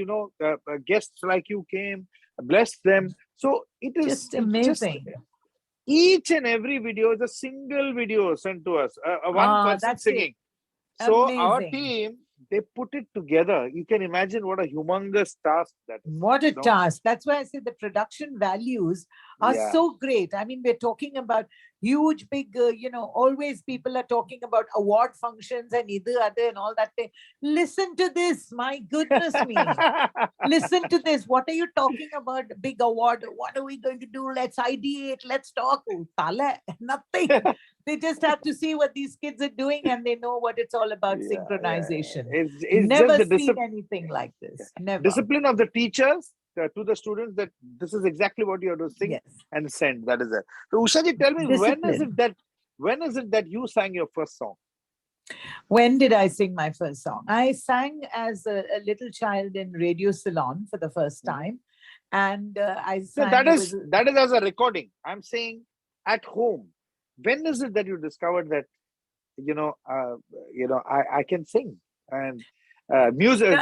guests like you came. bless them. So it's just amazing. Each and every video is a single video sent to us, one person That's singing. it. So our Amazing. team, they put it together. You can imagine what a humongous task that is. What a task. That's why I say the production values are so great. I mean, we're talking about huge, big, always people are talking about award functions and either other and all that. Listen to this. My goodness me. Listen to this. What are you talking about? Big award. What are we going to do? Let's ideate. Let's talk. Nothing. They just have to see what these kids are doing and they know what it's all about, synchronization. It's Never just the seen anything like this. Never. Discipline of the teachers to the students that this is exactly what you have to sing and send. That is it. So Ushaji, tell me, when is it that you sang your first song? When did I sing my first song? I sang as a little child in Radio Ceylon for the first time. And I sang... So that is as a recording. I'm saying at home. When is it that you discovered that, I can sing? And music,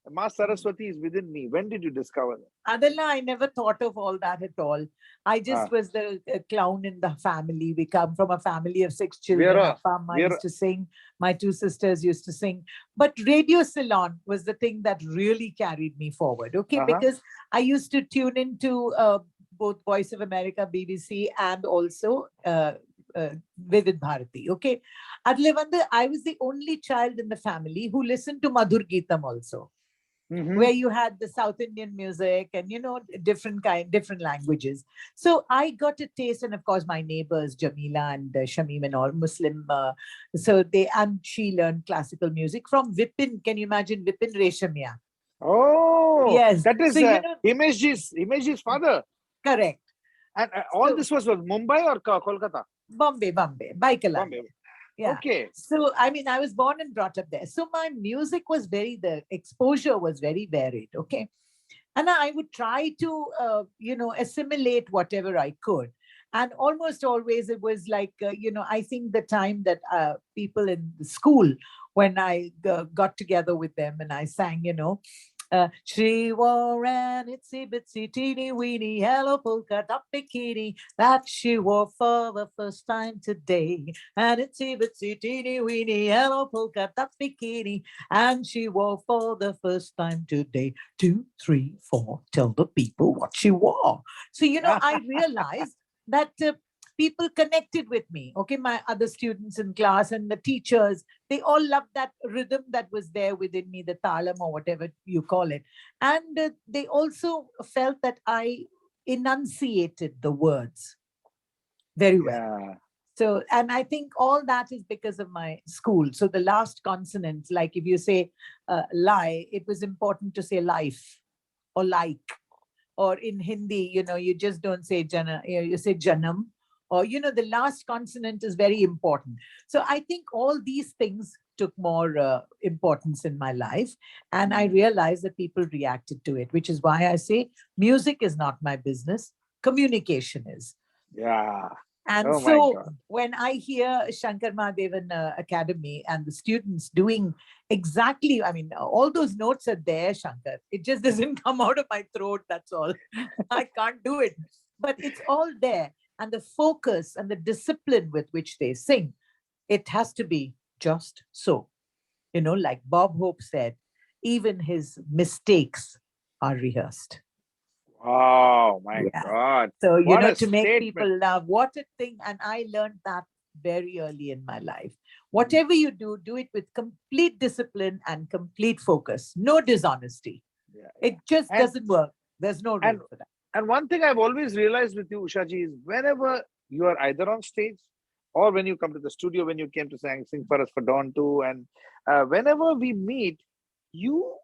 Ma Saraswati is within me. When did you discover that? Adela, I never thought of all that at all. I just was the clown in the family. We come from a family of 6 children. Appa used to sing. My 2 sisters used to sing. But Radio Ceylon was the thing that really carried me forward. Okay, because I used to tune into both Voice of America, BBC, and also Vivid Bharati. Okay, I was the only child in the family who listened to Madhur Geetam also. Where you had the South Indian music and, different languages. So I got a taste, and of course my neighbors, Jamila and Shamim and all Muslim. And she learned classical music from Vipin. Can you imagine Vipin Reshamia? Oh, yes. That is Himeshji's father. Correct. And all this was Mumbai or Kolkata? Bombay, Baikala. Bombay. Yeah. Okay. So, I mean, I was born and brought up there. So my music was the exposure was very varied. Okay. And I would try to, assimilate whatever I could. And almost always it was like, I think the time that people in the school, when I got together with them and I sang, she wore an itsy bitsy teeny weeny yellow polka dot bikini that she wore for the first time today. An itsy bitsy teeny weeny yellow polka dot bikini, and she wore for the first time today. 2, 3, 4, tell the people what she wore. So, I realized that people connected with me. Okay, my other students in class and the teachers, they all loved that rhythm that was there within me, the talam or whatever you call it. And they also felt that I enunciated the words very well. So, and I think all that is because of my school. So the last consonants, like if you say lie, it was important to say life or like. Or in Hindi, you just don't say jana, you say janam. Or, the last consonant is very important. So I think all these things took more importance in my life. And I realized that people reacted to it, which is why I say music is not my business. Communication is. Yeah. And when I hear Shankar Mahadevan Academy and the students doing exactly, I mean, all those notes are there, Shankar. It just doesn't come out of my throat, that's all. I can't do it. But it's all there. And the focus and the discipline with which they sing, it has to be just so. Like Bob Hope said, even his mistakes are rehearsed. Oh my God. So, to make people laugh, what a thing. And I learned that very early in my life. Whatever you do, do it with complete discipline and complete focus. No dishonesty. It just doesn't work. There's no room for that. And one thing I've always realized with you, Ushaji, is whenever you are either on stage or when you come to the studio, when you came to sing for us for Dawn 2, and whenever we meet, you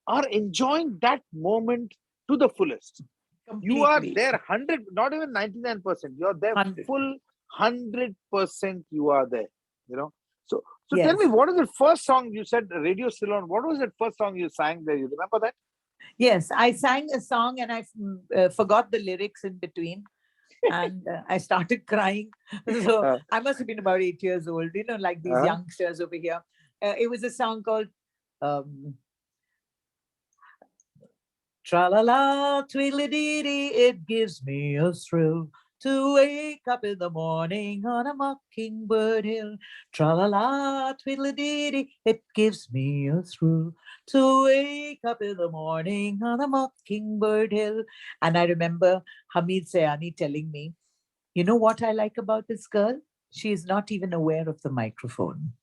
are enjoying that moment to the fullest. Completely. You are there 100, not even 99%. You are there 100. Full 100%. You are there. So yes. Tell me, what is the first song you said? Radio Ceylon. What was the first song you sang there? You remember that? Yes, I sang a song and I forgot the lyrics in between. And I started crying. So I must have been about 8 years old, like these youngsters over here. It was a song called Tra-la-la, twiddly-dee-dee, it gives me a thrill to wake up in the morning on a mockingbird hill. Tra-la-la, twiddly-dee-dee, it gives me a thrill to wake up in the morning on a mockingbird hill. And I remember Hamid Sayani telling me, you know what I like about this girl? She is not even aware of the microphone.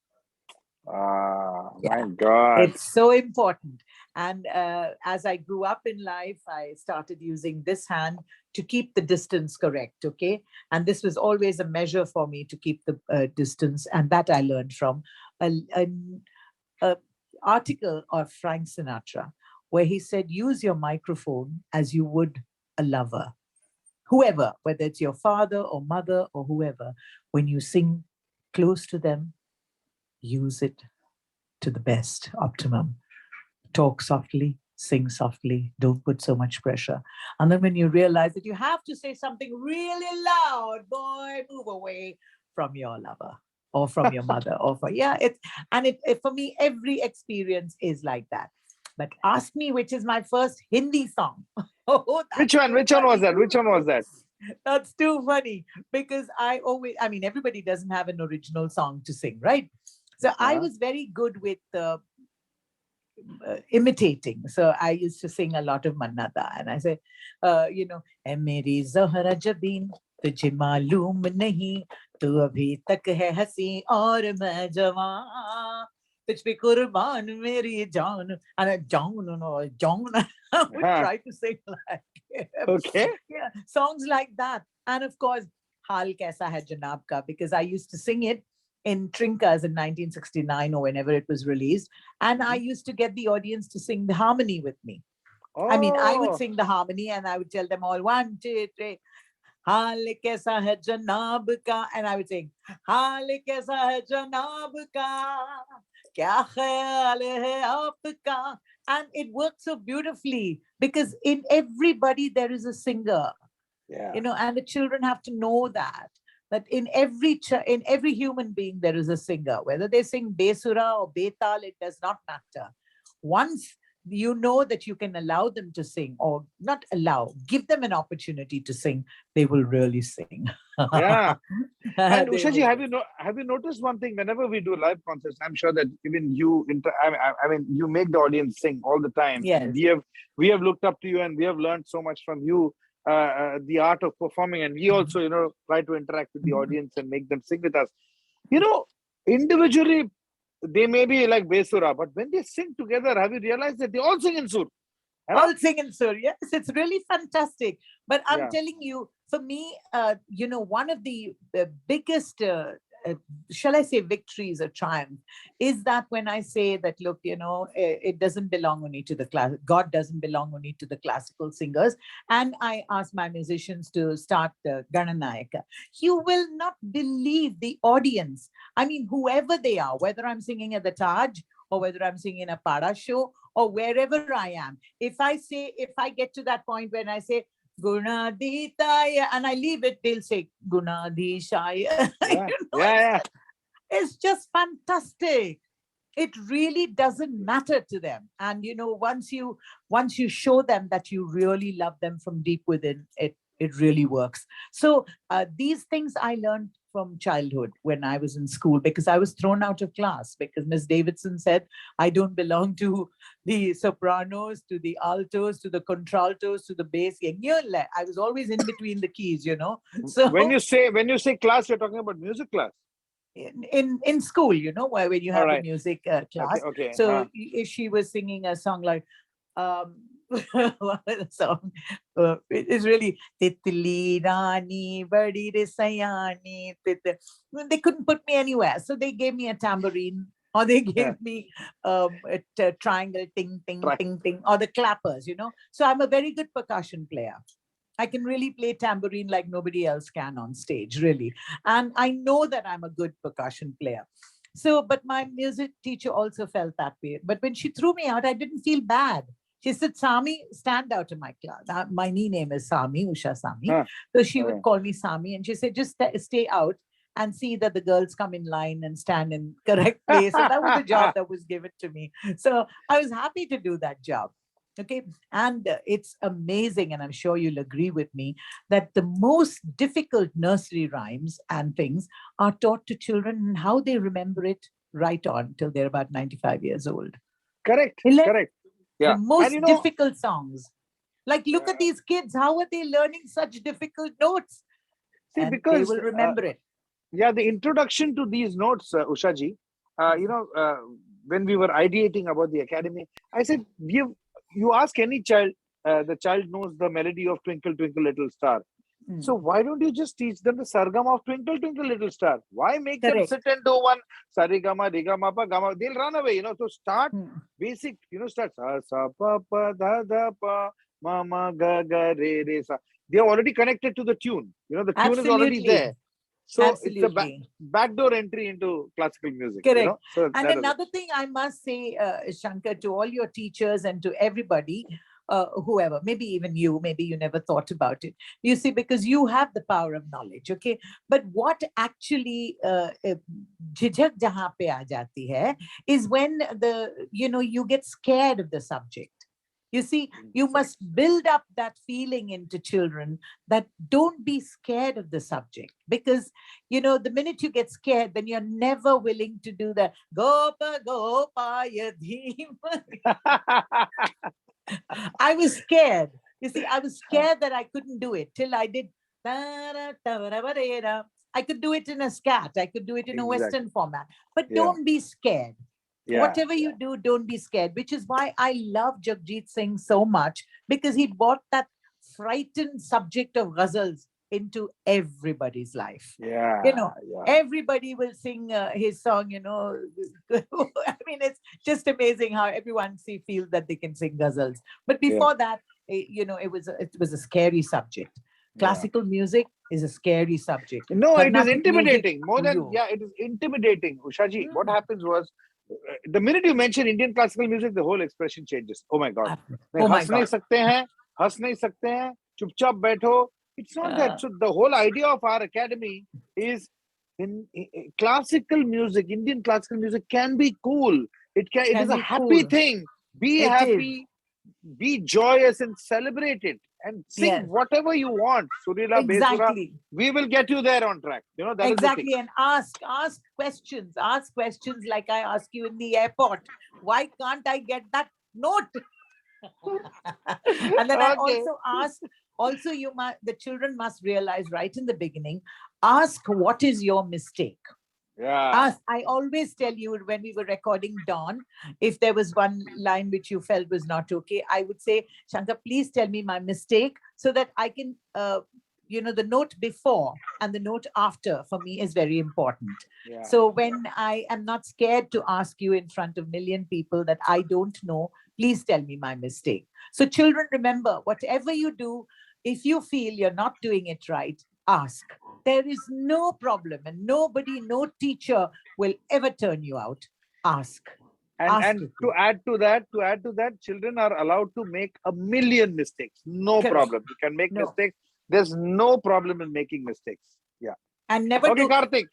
My God. It's so important. And as I grew up in life, I started using this hand to keep the distance correct, okay? And this was always a measure for me to keep the distance. And that I learned from an article of Frank Sinatra, where he said, use your microphone as you would a lover. Whoever, whether it's your father or mother or whoever, when you sing close to them, use it to the best, optimum. Talk softly, sing softly, don't put so much pressure. And then when you realize that you have to say something really loud, boy, move away from your lover or from your mother or for, for me, every experience is like that. But ask me which is my first Hindi song. Which one was that? That's too funny because everybody doesn't have an original song to sing, right? So I was very good with imitating. So I used to sing a lot of Mannada, and I say, "Ai meri Zahra Jabin, tujhe मालूम नहीं, तू अभी तक है हंसी और मैं जवान, तुझ पे कुर्बान मेरी जान." And John, I would try to sing like songs like that. And of course, Haal Kaisa Hai Janab Ka, because I used to sing it in Trinkas in 1969 or whenever it was released. And I used to get the audience to sing the harmony with me. I mean, I would sing the harmony and I would tell them all 1, 2, 3. Haal kaisa hai janab ka, and I would sing Haal kaisa hai janab ka, kya khayal hai aapka. And it works so beautifully because in everybody there is a singer. And the children have to know that in every human being there is a singer, whether they sing besura or betal, it does not matter. Once you know that you can allow them to sing, or not allow, give them an opportunity to sing, they will really sing. Yeah. And Ushaji, have you noticed one thing? Whenever we do live concerts, I'm sure that even you, you make the audience sing all the time. Yes. We have looked up to you, and we have learned so much from you, the art of performing, and we also, try to interact with the audience and make them sing with us. Individually, they may be like Besura, but when they sing together, have you realized that they all sing in Sur? All sing in Sur, yes. It's really fantastic. But I'm telling you, for me, one of the biggest, shall I say, victories or triumph is that when I say that, look, it doesn't belong only to the class. God doesn't belong only to the classical singers. And I ask my musicians to start Gananayaka. You will not believe the audience. I mean, whoever they are, whether I'm singing at the Taj or whether I'm singing a Pada show or wherever I am. If I get to that point when I say, Gunaditaya, and I leave it, they'll say Gunadishaya. It's just fantastic. It really doesn't matter to them. And once you show them that you really love them from deep within, it really works. So these things I learned from childhood when I was in school, because I was thrown out of class because Miss Davidson said I don't belong to the sopranos, to the altos, to the contraltos, to the bass. I was always in between the keys, So when you say class, you're talking about music class. In school, when you have a music class. Okay. So if she was singing a song like the song it is really Titli Rani Badi Re Sayani. They couldn't put me anywhere, so they gave me a tambourine, or they gave me a triangle, ting ting ting ting, or the clappers. So I'm a very good percussion player. I can really play tambourine like nobody else can on stage, really. And I know that I'm a good percussion player. So, but my music teacher also felt that way. But when she threw me out, I didn't feel bad. She said, Sami, stand out of my class. My name is Sami, Usha Sami. So she would call me Sami. And she said, just stay out and see that the girls come in line and stand in correct place. And that was the job that was given to me. So I was happy to do that job. Okay. And it's amazing, and I'm sure you'll agree with me, that the most difficult nursery rhymes and things are taught to children, and how they remember it right on till they're about 95 years old. Correct. Correct. The Yeah. most And difficult songs. Like, look at these kids. How are they learning such difficult notes? See, And because they will remember it. Yeah, the introduction to these notes, Ushaji, when we were ideating about the academy, I said, you ask any child, the child knows the melody of Twinkle, Twinkle, Little Star. So why don't you just teach them the sargam of Twinkle, Twinkle, Little Star? Why make them sit and do one sarigama, rigama, pa, gama? They'll run away, So start basic, start sa, sa, pa, pa, da, da, pa, ma, ma, ga, ga, re, re, sa. They are already connected to the tune. The tune is already there. So it's a backdoor entry into classical music. Correct. So and another thing I must say, Shankar, to all your teachers and to everybody, whoever, maybe even you, maybe you never thought about it. You see, because you have the power of knowledge, okay? But what actually jhijak jahan pe aa jati hai is when you get scared of the subject. You see, you must build up that feeling into children that don't be scared of the subject, because, the minute you get scared, then you're never willing to do that. Gopa, gopa, I was scared. You see, I was scared that I couldn't do it till I did. I could do it in a scat. I could do it in a Western format. But don't be scared. Whatever you do, don't be scared, which is why I love Jagjit Singh so much, because he brought that frightened subject of ghazals into everybody's life. Everybody will sing his song, I mean, it's just amazing how everyone feels that they can sing ghazals. But before that, it was a scary subject. Classical music is a scary subject. No, it is Carnatic intimidating. music, More than, it is intimidating. Ushaji, what happens was, the minute you mention Indian classical music, the whole expression changes. Oh my God. Oh my हंस God. नहीं सकते हैं, हंस नहीं सकते हैं, चुपचाप बैठो. It's not that. So the whole idea of our academy is in classical music, Indian classical music can be cool. It is a happy thing. Be happy, be joyous and celebrate it. And sing whatever you want. Surila, Besura, we will get you there on track. That exactly. is the thing. And ask questions. Ask questions like I ask you in the airport. Why can't I get that note? And then I also ask, the children must realize right in the beginning, ask what is your mistake? I always tell you, when we were recording Dawn, if there was one line which you felt was not okay, I would say, Shankar, please tell me my mistake so that I can, the note before and the note after for me is very important. So when I am not scared to ask you in front of a million people that I don't know, please tell me my mistake. So children, remember, whatever you do, if you feel you're not doing it right, ask. There is no problem, and no teacher will ever turn you out. Ask. And to add to that, children are allowed to make a million mistakes. No problem. You can make mistakes. There's no problem in making mistakes. Yeah. And never do. Karthik.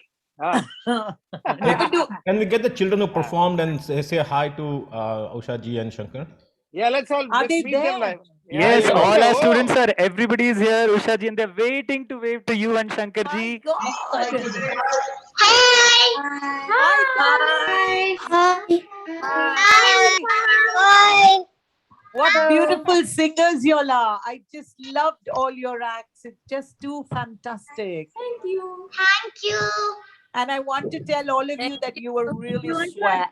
Can we get the children who performed and say hi to Usha ji and Shankar? Yeah, let's they meet them live. Yes, all our students are, everybody is here, Usha ji, and they're waiting to wave to you and Shankar ji. Hi. What beautiful singers you all are. I just loved all your acts. It's just too fantastic. Thank you. And I want to tell all of you that you were really swag.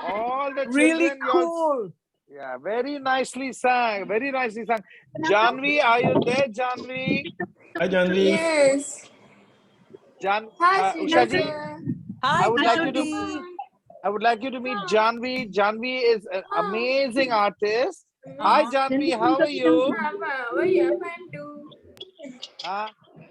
All the really children, cool. Yeah, very nicely sung. Very nicely sung. Janvi, are you there, Janvi? Hi, Janvi. Yes. Hi, Usha ji, hi, I would like you to meet Janvi. Janvi is an amazing artist. Hi, Janvi. How are you?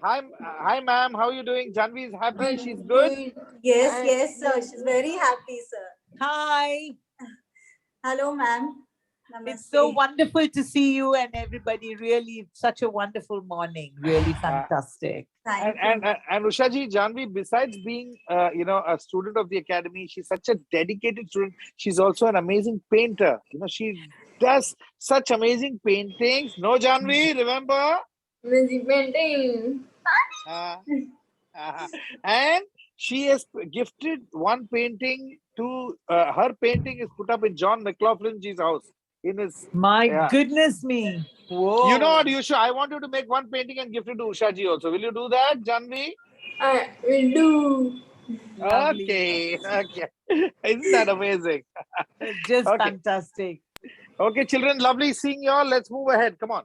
Hi, ma'am. How are you doing? Janvi is happy. She's good. Yes, sir. She's very happy, sir. Hi. Hello, ma'am. It's so wonderful to see you and everybody. Really, such a wonderful morning. Really fantastic. And Ushaji, Janvi, besides being a student of the academy, she's such a dedicated student. She's also an amazing painter. She does such amazing paintings. No, Janvi, remember? Amazing painting. And she has gifted one painting to her painting is put up in John McLaughlin's house in his. My goodness me! Whoa! You know what, Yusha? I want you to make one painting and gift it to Ushaji also. Will you do that, Janvi? I will do. Okay. Isn't that amazing? Just fantastic. Okay, children, lovely seeing you all. Let's move ahead. Come on.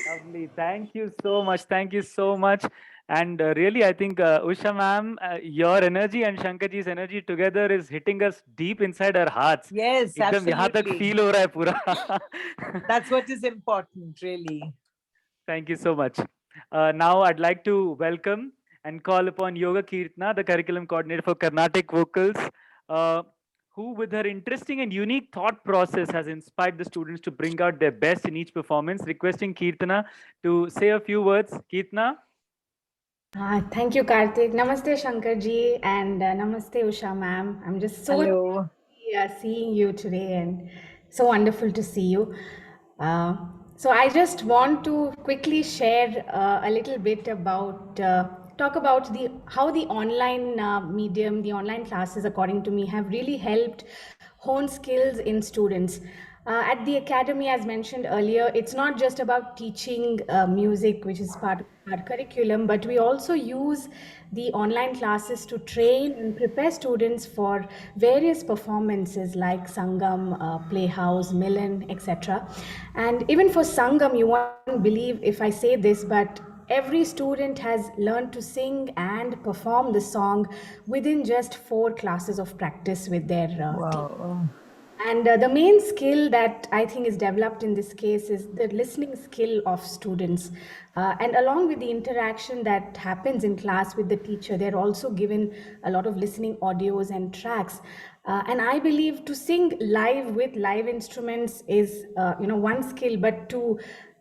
Lovely. Thank you so much. Thank you so much. And really, I think Usha ma'am, your energy and Shankarji's energy together is hitting us deep inside our hearts. Yes, एकदम यहाँ तक absolutely. feel हो रहा है पूरा. That's what is important, really. Thank you so much. Now I'd like to welcome and call upon Yoga Kirtana, the curriculum coordinator for Carnatic vocals, who with her interesting and unique thought process has inspired the students to bring out their best in each performance. Requesting Kirtana to say a few words. Kirtana. Thank you, Karthik. Namaste, Shankar ji, and namaste, Usha ma'am. I'm just so Hello. happy, seeing you today, and so wonderful to see you. So I just want to quickly share a little bit about talk about how the online medium, the online classes, according to me, have really helped hone skills in students. At the academy, as mentioned earlier, it's not just about teaching music, which is part of our curriculum, but we also use the online classes to train and prepare students for various performances like Sangam, Playhouse, Milan, etc. And even for Sangam, you won't believe if I say this, but every student has learned to sing and perform the song within just 4 classes of practice with their team. And the main skill that I think is developed in this case is the listening skill of students. And along with the interaction that happens in class with the teacher, they're also given a lot of listening audios and tracks. And I believe to sing live with live instruments is, one skill, but to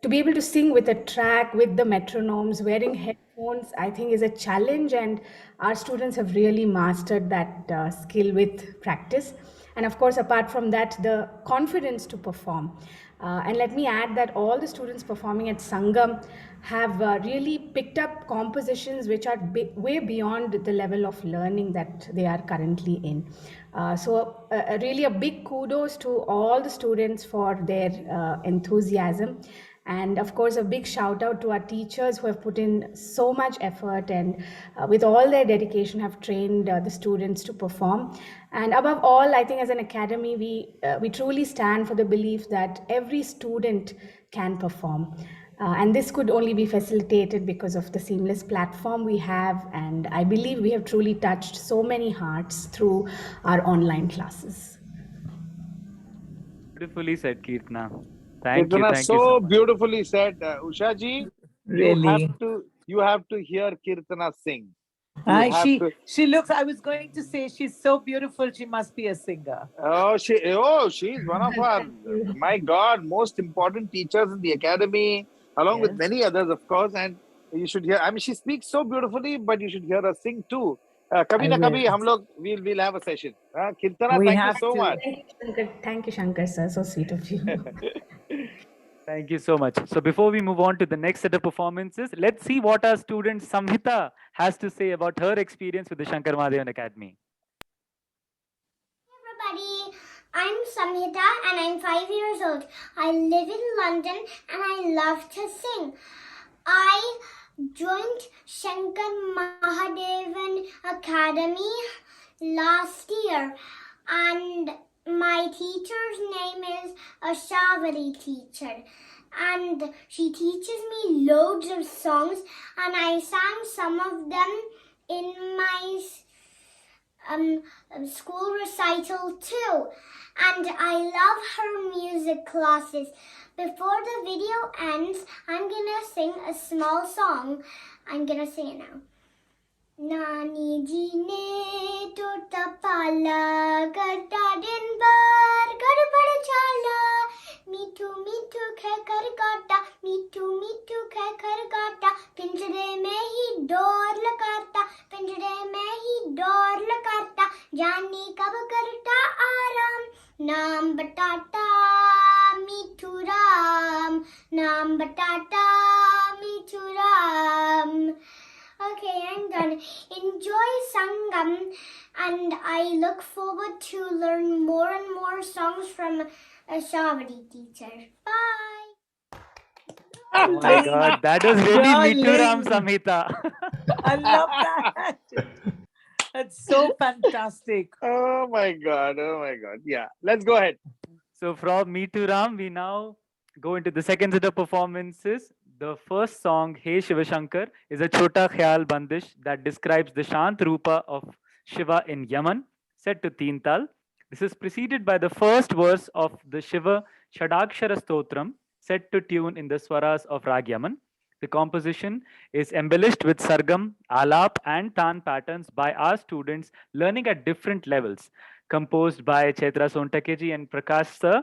be able to sing with a track, with the metronomes, wearing headphones, I think is a challenge. And our students have really mastered that skill with practice. And of course, apart from that, the confidence to perform. And let me add that all the students performing at Sangam have really picked up compositions which are way beyond the level of learning that they are currently in. So really a big kudos to all the students for their enthusiasm. And of course, a big shout out to our teachers who have put in so much effort and with all their dedication have trained the students to perform. And above all, I think as an academy, we truly stand for the belief that every student can perform. And this could only be facilitated because of the seamless platform we have. And I believe we have truly touched so many hearts through our online classes. Beautifully said, Kirtana. Thank you. Kirtana, Thank you so so much. beautifully said. Ushaji, Really? you have to hear Kirtana sing. She looks, I was going to say, she's so beautiful, she must be a singer. She's one of our, my God, most important teachers in the academy, along with many others, of course. And you should hear, I mean, she speaks so beautifully, but you should hear her sing too. Kabhi na kabhi, we'll have a session. Kirtana, thank you so much. Thank you, Shankar sir. So sweet of you. Thank you so much. So before we move on to the next set of performances, let's see what our student Samhita has to say about her experience with the Shankar Mahadevan Academy. Everybody, I'm Samhita and I'm 5 years old. I live in London and I love to sing. I joined Shankar Mahadevan Academy last year and my teacher's name is a Shavari teacher and she teaches me loads of songs and I sang some of them in my school recital too, and I love her music classes. Before the video ends, I'm gonna sing a small song. I'm gonna sing it now. Nani ji ne to tapala garda din bar garpad chala कहकर काटा, मीठू मीठू कहकर काटा, पिंजरे में ही door लगाता, पिंजरे में ही door लगाता, जाने कब करता आराम, नाम बताता मीठू राम, नाम बताता मीठू Ram. Okay, I'm done. Enjoy Sangam, and I look forward to learn more and more songs from a Shavadi teacher. Bye. Oh my God, that was really me too, Ram Darling. Samhita. I love that. That's so fantastic. Oh my God. Oh my God. Yeah. Let's go ahead. So from Me to Ram, we now go into the second set of performances. The first song, Hey Shiva Shankar, is a Chota Khyal Bandish that describes the Shant Rupa of Shiva in Yaman, set to Teen Tal. This is preceded by the first verse of the Shiva Shadakshara Stotram, set to tune in the swaras of Rag Yaman. The composition is embellished with sargam, alap, and tan patterns by our students learning at different levels. Composed by Chaitra Sontakeji and Prakash sir,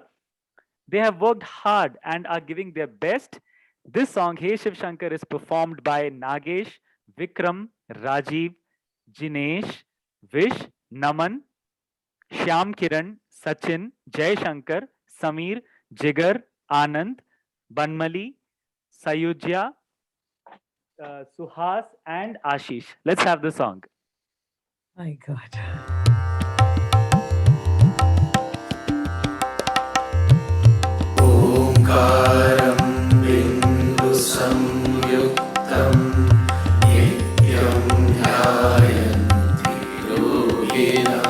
they have worked hard and are giving their best. This song, Hey Shiv Shankar, is performed by Nagesh, Vikram, Rajiv, Jinesh, Vish, Naman, Shyam Kiran, Sachin, Jay Shankar, Samir, Jigar, Anand, Banmali, Sayujya, Suhas, and Ashish. Let's have the song. My God. ओंकारं बिन्दु संयुक्तं नित्यं ध्यायन्ति योगिनः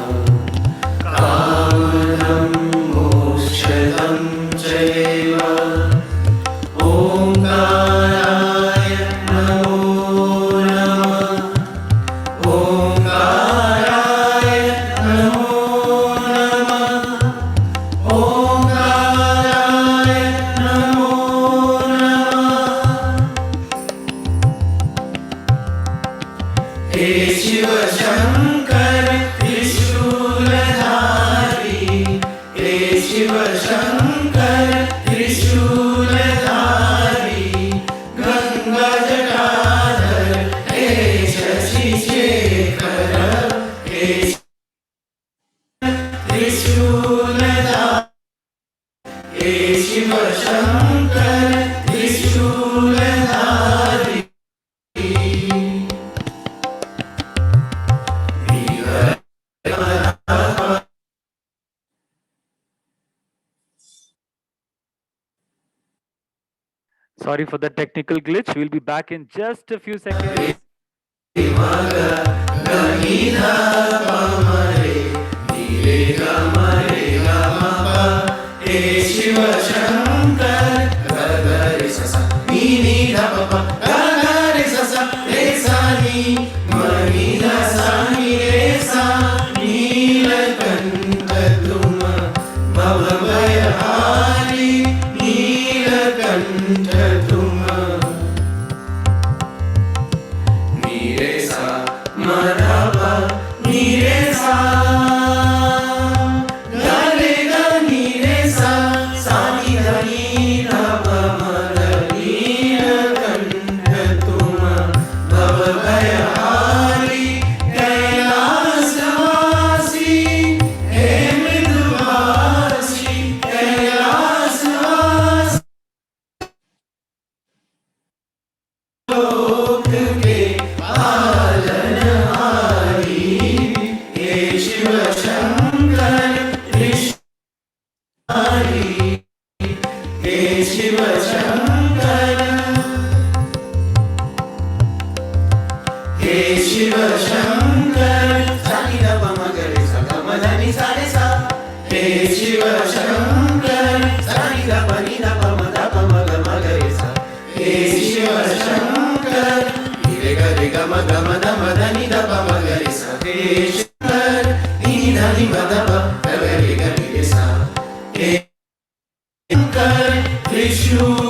कामदं मोक्षदं चैव ओंकाराय नमो नमः ओंकाराय नमो नमः ओंकाराय नमो नमः हे शिव शंकर त्रिशूलधारी हे शिव शंकर त्रिशूलधारी गंगा जटाधर हे शशि शेखर हे त्रिशूलधारी हे Shiv Shankar त्रिशूलधारी Sorry for the technical glitch. We'll be back in just a few seconds. हे शिव शंकर गगरे ससा नी ध प गगरे ससा रे सा नी मनी ध सा नी रे सा नीलकंठ तुम भवभयहारी नीलकंठ तुम नीरे सा मधवा नीरे सा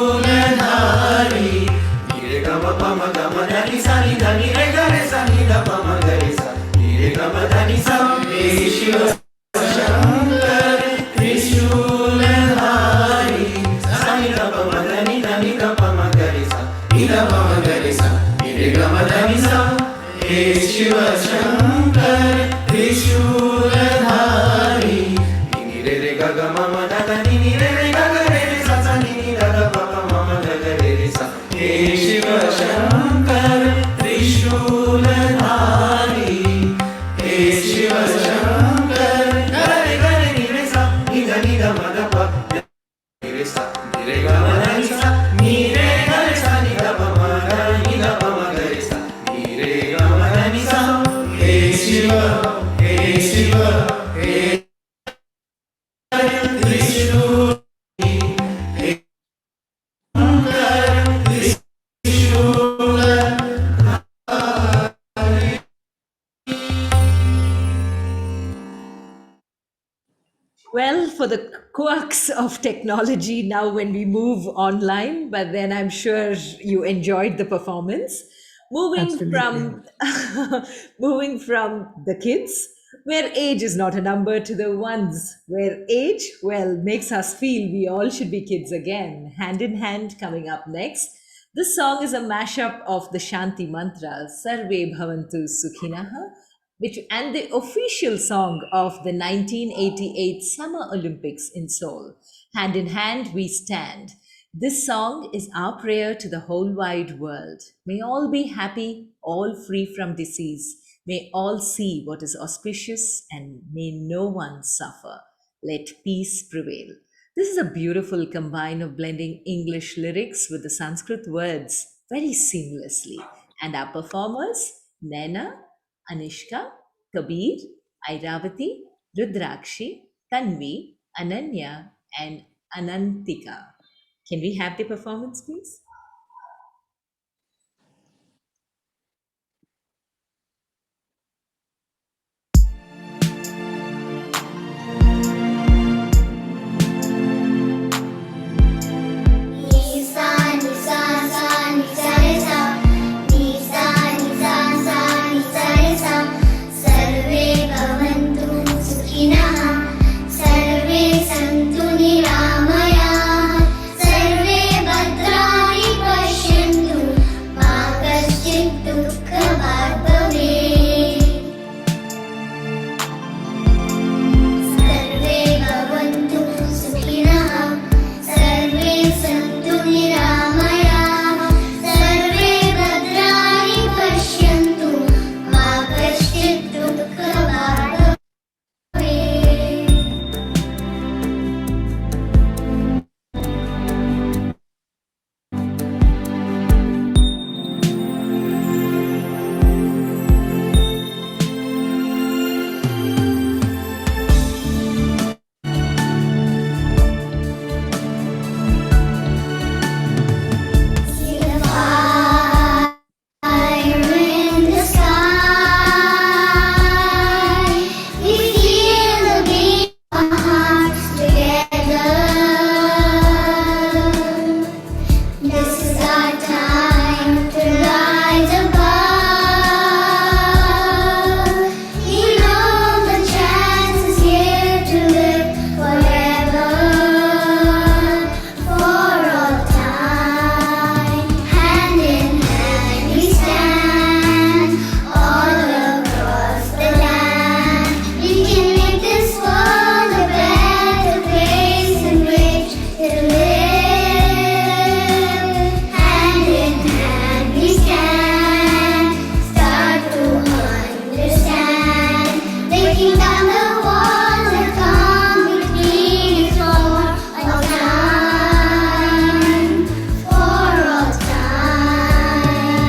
त्रिशूलधारी नीरे गम पम गम धनि सा नि धनि रे ग रे सा नि ध पम ग रे सा नीरे गम धनि सा हे शिव शंकर त्रिशूलधारी सा नि ध पम शङ्कर त्रिशूलधारी नि रे रे ग ग म म ध ध नि रे रे ग ग रे रे सा सा नि ध ध प प म म ध ध रे रे सा हे शिव शङ्कर त्रिशूलधारी हे शिव शङ्कर ग रे नि रे सा नि ध म ध प नि रे सा नि रे ग म ध नि सा नि रे ग रे सा नि ध प म ध नि ध प म ग रे सा नि रे ग म ध नि सा हे शिव हे शिव हे त्रिशूल हे शङ्कर त्रिशूल Well, for the quirks of technology now when we move online, but then I'm sure you enjoyed the performance. Moving Absolutely. from moving from the kids, where age is not a number, to the ones where age, well, makes us feel we all should be kids again. Hand in hand, coming up next. This song is a mashup of the Shanti mantra, Sarve Bhavantu Sukhinaha, which and the official song of the 1988 Summer Olympics in Seoul. Hand in hand we stand. This song is our prayer to the whole wide world. May all be happy, all free from disease. May all see what is auspicious and may no one suffer. Let peace prevail. This is a beautiful combine of blending English lyrics with the Sanskrit words very seamlessly. And our performers, Naina, Anishka, Kabir, Airavati, Rudrakshi, Tanvi, Ananya, and Anantika. Can we have the performance, please? Ni sa ni sa sa ni sa re sa ni sa ni sa re sa sarve bhavantu sukhinah sarve santu niramaya sarve bhadrani pashyantu ma kaschit dukkha bhaveet सर्वे भवन्तु सुखिनः सर्वे सन्तु निरामयाः सर्वे भद्राणि पश्यन्तु मा कश्चित् दुःखभाग् भवेत् Fire in the sky, we feel the beat of our hearts together. This is our time to rise above. We know the chance is here to live forever, for all time. Hand in hand we stand, all across the land. We can make this world a better place in which to live. Hand in hand we stand, start to understand. Breaking down the walls that come between us for all time, for all time.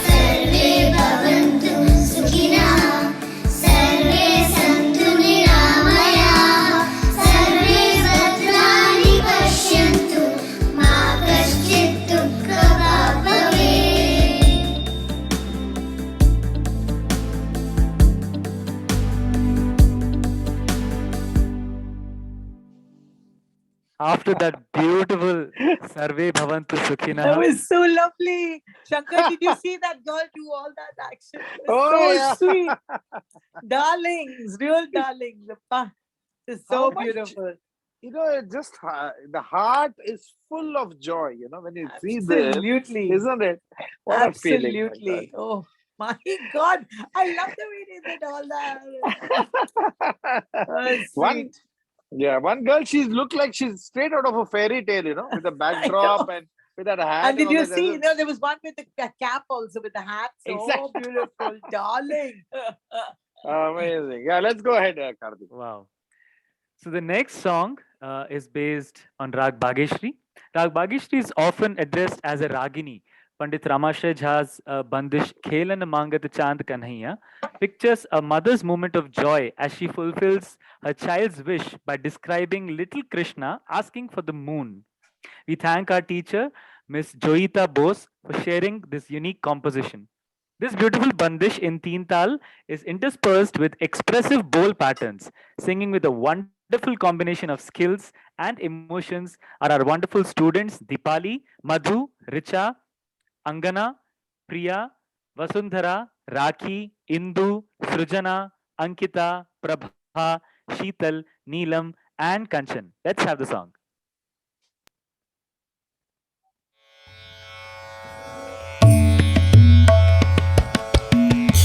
सर्वे भवन्तु सुखिनः सर्वे सन्तु निरामयाः सर्वे भद्राणि पश्यन्तु मा कश्चित् दुःखभाग् भवेत् After that beautiful Sarve Bhavantu That Sukhinaha. was so lovely. Shankar, did you see that girl do all that action? It was Oh, so yeah. sweet. Darlings, real darlings. Appa. It's How so much beautiful. you know, it just the heart is full of joy. You know, when you see this, Absolutely. isn't it? What a feeling! My God. Absolutely. Oh my God. I love the way they did all that. Oh, One, sweet. yeah, one girl, she looked like she's straight out of a fairy tale, you know, with a I backdrop know. and with that hat And and did all you that. see, you know, there was one with the cap also with the hat. So Exactly. beautiful, darling. Amazing. Yeah, let's go ahead, Karthik. Wow. So the next song is based on Rag Bhageshri. Rag Bhageshri is often addressed as a Ragini. Pandit Ramashay Jha's Bandish Khelan Mangat Chand Kanhaiya pictures a mother's moment of joy as she fulfills her child's wish by describing little Krishna asking for the moon. We thank our teacher, Miss Joita Bose, for sharing this unique composition. This beautiful bandish in teen tal is interspersed with expressive bowl patterns. Singing with a wonderful combination of skills and emotions are our wonderful students Dipali, Madhu, Richa, Angana, Priya, Vasundhara, Rakhi, Indu, Srujana, Ankita, Prabha, Sheetal, Neelam, and Kanchan. Let's have the song.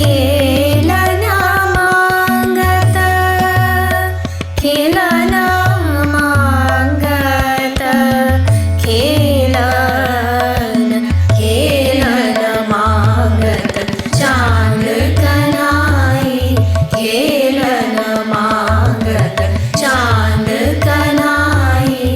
खेलना मांगत खेलना मांगत खेलन खेलन मांगत चांद कनाई खेलन मांगत चांद Kanai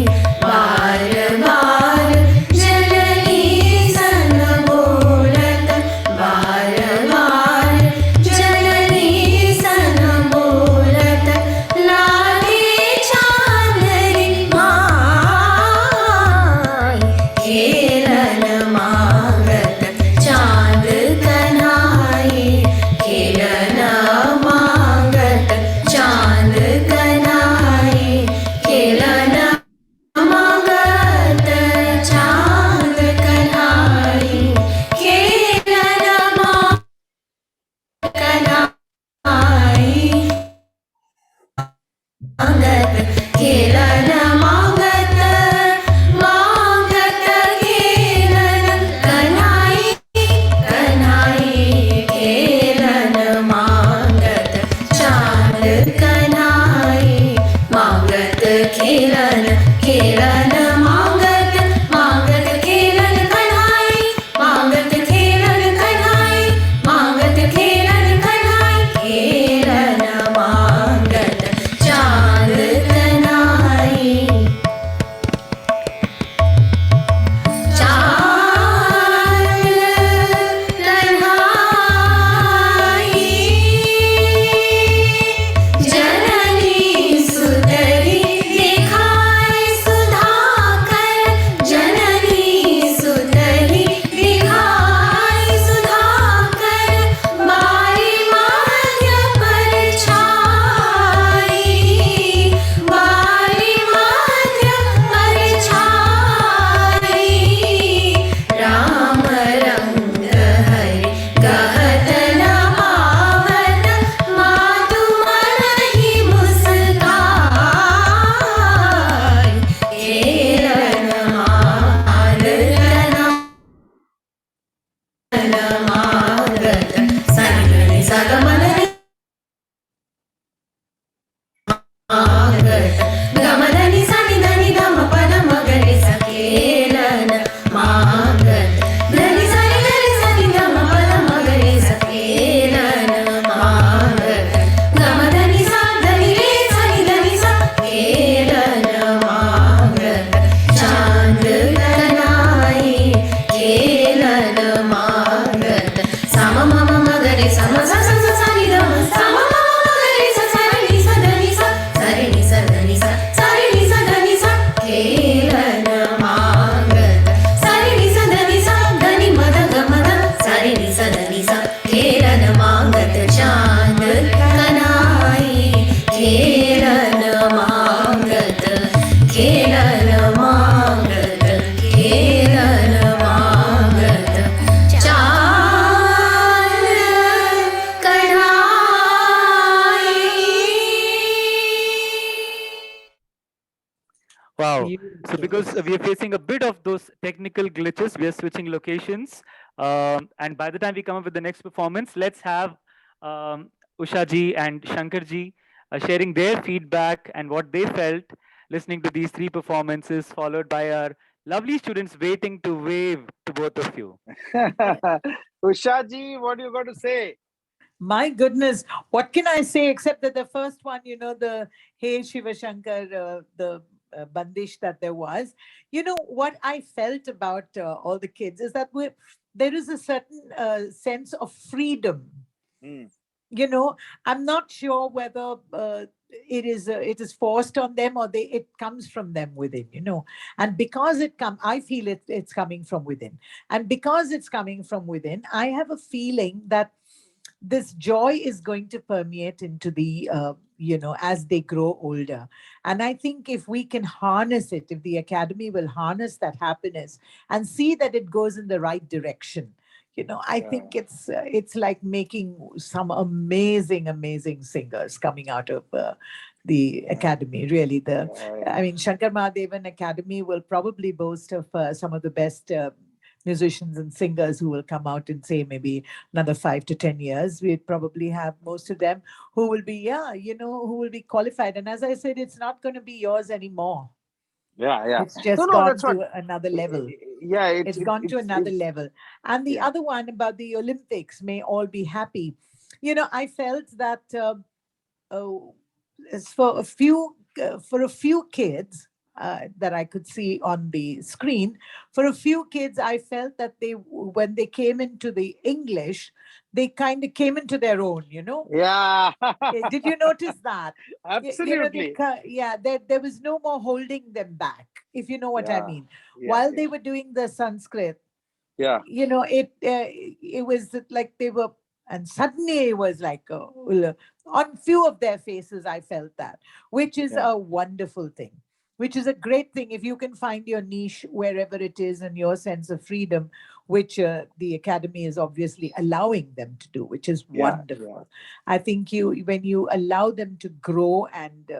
because we are facing a bit of those technical glitches. We are switching locations. And by the time we come up with the next performance, let's have Usha ji and Shankar ji sharing their feedback and what they felt listening to these three performances, followed by our lovely students waiting to wave to both of you. Ushaji, what you got to say? My goodness, what can I say except that the first one, you know, the Hey Shiva Shankar, the bandish that there was, you know, what I felt about all the kids is that there is a certain sense of freedom. You know, I'm not sure whether it is forced on them or it comes from them within, you know. And because I feel it's coming from within. And because it's coming from within, I have a feeling that this joy is going to permeate into the you know, as they grow older. And I think if we can harness it, if the academy will harness that happiness and see that it goes in the right direction, you know, I think it's like making some amazing singers coming out of the academy. Really, I mean, Shankar Mahadevan Academy will probably boast of some of the best musicians and singers who will come out in, say, maybe another 5 to 10 years. We'd probably have most of them who will be, who will be qualified. And as I said, it's not going to be yours anymore. Yeah. It's just gone to another level. Yeah, it's gone to another level. And the other one about the Olympics, may all be happy. You know, I felt that for a few kids that I could see on the screen, for a few kids, I felt that when they came into the English, they kind of came into their own, you know? Yeah. Did you notice that? Absolutely. There was no more holding them back, if you know what I mean. While they were doing the Sanskrit, you know, it was like they were, and suddenly it was like, on few of their faces, I felt that, which is a wonderful thing. Which is a great thing if you can find your niche wherever it is and your sense of freedom, which the academy is obviously allowing them to do, which is wonderful. I think when you allow them to grow and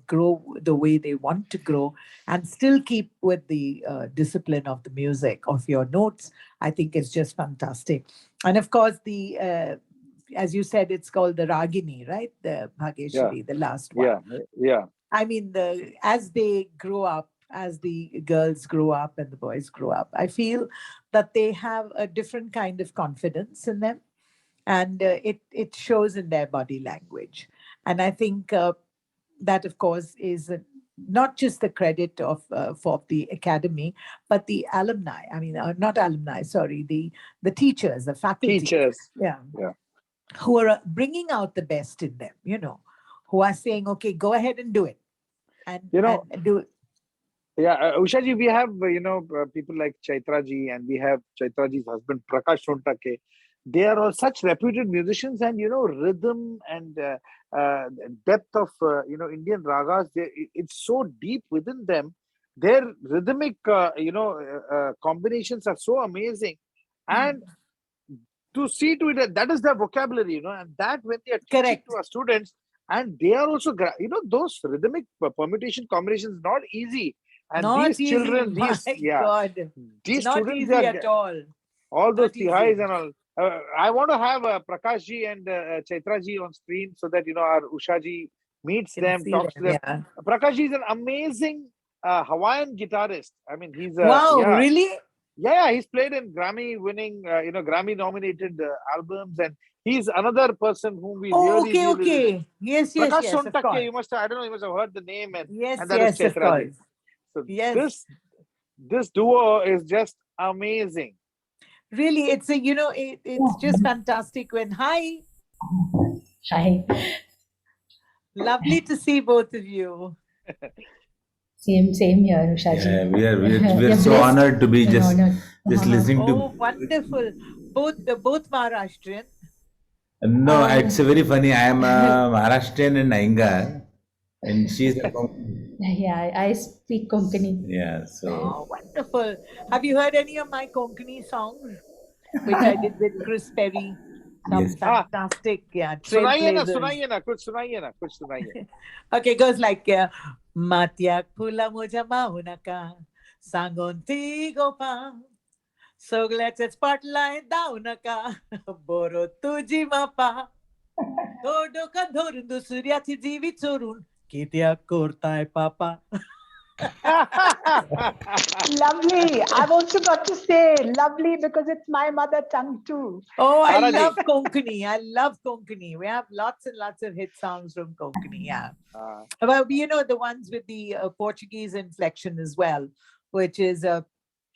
grow the way they want to grow and still keep with the discipline of the music of your notes, I think it's just fantastic. And of course, as you said, it's called the Ragini, right? The Bhageshwari, the last one. Yeah. I mean, as they grow up, as the girls grow up and the boys grow up, I feel that they have a different kind of confidence in them, and it shows in their body language. And I think that, of course, is not just the credit for the academy, but the alumni. I mean, not alumni, sorry, the teachers, the faculty. Yeah. Who are bringing out the best in them, you know, who are saying, okay, go ahead and do it. And do it. Yeah, Ushaji, we have, people like Chaitra-ji, and we have Chaitra-ji's husband, Prakash Sontake. They are all such reputed musicians, and, rhythm and depth of, Indian ragas, it's so deep within them. Their rhythmic, combinations are so amazing. And to see to it, that is their vocabulary, and that when they are teaching to our students, and they are also, those rhythmic permutation combinations, not easy. And not these easy. children, these not students, easy at all. All those tihais and all. I want to have Prakash ji and Chaitra ji on screen so that, our Usha ji meets them, talks to them. Yeah. Prakash ji is an amazing Hawaiian guitarist. I mean, he's really? Yeah, he's played in Grammy-winning, Grammy-nominated albums, and he's another person whom we really. Okay. Yes, Prakash yes, Sontake, of course. you must have heard the name, and yes, that is of Chaitra ji. course. So this duo is just amazing. Really, it's it's just fantastic when Hi. Lovely to see both of you. Same here, Ushaji. Yeah, we are so honored to be just listening to. Oh, wonderful! Both Maharashtrian. No, it's very funny. I am a Maharashtrian and Aingar, and she's a Konkani. Yeah, I speak Konkani. Yeah, so. Oh, wonderful! Have you heard any of my Konkani songs, which I did with Chris Perry? some Yes. fantastic, yeah, सुनाइए ना, trailblazers. सुनाइए ना, कुछ सुनाइए ना, कुछ सुनाइए. Okay, it goes like Matyak pula moja maunaka sangon tigo pa sogletes spotlight daunaka boro tuji mapa todo ka dhorundu suryati jivi chorun kitya kortai papa. Lovely. I've also got to say lovely because it's my mother tongue too. Oh, I Taraji. love Konkani. I love Konkani. We have lots and lots of hit songs from Konkani. Yeah. Well, you know, the ones with the Portuguese inflection as well, which is a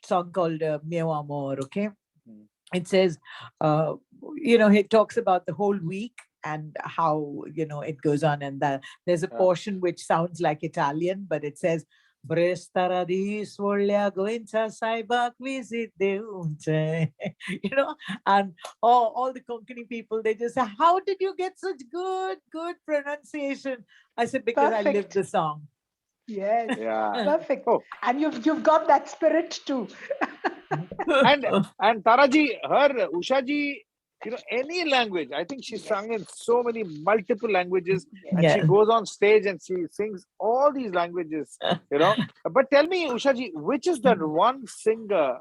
song called Meu Amor, okay? It says, you know, it talks about the whole week and how, you know, it goes on. And there's a portion which sounds like Italian, but it says, Prestaradis volea gointa saibak visit deunte. You know, and all the Konkani people, they just say, how did you get such good pronunciation? I said, because I lived the song. Yes. Yeah. Perfect. And you've got that spirit too. And Taraji, her Ushaji, you know, any language. I think she sung in so many multiple languages, and she Yes. goes on stage and she sings all these languages. You know. But tell me, Ushaji, which is that one singer,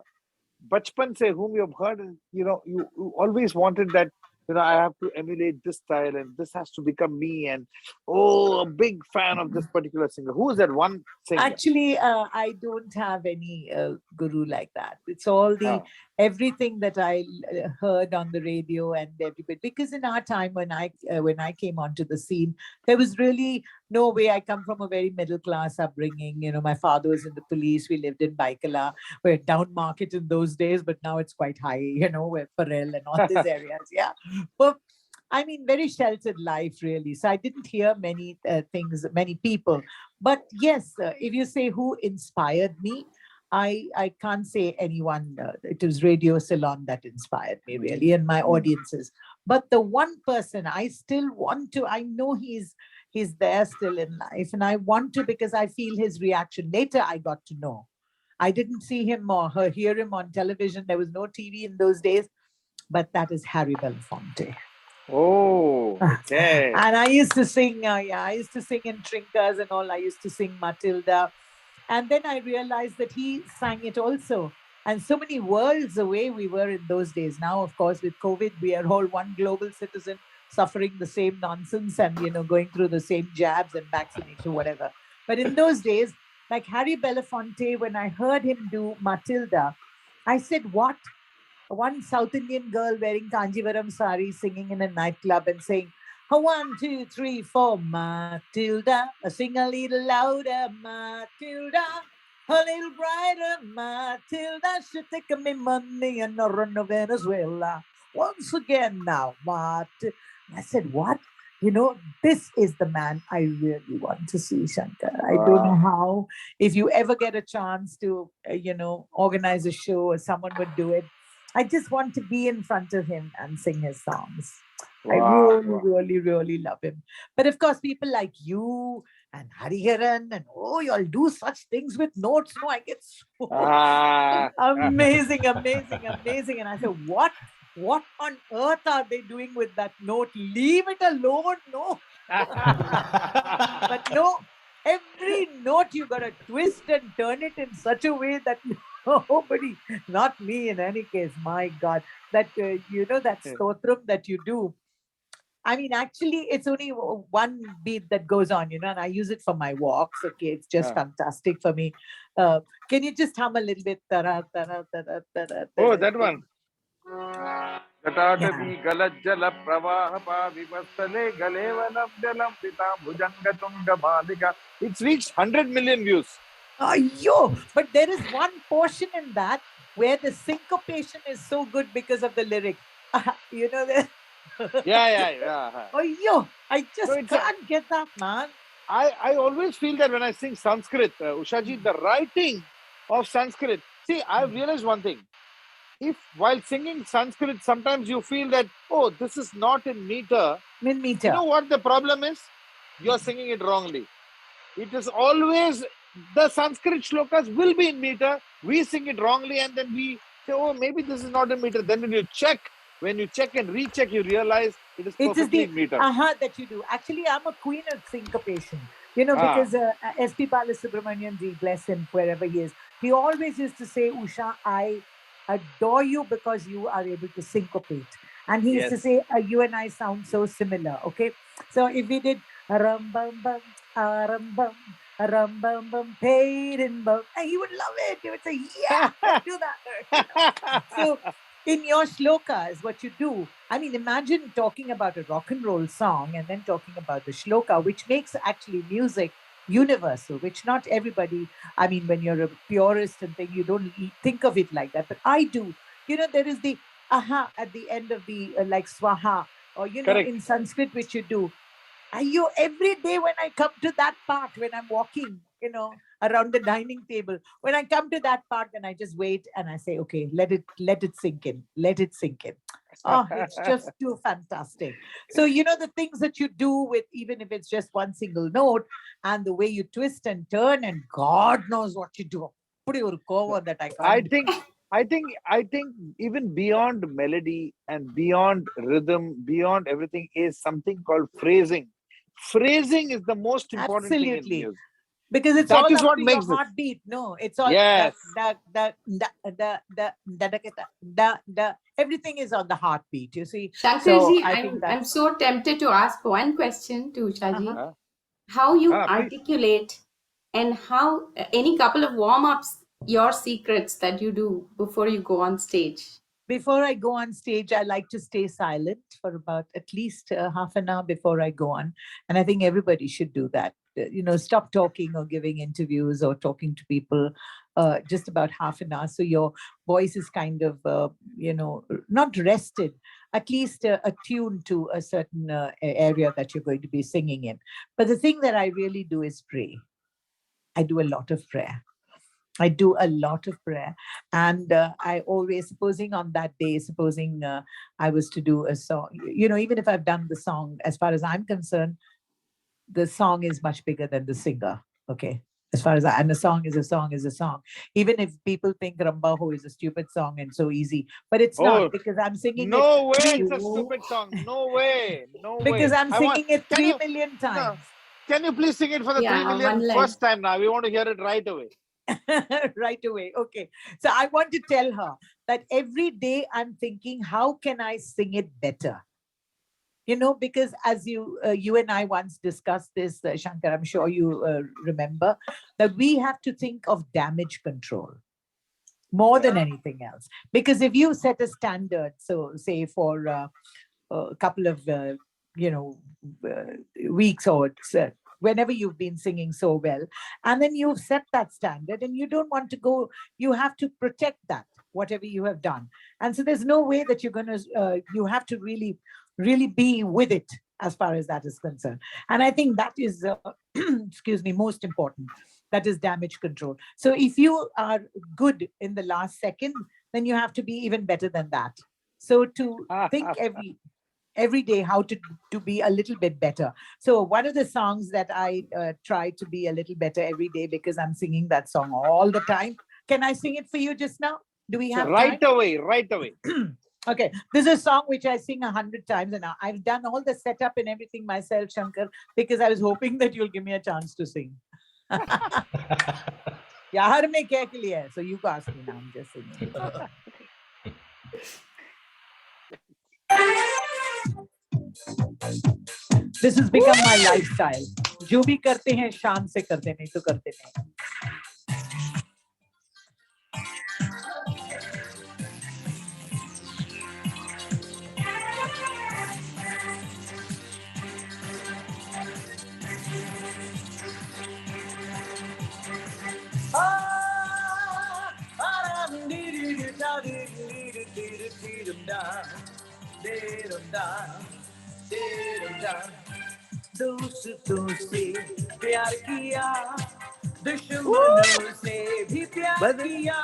Bachpan se, whom you've heard, and you know, you always wanted that. You know, I have to emulate this style, and this has to become me. And a big fan of this particular singer. Who is that one singer? Actually, I don't have any guru like that. It's all the everything that I heard on the radio and everybody. Because in our time, when I came onto the scene, there was really no way. I come from a very middle class upbringing. You know, my father was in the police. We lived in Baikala. We're down market in those days, but now it's quite high. You know, we're Parel and all these areas. Yeah, but. I mean, very sheltered life, really. So I didn't hear many things, many people. But yes, if you say who inspired me, I can't say anyone. It was Radio Ceylon that inspired me, really, and my audiences. But the one person I still want to, I know he's there still in life, and I want to because I feel his reaction. Later, I got to know. I didn't see him or hear him on television. There was no TV in those days, but that is Harry Belafonte. Oh, okay. And I used to sing, I used to sing in Trinkas and all. I used to sing Matilda. And then I realized that he sang it also. And so many worlds away we were in those days. Now, of course, with COVID, we are all one global citizen suffering the same nonsense and, you know, going through the same jabs and vaccination, whatever. But in those days, like Harry Belafonte, when I heard him do Matilda, I said, what? One South Indian girl wearing Kanjivaram sari singing in a nightclub and saying, 1, 2, 3, 4, Matilda, sing a little louder, Matilda, a little brighter, Matilda, should take me money and not run to Venezuela. Once again now, Matilda. I said, what? You know, this is the man I really want to see, Shankar. I don't know how. If you ever get a chance to, you know, organize a show or someone would do it, I just want to be in front of him and sing his songs. I really love him. But of course, people like you and Hariharan and you all do such things with notes. No, I get so amazing. And I said, what on earth are they doing with that note? Leave it alone. No. But no, every note you got to twist and turn it in such a way that nobody, not me in any case, my God, that, you know, that stotram that you do. I mean, actually, it's only one beat that goes on, you know, and I use it for my walks. Okay, it's just fantastic for me. Can you just hum a little bit? Tara, tara, tara, tara, Oh, that one. Katatapi galajjala pravahapa vivastale galevanam jalam pita bhujanga tunga malika. It's reached 100 million views. But there is one portion in that where the syncopation is so good because of the lyric. You know that? Yeah. I just can't get that, man. I always feel that when I sing Sanskrit, Ushaji, the writing of Sanskrit. See, I've realized one thing. If while singing Sanskrit, sometimes you feel that, this is not in meter. You know what the problem is? You're singing it wrongly. It is always, the Sanskrit shlokas will be in meter. We sing it wrongly and then we say, maybe this is not in meter. Then when you check, when you check and recheck, you realize it is It is perfectly the in meter. that you do. Actually, I'm a queen of syncopation, because S.P. Balasubramanian ji, bless him, wherever he is, he always used to say, Usha, I adore you because you are able to syncopate. And he used to Yes. say, you and I sound so similar, okay? So if we did rum bum bum, rum bum, paid in bum, and he would love it. He would say, yeah, let's do that. So in your shlokas, what you do, I mean, imagine talking about a rock and roll song and then talking about the shloka, which makes actually music universal, which not everybody, I mean, when you're a purist and thing, you don't think of it like that, but I do. There is the aha at the end of the like swaha, or, Correct. in Sanskrit, which you do. Every day when I come to that part, when I'm walking, around the dining table, when I come to that part, then I just wait and I say, okay, let it sink in, let it sink in. Oh, it's just too fantastic. So, the things that you do with, even if it's just one single note, and the way you twist and turn, and God knows what you do. That I can't. I think even beyond melody and beyond rhythm, beyond everything, is something called phrasing. Phrasing is the most important thing in Absolutely. music. Because it's That all is up what to your makes it. heartbeat. No, it's all Yes. everything is on the heartbeat, you see. Shankarji, I think I'm so tempted to ask one question to Ushaji. How you please. articulate, and how any couple of warm-ups, your secrets that you do before you go on stage. Before I go on stage, I like to stay silent for about at least half an hour before I go on. And I think everybody should do that. Stop talking or giving interviews or talking to people just about half an hour. So your voice is kind of, not rested, at least attuned to a certain area that you're going to be singing in. But the thing that I really do is pray. I do a lot of prayer. I do a lot of prayer. And I always, supposing on that day, I was to do a song, even if I've done the song, as far as I'm concerned, the song is much bigger than the singer. Okay. And a song is a song is a song. Even if people think Rambaho is a stupid song and so easy, but it's not, because I'm singing it. No way, it's a stupid song. No way. No way. Because I'm singing it 3 million times. No. Can you please sing it for the 3 million first time now? We want to hear it right away. Right away. Okay. So I want to tell her that every day I'm thinking, how can I sing it better? Because as you and I once discussed this, Shankar, I'm sure you remember, that we have to think of damage control more than anything else. Because if you set a standard, so say for a couple of, weeks or whenever you've been singing so well, and then you've set that standard and you don't want to go, you have to protect that, whatever you have done. And so there's no way that you're going to, you have to really be with it as far as that is concerned. And I think that is, excuse me, most important. That is damage control. So if you are good in the last second, then you have to be even better than that. So to think every day how to be a little bit better. So one of the songs that I try to be a little better every day, because I'm singing that song all the time. Can I sing it for you just now? Do we have right time? Right away. Okay, this is a song which I sing 100 times, and I've done all the setup and everything myself, Shankar, because I was hoping that you'll give me a chance to sing. Yaar mein kya ke liye hai? So you ask me now, I'm just singing. This has become my lifestyle. जो भी करते हैं शान से करते, नहीं तो करते नहीं. दोस्तों से प्यार किया, दुश्मनों से भी प्यार किया,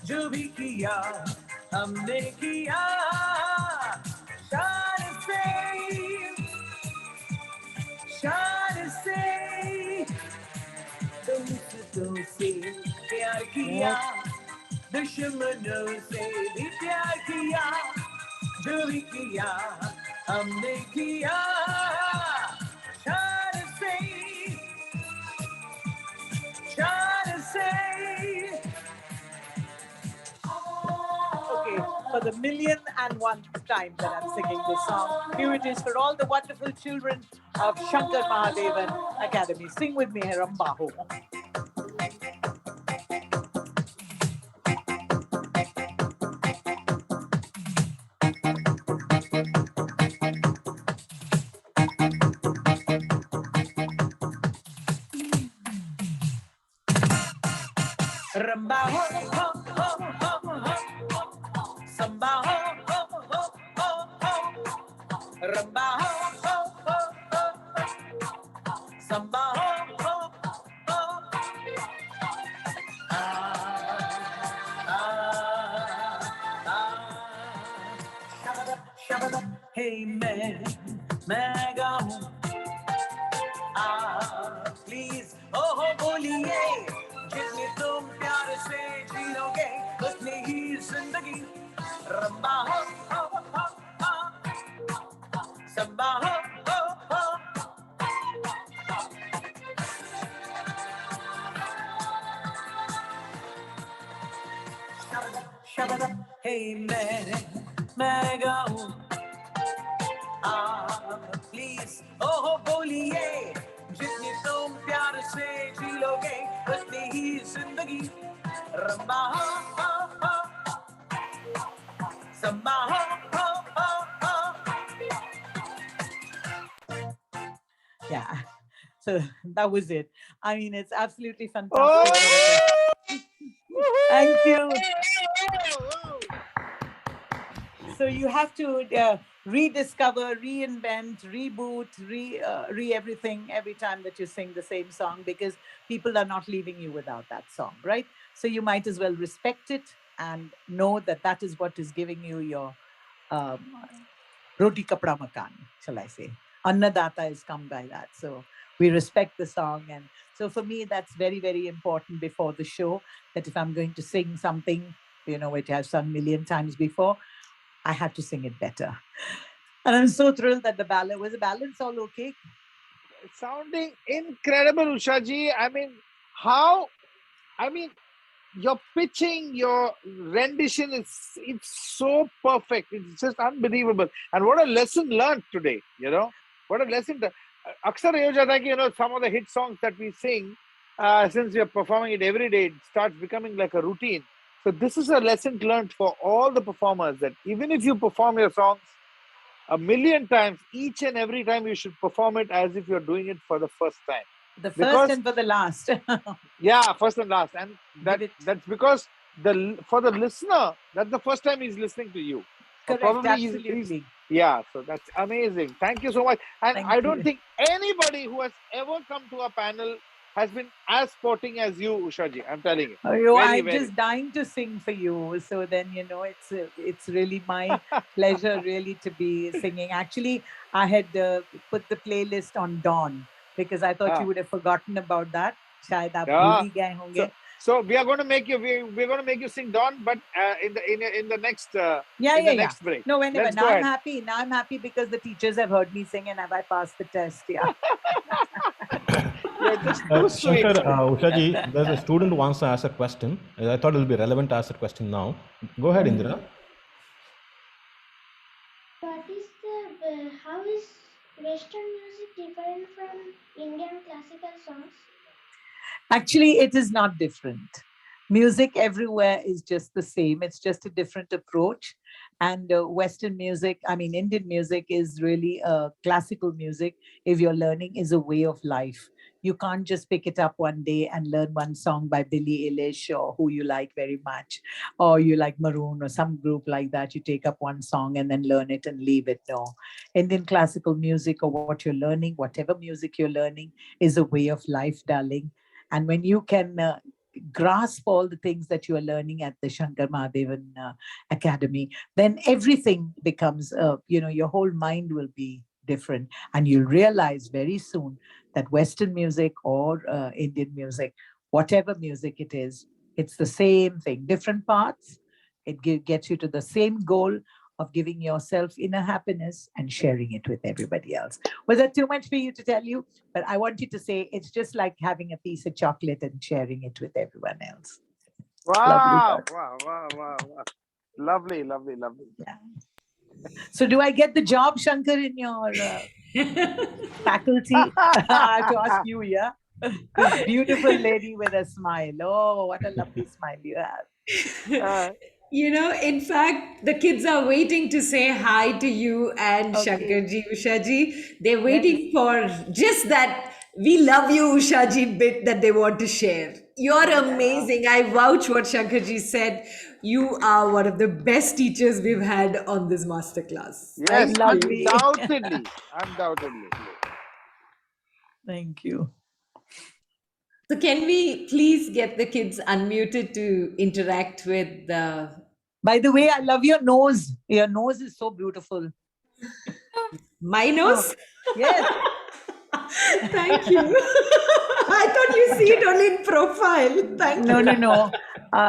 जो भी किया हमने किया शान से दोस्तों से प्यार किया, दुश्मनों से भी प्यार किया, जो भी किया हमने किया शान से Okay, for the 1,000,001th time that I'm singing this song, here it is for all the wonderful children of Shankar Mahadevan Academy. Sing with me, Rambaho. Rambaho, ho, ho, ho, ho. Sambaho, ho, ho, ho, ho. Rambaho, ho, ho, ho, ho. Sambaho, ho, ho. Shabada, hey मैं गाऊं please ओहो बोलिए जितने तुम प्यार से जी लोगे उतनी ही जिंदगी रंबा हो संबा हो शबदा हे मैं गाऊं प्लीज ओहो बोलिए जितनी तुम प्यार से जी लोगे उतनी ही जिंदगी रंबा हो संबा हो Yeah, so that was it. I mean, it's absolutely fantastic. Thank you. So you have to rediscover, reinvent, reboot, re everything every time that you sing the same song, because people are not leaving you without that song, right? So you might as well respect it and know that that is what is giving you your roti kapda makan, shall I say. Annadata has come by that. So we respect the song. And so for me, that's very, very important before the show, that if I'm going to sing something, you know, which I've sung 1,000,000 times before, I have to sing it better. And I'm so thrilled that the balance, was the balance all okay? Sounding incredible, Ushaji. I mean, your pitching, your rendition, it's so perfect. It's just unbelievable. And what a lesson learned today, you know? What a lesson. Aksar ye ho jata hai ki, you know, some of the hit songs that we sing, since we are performing it every day, it starts becoming like a routine. So this is a lesson learned for all the performers, that even if you perform your songs 1,000,000 times, each and every time you should perform it as if you're doing it for the first time. The first and for the last. Yeah, first and last. And that's because for the listener, that's the first time he's listening to you. Correct, probably absolutely. Yeah, so that's amazing. Thank you so much. And Thank I don't you. think anybody who has ever come to a panel has been as sporting as you, Ushaji. I'm telling you. I'm just dying to sing for you. So then, you know, it's really my pleasure really to be singing. Actually, I had put the playlist on Dawn because I thought you would have forgotten about that. Shayad aap bhul hi gaye honge. So we are going to make you sing Dawn, but in the next next break. No, whenever. Let's Now go I'm ahead. happy. Now I'm happy because the teachers have heard me sing and have I passed the test. Yeah. Shankar, Ushaji, there's a student who wants to ask a question. I thought it will be relevant to ask the question now. Go ahead, Indira. How is Western music different from Indian classical songs? Actually, it is not different. Music everywhere is just the same. It's just a different approach. And Western music, I mean, Indian music is really classical music. If you're learning, is a way of life. You can't just pick it up one day and learn one song by Billie Eilish or who you like very much, or you like Maroon or some group like that. You take up one song and then learn it and leave it. No. Indian classical music, or what you're learning, whatever music you're learning, is a way of life, darling. And when you can grasp all the things that you are learning at the Shankar Mahadevan Academy, then everything becomes, your whole mind will be different. And you'll realize very soon that Western music or Indian music, whatever music it is, it's the same thing. Different parts, it gets you to the same goal of giving yourself inner happiness and sharing it with everybody else. Was that too much for you to tell you? But I want you to say it's just like having a piece of chocolate and sharing it with everyone else. Lovely. Wow, wow, wow, wow, wow. Lovely, lovely, lovely. Yeah. So do I get the job, Shankar, in your faculty? I have to ask you, yeah? This beautiful lady with a smile. Oh, what a lovely smile you have. You know, in fact, the kids are waiting to say hi to you and Shankarji, Ushaji. They're waiting for just that "we love you, Ushaji" bit that they want to share. You're amazing. I vouch what Shankarji said. You are one of the best teachers we've had on this masterclass. Yes, Thank you. undoubtedly, undoubtedly. Thank you. So can we please get the kids unmuted to interact with the... By the way, I love your nose. Your nose is so beautiful. My nose? Yes. Thank you. I thought you see it only in profile. Thank No, you. no, no.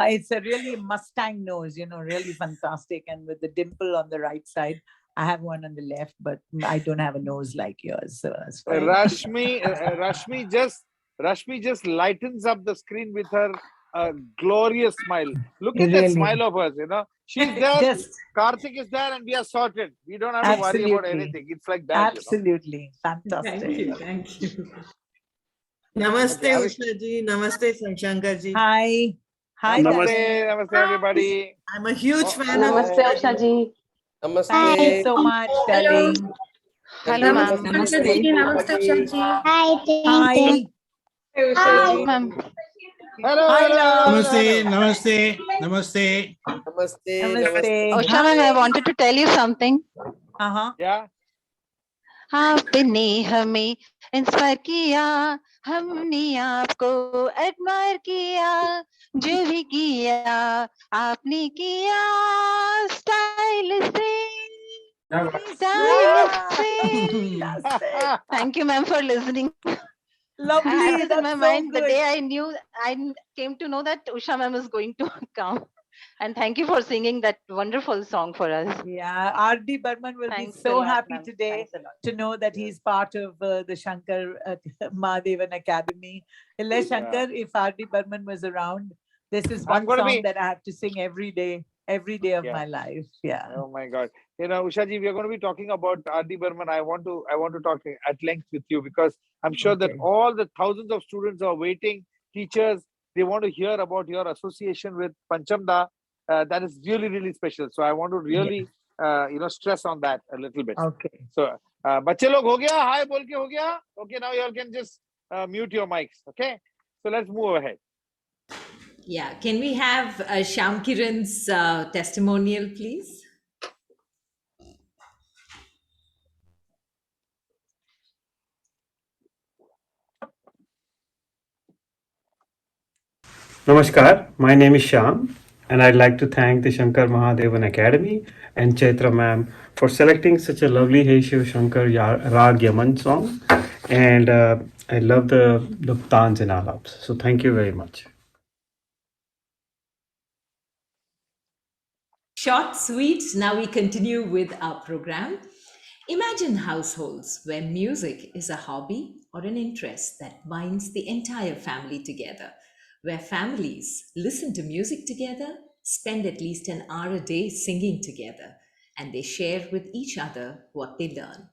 It's a really Mustang nose, really fantastic. And with the dimple on the right side. I have one on the left, but I don't have a nose like yours. So that's fine. Rashmi just lightens up the screen with her glorious smile. Look at that Really. smile of hers, She's there, Karthik is there, and we are sorted. We don't have to worry about anything. It's like that, Absolutely. Fantastic. Thank you. Thank you. Namaste, Ushaji. Namaste, Shankarji. Hi. Hi, Namaste, everybody. I'm a huge fan Namaste, of Ushaji. Thank you so much, darling. Hello, ma'am. Namaste. Namaste, Ushaji. Hi. Hi, ma'am. Hi, love. Namaste, namaste, namaste. Namaste. Usha ma'am, I wanted to tell you something. Uh-huh. Yeah. आपने हमें inspire किया, हमने आपको admire किया, जो भी किया आपने किया स्टाइल से, स्टाइल से. Thank you, ma'am, for listening. Lovely. I was in That's my so mind the good. day I came to know that Usha ma'am is going to come. And thank you for singing that wonderful song for us. Yeah, R.D. Burman will Thanks be a so lot, happy ma'am. today Thanks a lot. to know that he's part of the Shankar Mahadevan Academy. Unless Shankar, if R.D. Burman was around, this is I'm one gonna song be- that I have to sing every day of Yeah. my life. Yeah. Oh my God! Ushaji, we are going to be talking about R.D. Burman. I want to talk at length with you because I'm sure that all the thousands of students are waiting. Teachers, they want to hear about your association with Panchamda. That is really, really special. So I want to really, stress on that a little bit. Okay. So, बच्चे लोग हो गया? Hi बोल के हो गया? Okay, now you all can just mute your mics. Okay. So let's move ahead. Yeah, can we have Shyam Kiran's testimonial, please? Namaskar, my name is Shyam, and I'd like to thank the Shankar Mahadevan Academy and Chaitra ma'am for selecting such a lovely Hey Shiv Shankar Rag Yaman song. And I love the tans and alaps. So thank you very much. Short, sweet. Now we continue with our program. Imagine households where music is a hobby or an interest that binds the entire family together, where families listen to music together, spend at least an hour a day singing together, and they share with each other what they learn,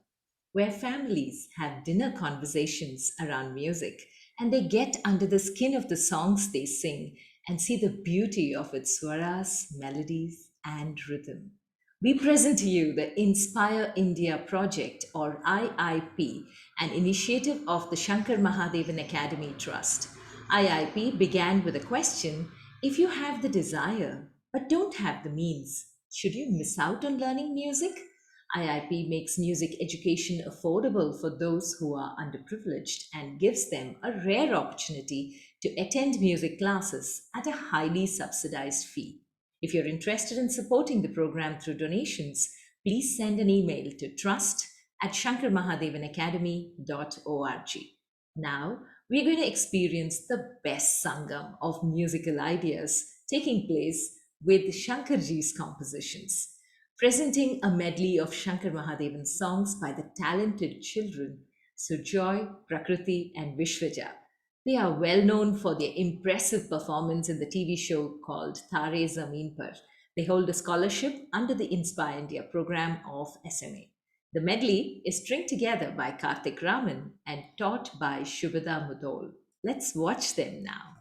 where families have dinner conversations around music and they get under the skin of the songs they sing and see the beauty of its swaras, melodies, and rhythm. We present to you the Inspire India Project, or IIP, an initiative of the Shankar Mahadevan Academy Trust. IIP began with a question: if you have the desire but don't have the means, should you miss out on learning music? IIP makes music education affordable for those who are underprivileged and gives them a rare opportunity to attend music classes at a highly subsidized fee. If you're interested in supporting the program through donations, please send an email to trust@shankarmahadevanacademy.org. Now, we're going to experience the best sangam of musical ideas taking place with Shankarji's compositions. presenting a medley of Shankar Mahadevan songs by the talented children Surjoy, Prakriti, and Vishwaja. They are well known for their impressive performance in the TV show called Tare Zameen Par. They hold a scholarship under the Inspire India program of SMA. The medley is stringed together by Karthik Raman and taught by Shubhada Mudol. Let's watch them now.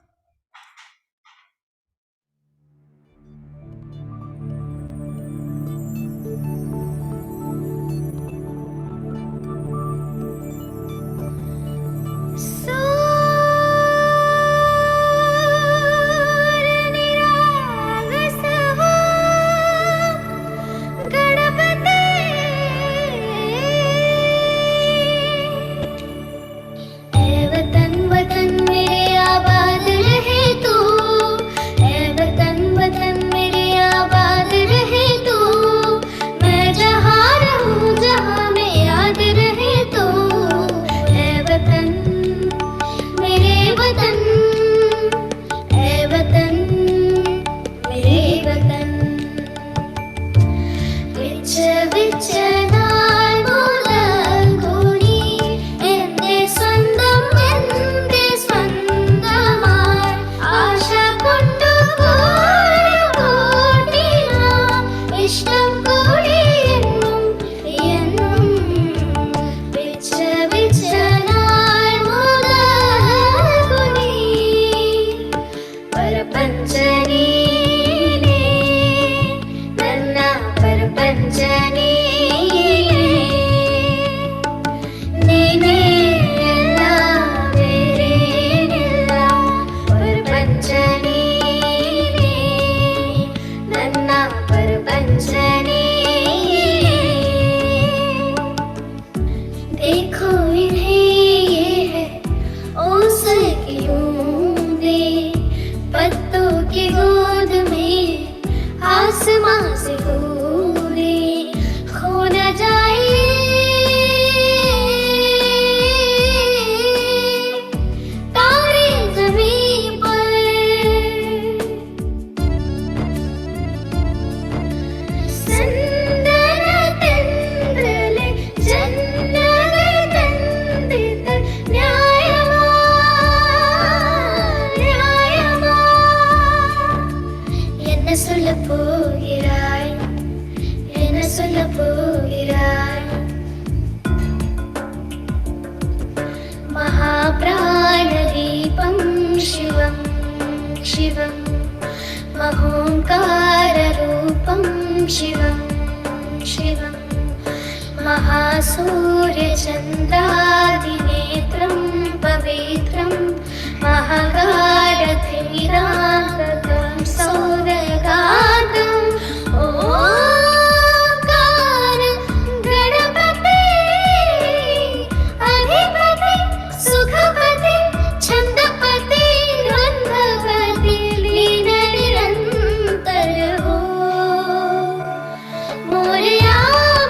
महाप्राणदीपं शिवं शिवं महोङ्काररूपं शिवं शिवं महासूर्यचन्द्रादिनेत्रं पवित्रं महागाढधीराङ्गकं सौरगात्रम् ओङ्कार गणपते अधिपते सुखपते छन्दपते रन्ध्रपते लीननिरन्तर हो मोरया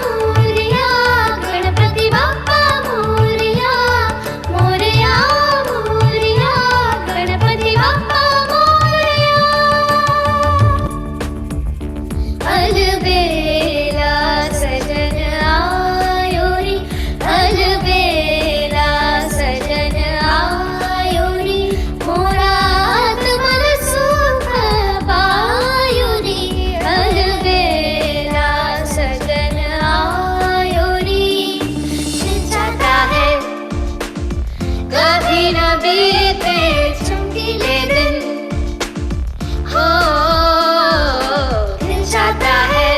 मोरया गणपति बाप्पा मोरया मोरया मोरया गणपति बाप्पा मोरया अलबेला सजन आयो रे अलबेला सजन आयो रे मोरात मन सुख पायो रे अलबेला सजन आयो रे दिल चाहता है कभी न बीते चमकीले दिन हो दिल चाहता है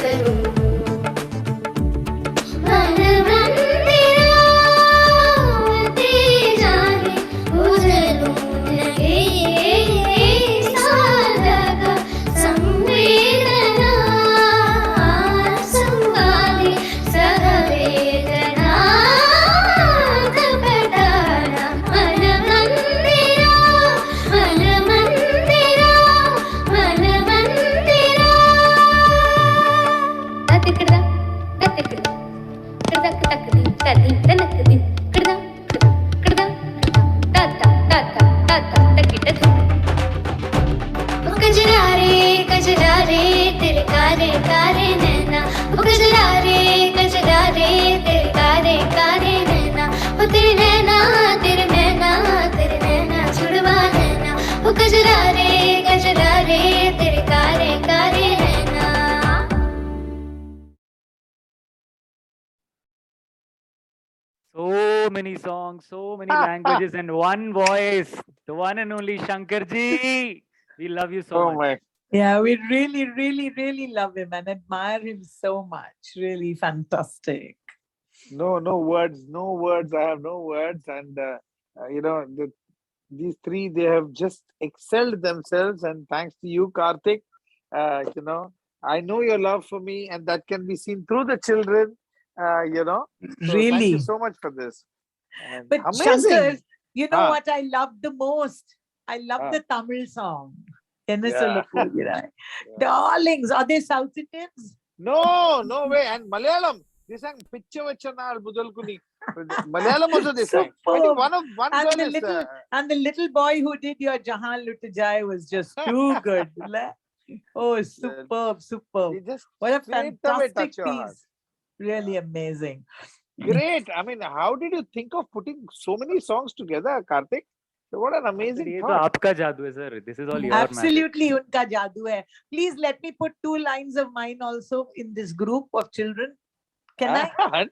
करूं मन मंदिराते जाने उजलूं लगे साधक संवेदना संगाली सहवेदना कपटाना मन मंदिरा मन मंदिरा मन मंदिरा ततिकड़ा ततिकड़ा कड़क तक दी तदी तनक दी कड़ा कड़ा ताता ताता ताता तकिट कजरा रे तेरे कारे कारे नैना वो कजरा रे तेरे कारे कारे नैना वो तेरे नैना तेरे नैना तेरे नैना छुड़वा लेना वो कजरा रे तेरे कारे कारे नैना So many songs, so many languages, and one voice. The one and only Shankarji. We love you so much. my. Yeah, we really, really, really love him and admire him so much. Really fantastic. No words, no words. I have no words. And, these three, they have just excelled themselves. And thanks to you, Karthik, I know your love for me, and that can be seen through the children, So thank you Really. so much for this. And But amazing. Shankar, you know Ah. what I love the most? I love the Tamil song. Yeah. Darlings, are they South Indians? No way. And Malayalam, they sang Picture Vachanal Budalkuni. Malayalam also they sang. I think one and girl the is. little and the little boy who did your Jahan Lut Jai was just too good. Oh, superb. What a straight away fantastic touch your heart. piece. Really amazing. Great. I mean, how did you think of putting so many songs together, Karthik? What an amazing ये तो thought. आपका जादू है, sir. This is all your Absolutely, unka jadoo hai. Please let me put 2 lines of mine also in this group of children. Can I?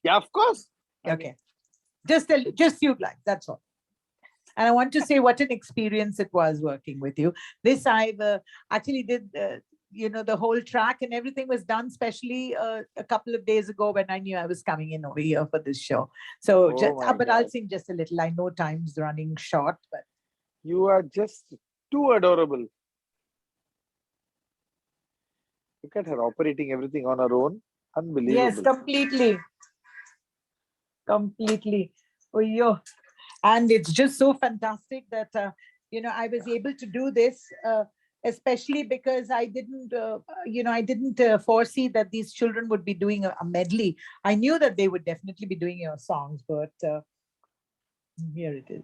Yeah, of course. Okay. Just few lines, that's all. And I want to say what an experience it was working with you. This I've actually did, the whole track and everything was done specially a couple of days ago when I knew I was coming in over here for this show. So, but I'll sing just a little. I know time's running short, but. You are just too adorable. Look at her operating everything on her own. Unbelievable. Yes, completely. Oh, yo. And it's just so fantastic that, I was able to do this, especially because I didn't, foresee that these children would be doing a medley. I knew that they would definitely be doing your songs, but here it is.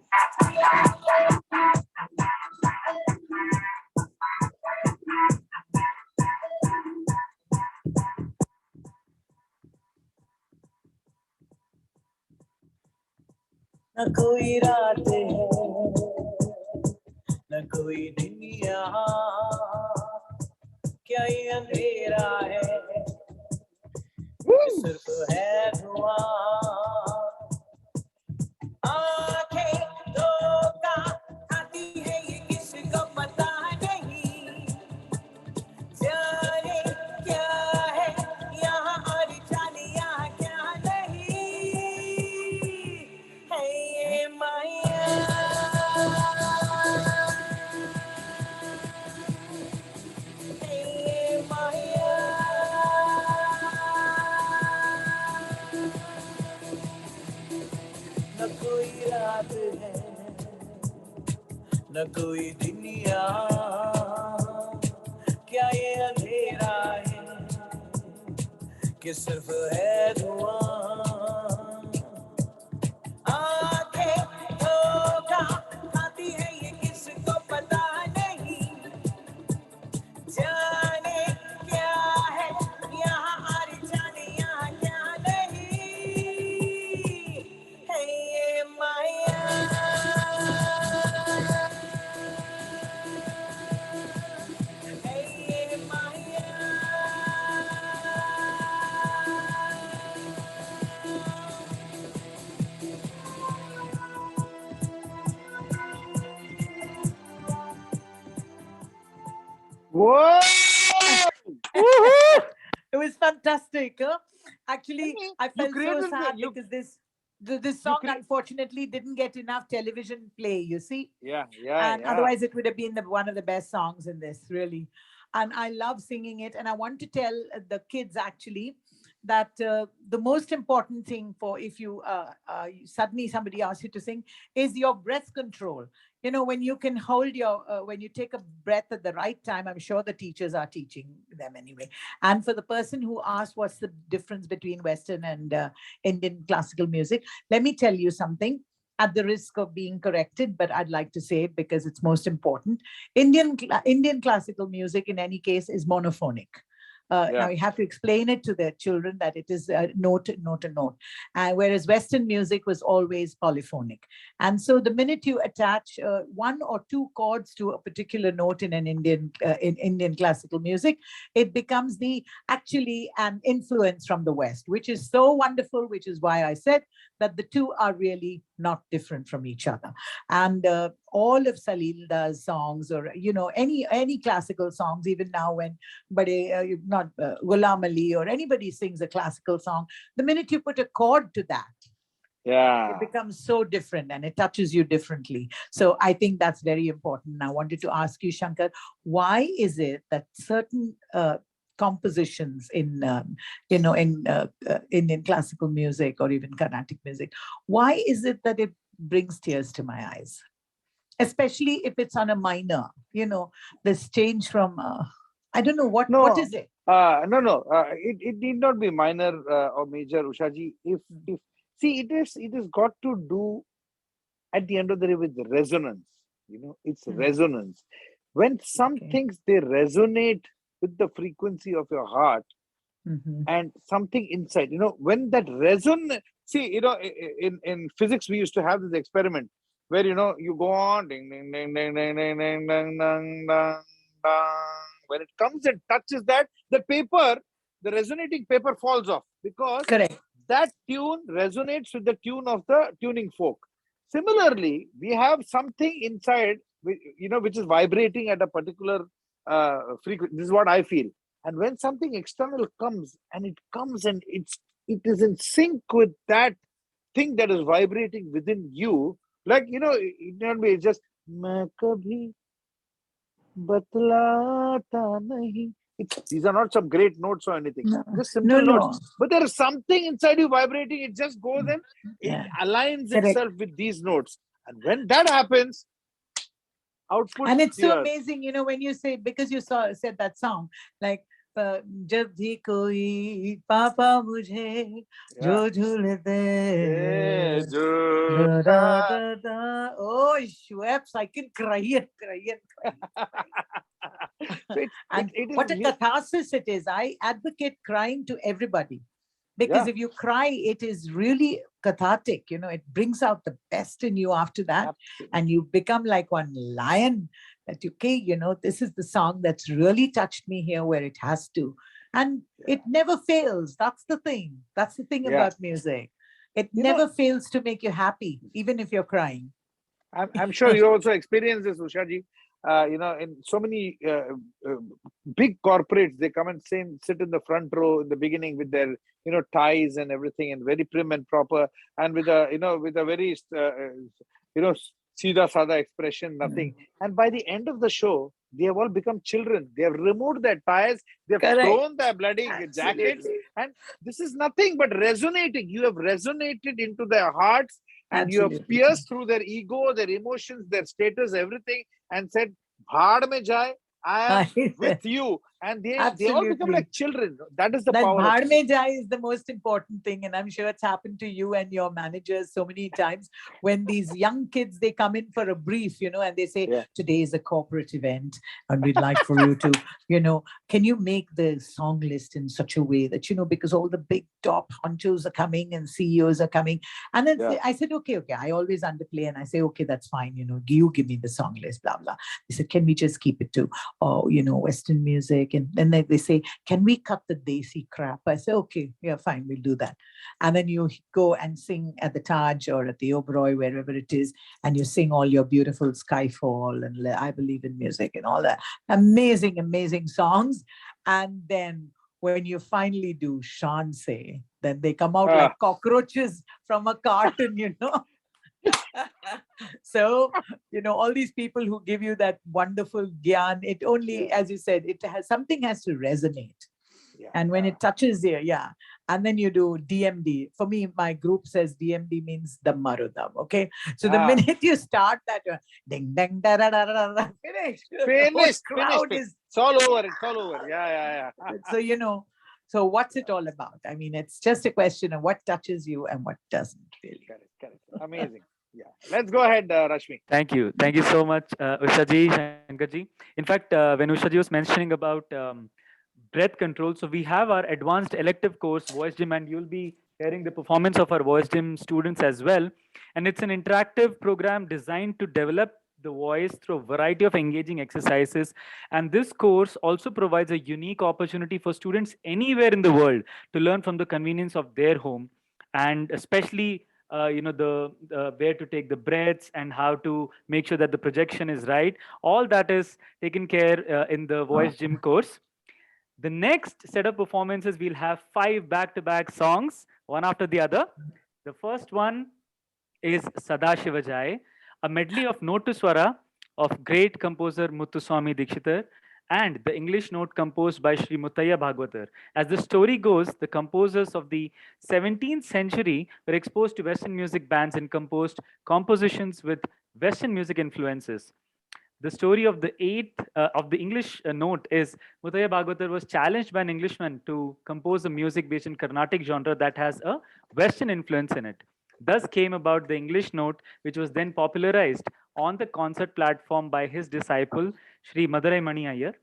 न कोई रात है न कोई दुनिया क्या ये अंधेरा है सिर्फ है धुआं आंखें धोखा खाती है ये किसको पता नहीं जाने क्या है यहाँ और जाने यहाँ क्या नहीं है ये माया है ये माया न कोई रात है न कोई दुनिया क्या ये अंधेरा है कि सिर्फ है धुआं आंखें धोखा खाती है ये किसको पता नहीं जाने क्या है यहाँ और जाने यहाँ क्या नहीं है ये माया है ये माया Whoa! fantastic. Huh? Actually, I You felt so created sad you because this you song cre- unfortunately didn't get enough television play, you see. And yeah. otherwise it would have been one of the best songs in this, really. And I love singing it. And I want to tell the kids actually that the most important thing for if you suddenly somebody asks you to sing is your breath control. You know, when you can hold your when you take a breath at the right time. I'm sure the teachers are teaching them anyway. And for the person who asked what's the difference between Western and Indian classical music, let me tell you something at the risk of being corrected, but I'd like to say it because it's most important. Indian classical music, in any case, is monophonic. Now you have to explain it to their children that it is note, note, and note. Whereas Western music was always polyphonic. And so the minute you attach one or two chords to a particular note in an Indian classical music, it becomes actually an influence from the West, which is so wonderful, which is why I said that the two are really not different from each other. And all of Salilda's songs, or any classical songs, even now when Ghulam Ali or anybody sings a classical song, the minute you put a chord to that, it becomes so different and it touches you differently. So I think that's very important. I wanted to ask you, Shankar, why is it that certain compositions in Indian classical music or even Carnatic music, why is it that it brings tears to my eyes? Especially if it's on a minor, this change from, I don't know, what is it? No. It need not be minor or major, Ushaji. If see, it is got to do at the end of the day with resonance. It's resonance. When some things they resonate with the frequency of your heart and something inside, when that resonance. See, in physics we used to have this experiment where you go on ding ding ding ding ding ding ding ding ding ding. When it comes and touches the paper, the resonating paper falls off because that tune resonates with the tune of the tuning fork. Similarly, we have something inside, which is vibrating at a particular frequency. This is what I feel. And when something external comes, and it is in sync with that thing that is vibrating within you, like it not be just "Main kabhi batlata nahi." These are not some great notes or anything. Just simple notes. But there is something inside you vibrating. It just goes and it aligns itself with these notes. And when that happens, output. And it's so amazing, when you say, because you said that song, like जब भी कोई पापा मुझे जो झूले दे oh Schweppes, I can cry and cry and cry. And what a catharsis it is. I advocate crying to everybody, because if you cry, it is really cathartic. It brings out the best in you after that. And you become like one lion that this is the song that's really touched me here where it has to. And it never fails. That's the thing. That's the thing about music. It never fails to make you happy, even if you're crying. I'm sure you also experience this, Ushaji. In so many big corporates, they come and sit in the front row in the beginning with their, ties and everything, and very prim and proper, and with a very, Sida Sada expression, nothing. And by the end of the show, they have all become children. They have removed their ties, they have thrown their bloody jackets, and this is nothing but resonating. You have resonated into their hearts, and you have pierced through their ego, their emotions, their status, everything, and said, "Bhaad mein jaye, I am with you." And they all become like children. That is the power. That bhaad mein jaye is the most important thing. And I'm sure it's happened to you and your managers so many times when these young kids, they come in for a brief, and they say, today is a corporate event and we'd like for you to, can you make the song list in such a way that, because all the big top honchos are coming and CEOs are coming. And then I said, okay. I always underplay and I say, okay, that's fine. You give me the song list, blah, blah. They said, can we just keep it to, Western music? And then they say, can we cut the desi crap? I say, okay, yeah, fine, we'll do that. And then you go and sing at the Taj or at the Oberoi, wherever it is, and you sing all your beautiful Skyfall and I Believe in Music and all that. Amazing, amazing songs. And then when you finally do Shan Se, then they come out like cockroaches from a carton, you know. So, you know, all these people who give you that wonderful gyan, it only, as you said, it has something has to resonate. And when it touches you, yeah. And then you do DMD. For me, my group says DMD means the Marudam. Okay. So the minute you start that, ding, ding, da, da, da, da, da, finish. Finished. Crowd Finished. is. It's all over. It's all over. Yeah. So, you know, so what's it all about? I mean, it's just a question of what touches you and what doesn't really. Correct. Amazing. Yeah. Let's go ahead, Rashmi. Thank you. Thank you so much, Ushaji, Shankarji. In fact, when Ushaji was mentioning about breath control, so we have our advanced elective course, Voice Gym, and you'll be hearing the performance of our Voice Gym students as well. And it's an interactive program designed to develop the voice through a variety of engaging exercises. And this course also provides a unique opportunity for students anywhere in the world to learn from the convenience of their home, and especially you know, the where to take the breaths and how to make sure that the projection is right. All that is taken care in the Voice Gym course. The next set of performances, we'll have 5 back-to-back songs, one after the other. The first one is Sadashiva Jai, a medley of note to swara of great composer Muthuswami Dikshitar and the English note composed by Sri Muttaya Bhagwatar. As the story goes, the composers of the 17th century were exposed to Western music bands and composed compositions with Western music influences. The story of the English note is Muttaya Bhagwatar was challenged by an Englishman to compose a music based in Carnatic genre that has a Western influence in it. Thus came about the English note, which was then popularized on the concert platform by his disciple, Sri Madurai Mani Iyer.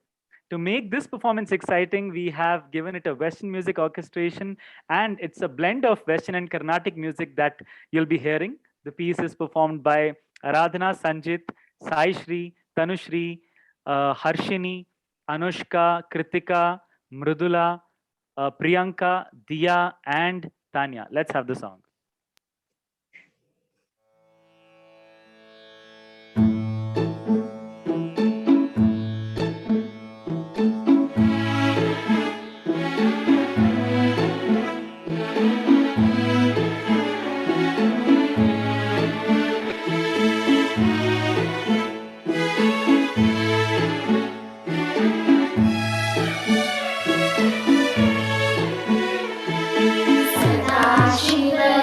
To make this performance exciting, we have given it a Western music orchestration, and it's a blend of Western and Carnatic music that you'll be hearing. The piece is performed by Aradhana Sanjit, Sai Shri, Tanushri, Harshini, Anushka, Kritika, Mridula, Priyanka, Diya, and Tanya. Let's have the song. Shiva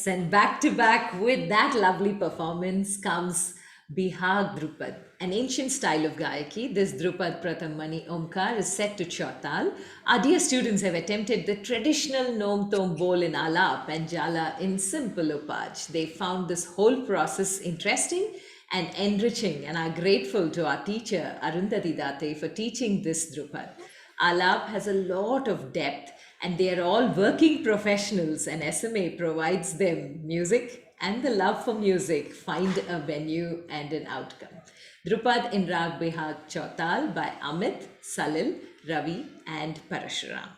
Yes, and back to back with that lovely performance comes Bihag Drupad, an ancient style of Gayaki. This Drupad Pratham Mani Omkar is set to Chautal. Our dear students have attempted the traditional Nom Tom Bol in Alap and Jala in simple Upaj. They found this whole process interesting and enriching and are grateful to our teacher Arundhati Date for teaching this Drupad. Alap has a lot of depth and they are all working professionals, and SMA provides them music and the love for music. Find a venue and an outcome. Drupad in Rag Bihag Chautal by Amit, Salil, Ravi and Parashuram.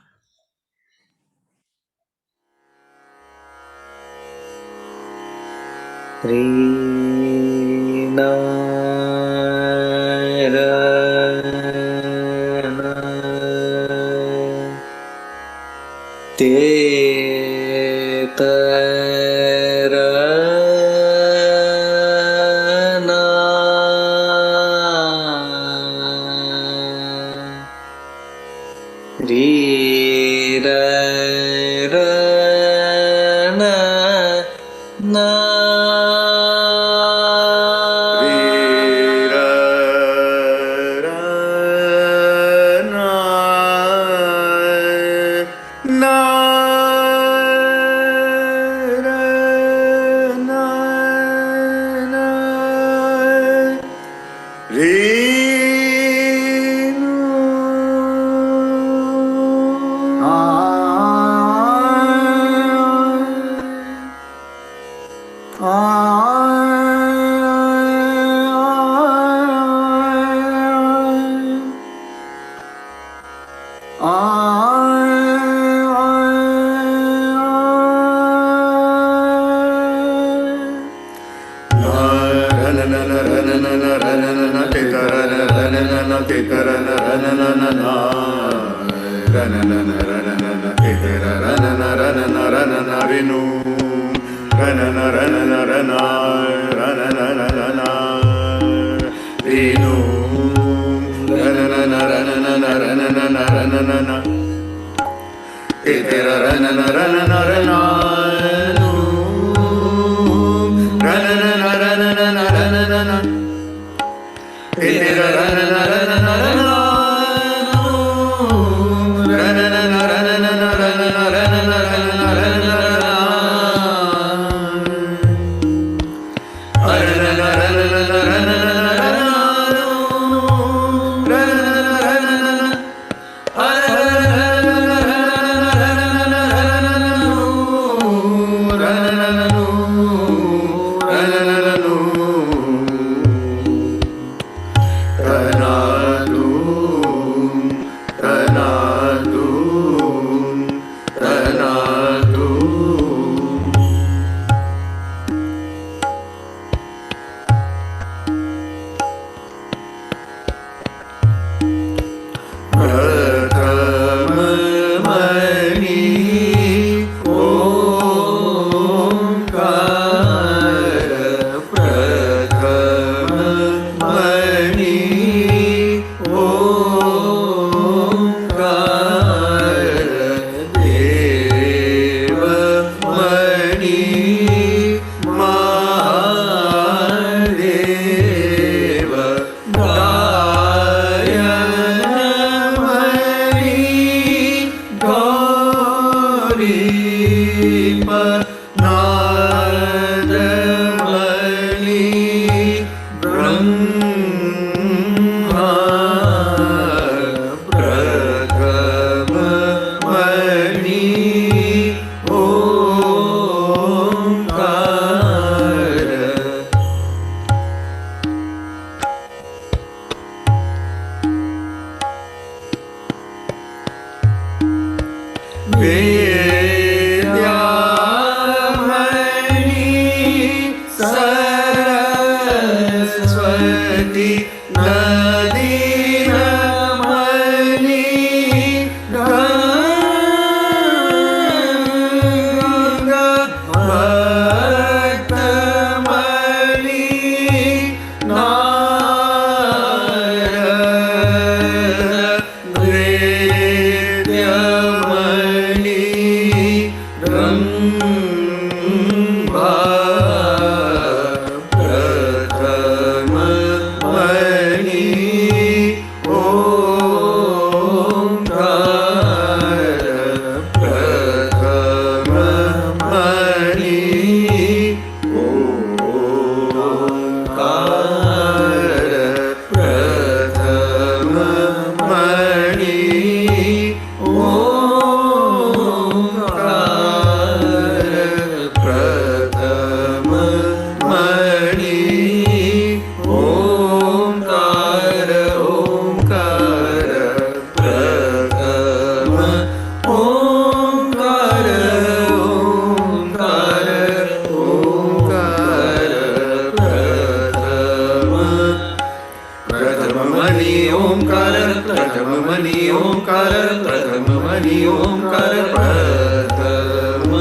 ओंकार प्रथम मणि ओंकार प्रथम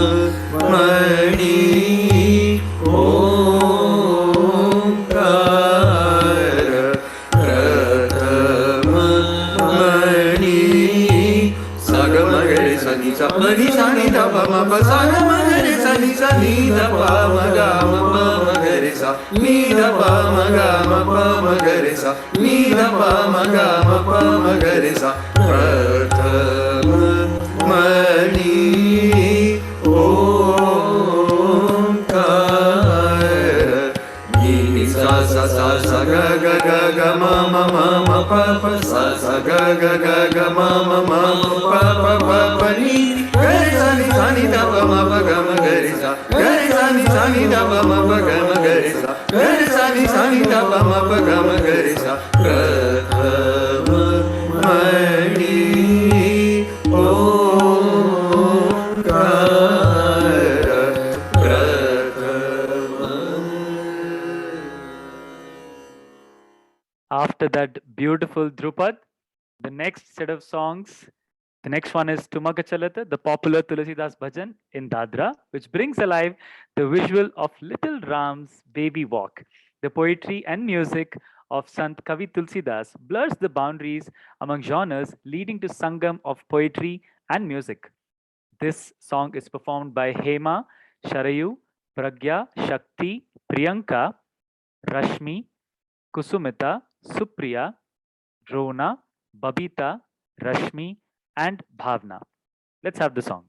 मणि ओंकार प्रथम मणि सागम गरे सनि सा मणि सनि ध प म प सागम गरे सनि सा नि ध प म ग म प म गरे सा नि ध प म ग म प म गरे सा नि ध प म ग म प म गरे सा प्रथम मणि ओंकार नि सा सा सा सा ग ग ग ग म म म म प प सा सा ग ग ग ग म म म प प प प नि गरे सा नि ध प म प ग म गरे सा गरे सा नि ध प म प ग म गरे सा गरे सा नि ध प म प ग म गरे सा प्रथम मणि ओंकार प्रथम. After that beautiful Drupad, the next set of songs, the next one is Tumaka Chalata, the popular Tulasidas Bhajan in Dadra, which brings alive the visual of Little Ram's baby walk. The poetry and music of Sant Kavi Tulsidas blurs the boundaries among genres, leading to Sangam of poetry and music. This song is performed by Hema, Sharayu, Pragya, Shakti, Priyanka, Rashmi, Kusumita, Supriya, Rona, Babita, Rashmi, and Bhavna. Let's have the song.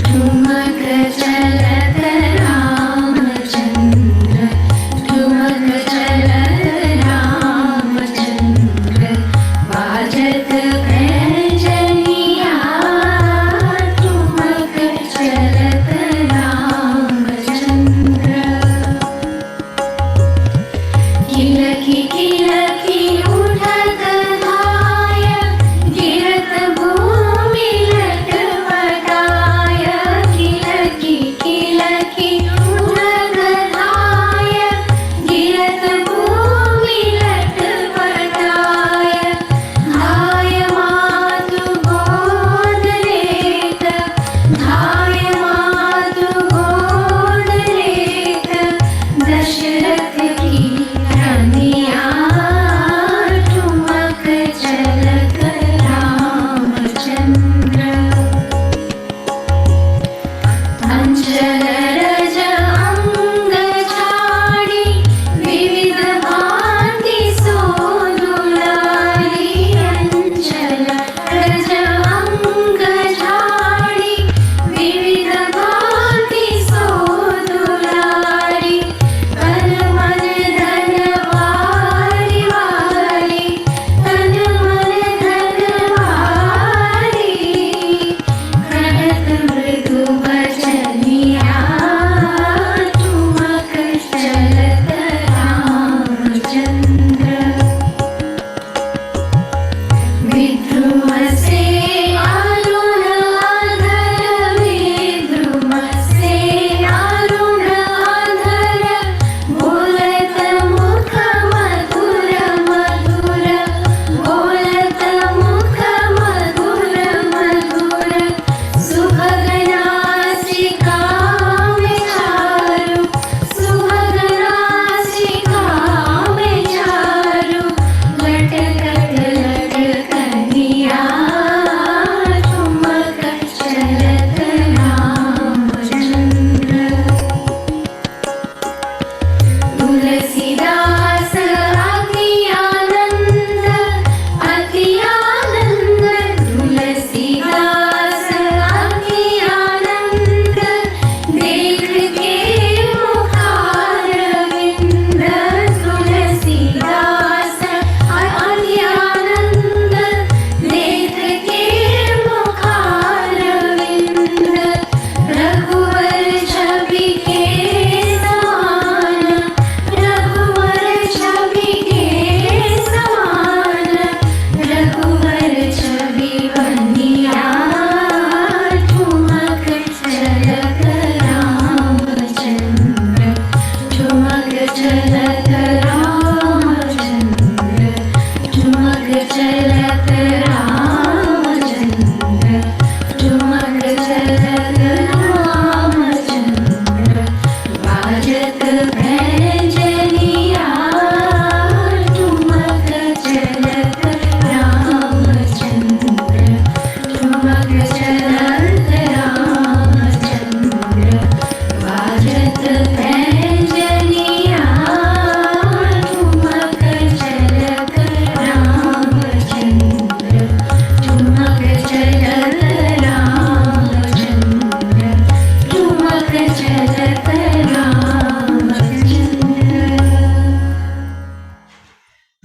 ठुमक चलत रामचंद्र ठुमक चलत रामचंद्र बाजत पैंजनिया ठुमक चलत Ramchandra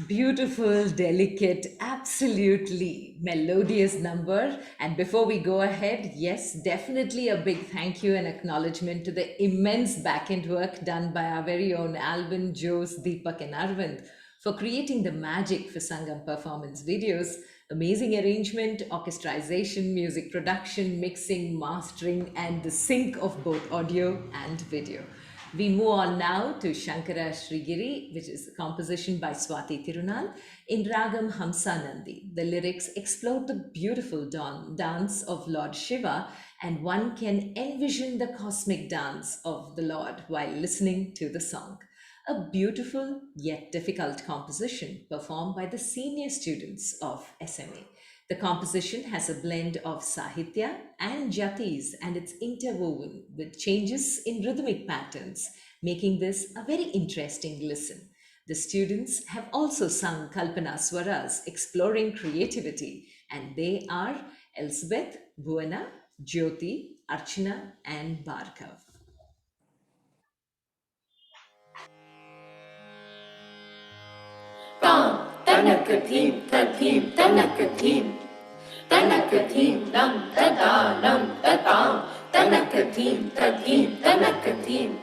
Beautiful, delicate, absolutely melodious number. And before we go ahead, yes, definitely a big thank you and acknowledgement to the immense back-end work done by our very own Alvin, Jose, Deepak, and Arvind for creating the magic for Sangam performance videos. Amazing arrangement, orchestration, music production, mixing, mastering, and the sync of both audio and video. We move on now to Shankara Srigiri, which is a composition by Swati Tirunal in Ragam Hamsanandi. The lyrics explore the beautiful dance of Lord Shiva, and one can envision the cosmic dance of the Lord while listening to the song. A beautiful yet difficult composition performed by the senior students of SMA. The composition has a blend of Sahitya and Jatis, and it's interwoven with changes in rhythmic patterns, making this a very interesting listen. The students have also sung Kalpana Swaras, exploring creativity, and they are Elizabeth, Bhuwana, Jyoti, Archana, and Bhargav. Tam tanakatim tatim tanakatim tanakatim nam tada nam tatam tanakatim tatim tanakatim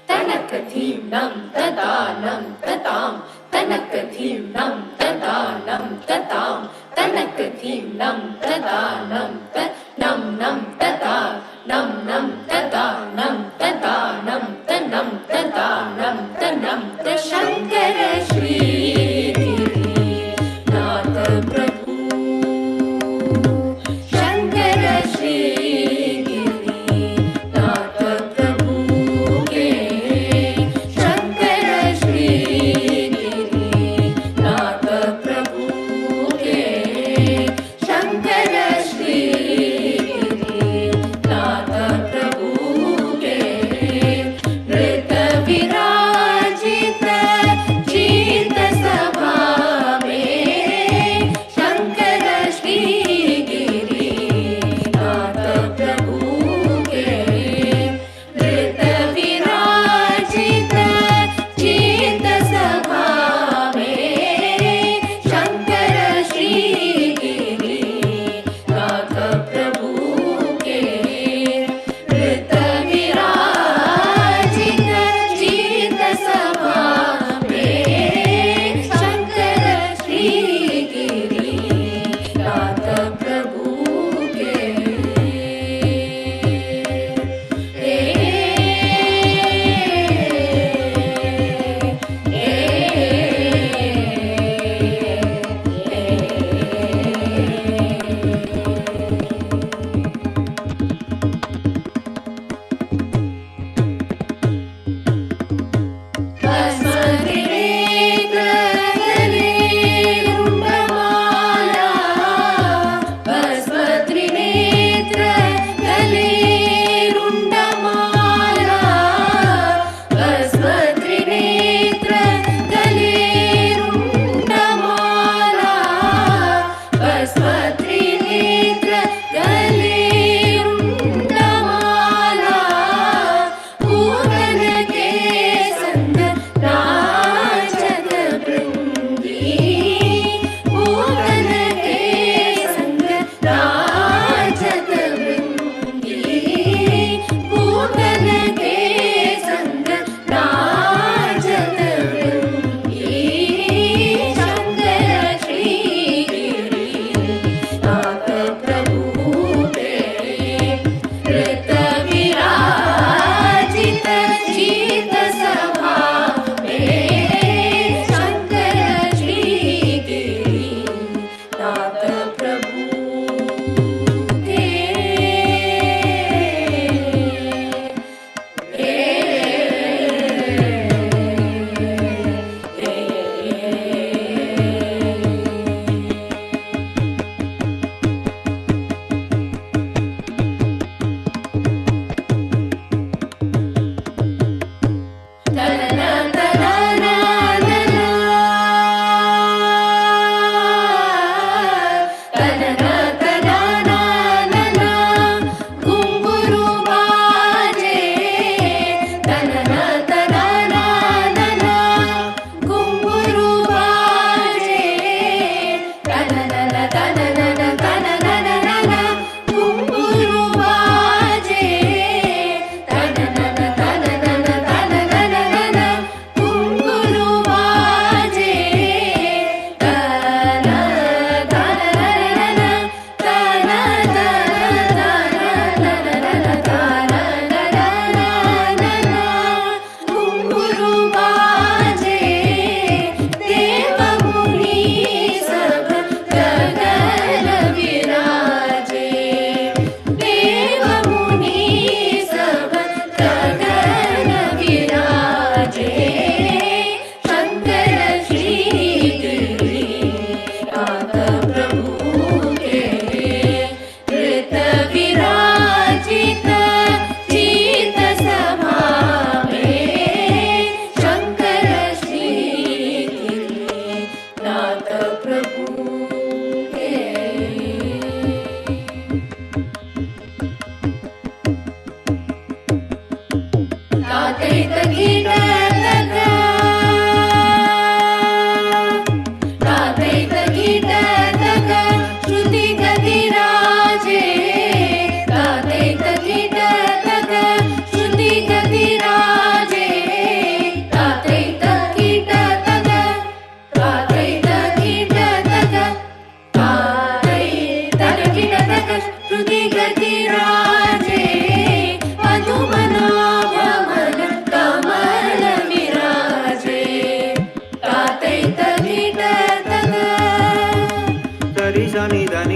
tanakatim nam tada nam tatam tanakatim nam tada nam tatam tanakatim nam tada nam tat nam nam tada nam nam tada nam tada nam tanam tada nam tanam ta Shankara Shri Nath Prabhu Shankara Shri Nath Prabhu ke Shankara Shri Nath Prabhu ke Shankara Shri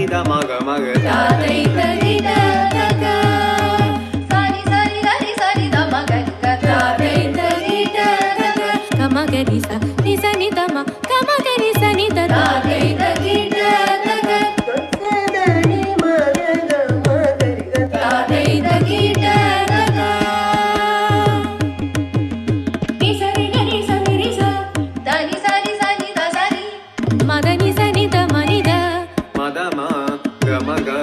ni da ma ga ma ga da dai da ni da da ga sa ni da ni sa ni da ma ga ga da dai da ni da da ga ga ma ga ni sa ni da ma ga ma ga ni sa ni da da dai da ni da da ga sa da ni ma ga ga ma ga ga da dai da ni da da ga ni sa ni ga ni sa ni sa da ni sa ni da sa ni ma da ni sa ni da ma ni da ma da ma ga ma ga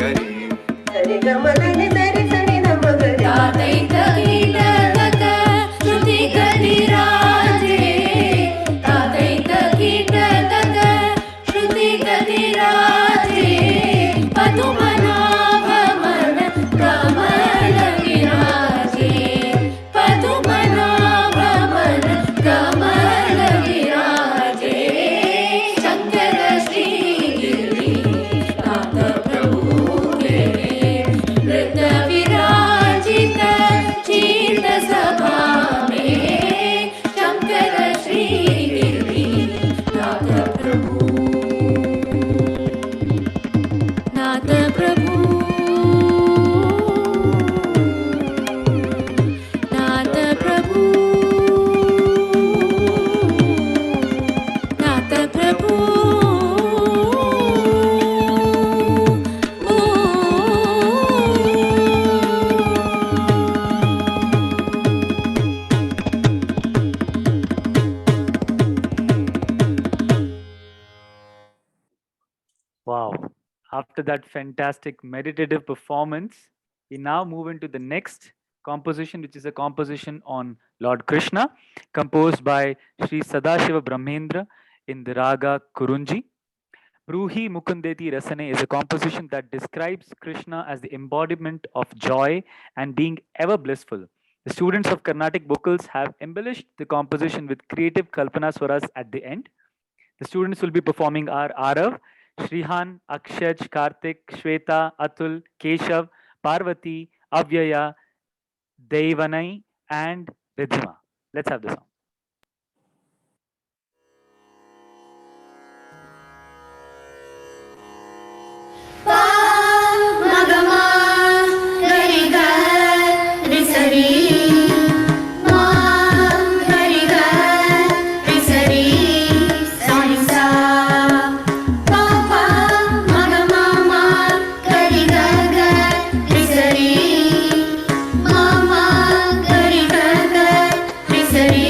ga ni sari ga ma da ni sari sari da ma ga da dai da ni da da ga shruti ga ni raje da dai da ni da da ga shruti ga ni raje padumana bhaman kamal viraje padumana bhaman kamal viraje shankara shri giri nata prabhu ke nृत्य विराजित चित सभा में शंकर श्री गिरि नाथ प्रभु नाथ प्रभु नाथ प्रभु नाथ प्रभु Wow. After that fantastic meditative performance, we now move into the next composition, which is a composition on Lord Krishna, composed by Sri Sadashiva Brahmendra in the raga Kurunji. Bruhi Mukundeti Rasane is a composition that describes Krishna as the embodiment of joy and being ever blissful. The students of Carnatic vocals have embellished the composition with creative Kalpana Swaras at the end. The students will be performing are Arav, Shrihan, Akshaj, Kartik, Shweta, Atul, Keshav, Parvati, Avyaya, Devanai, and Ridhima. Let's have the song. pa ma ga ma ga ri ga ri sa ri ma ga ri ga ri sa ri sa ni sa pa ma ga ma ga ri ga ri sa ri ma ga ri ga ri sa ri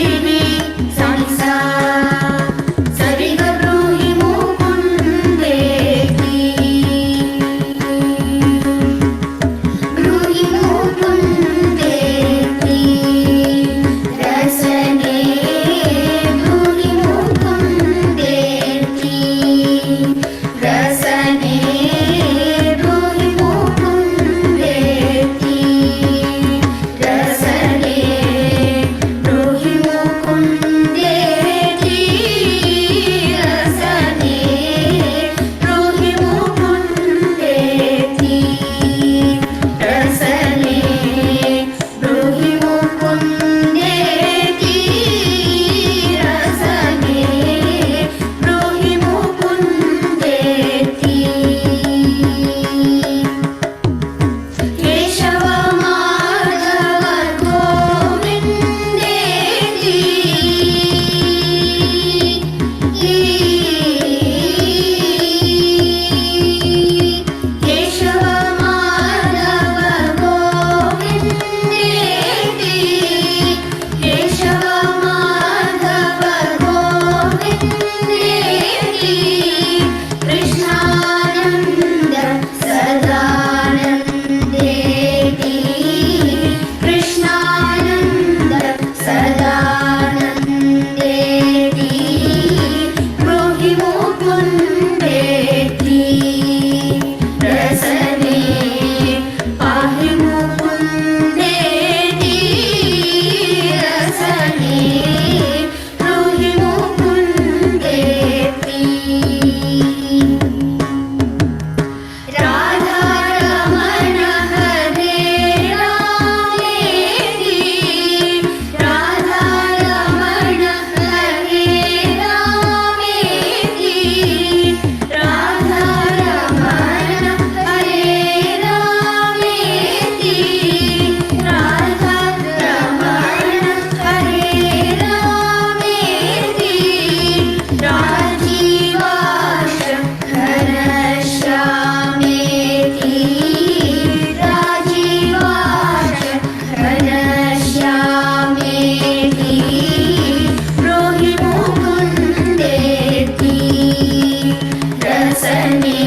रसने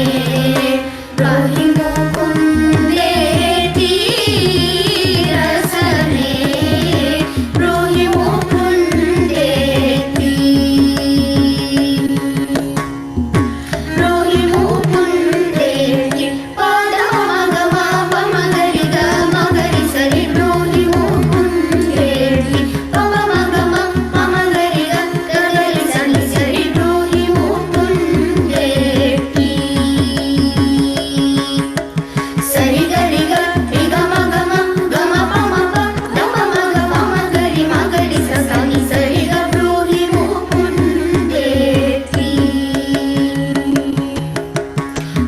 ब्रोहि मुकुन्देति रसने ब्रोहि मुकुन्देति ब्रोहि मुकुन्देति पदमगमगरि गमगरि सरि ब्रोहि मुकुन्देति पमगमगरि गगरि सनि सरि ब्रोहि मुकुन्देति सरि गरि ग रि गम गम गम पम प गम मग पम गरि मगरि स सनि सरि ग ब्रोहि मुकुन्देति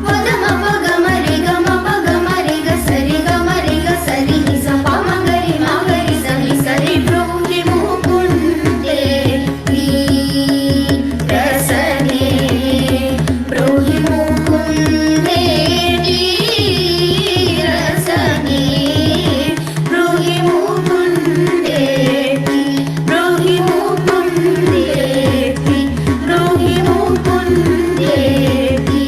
पदम प गम रि ग सरि ग सरि नि स पम गरि मगरि स नि सरि ब्रोहि मुकुन्देति रसने ब्रोहि मुकुन्देति रसने ब्रोहि मुकुन्देति ब्रोहि मुकुन्देति ब्रोहि मुकुन्देति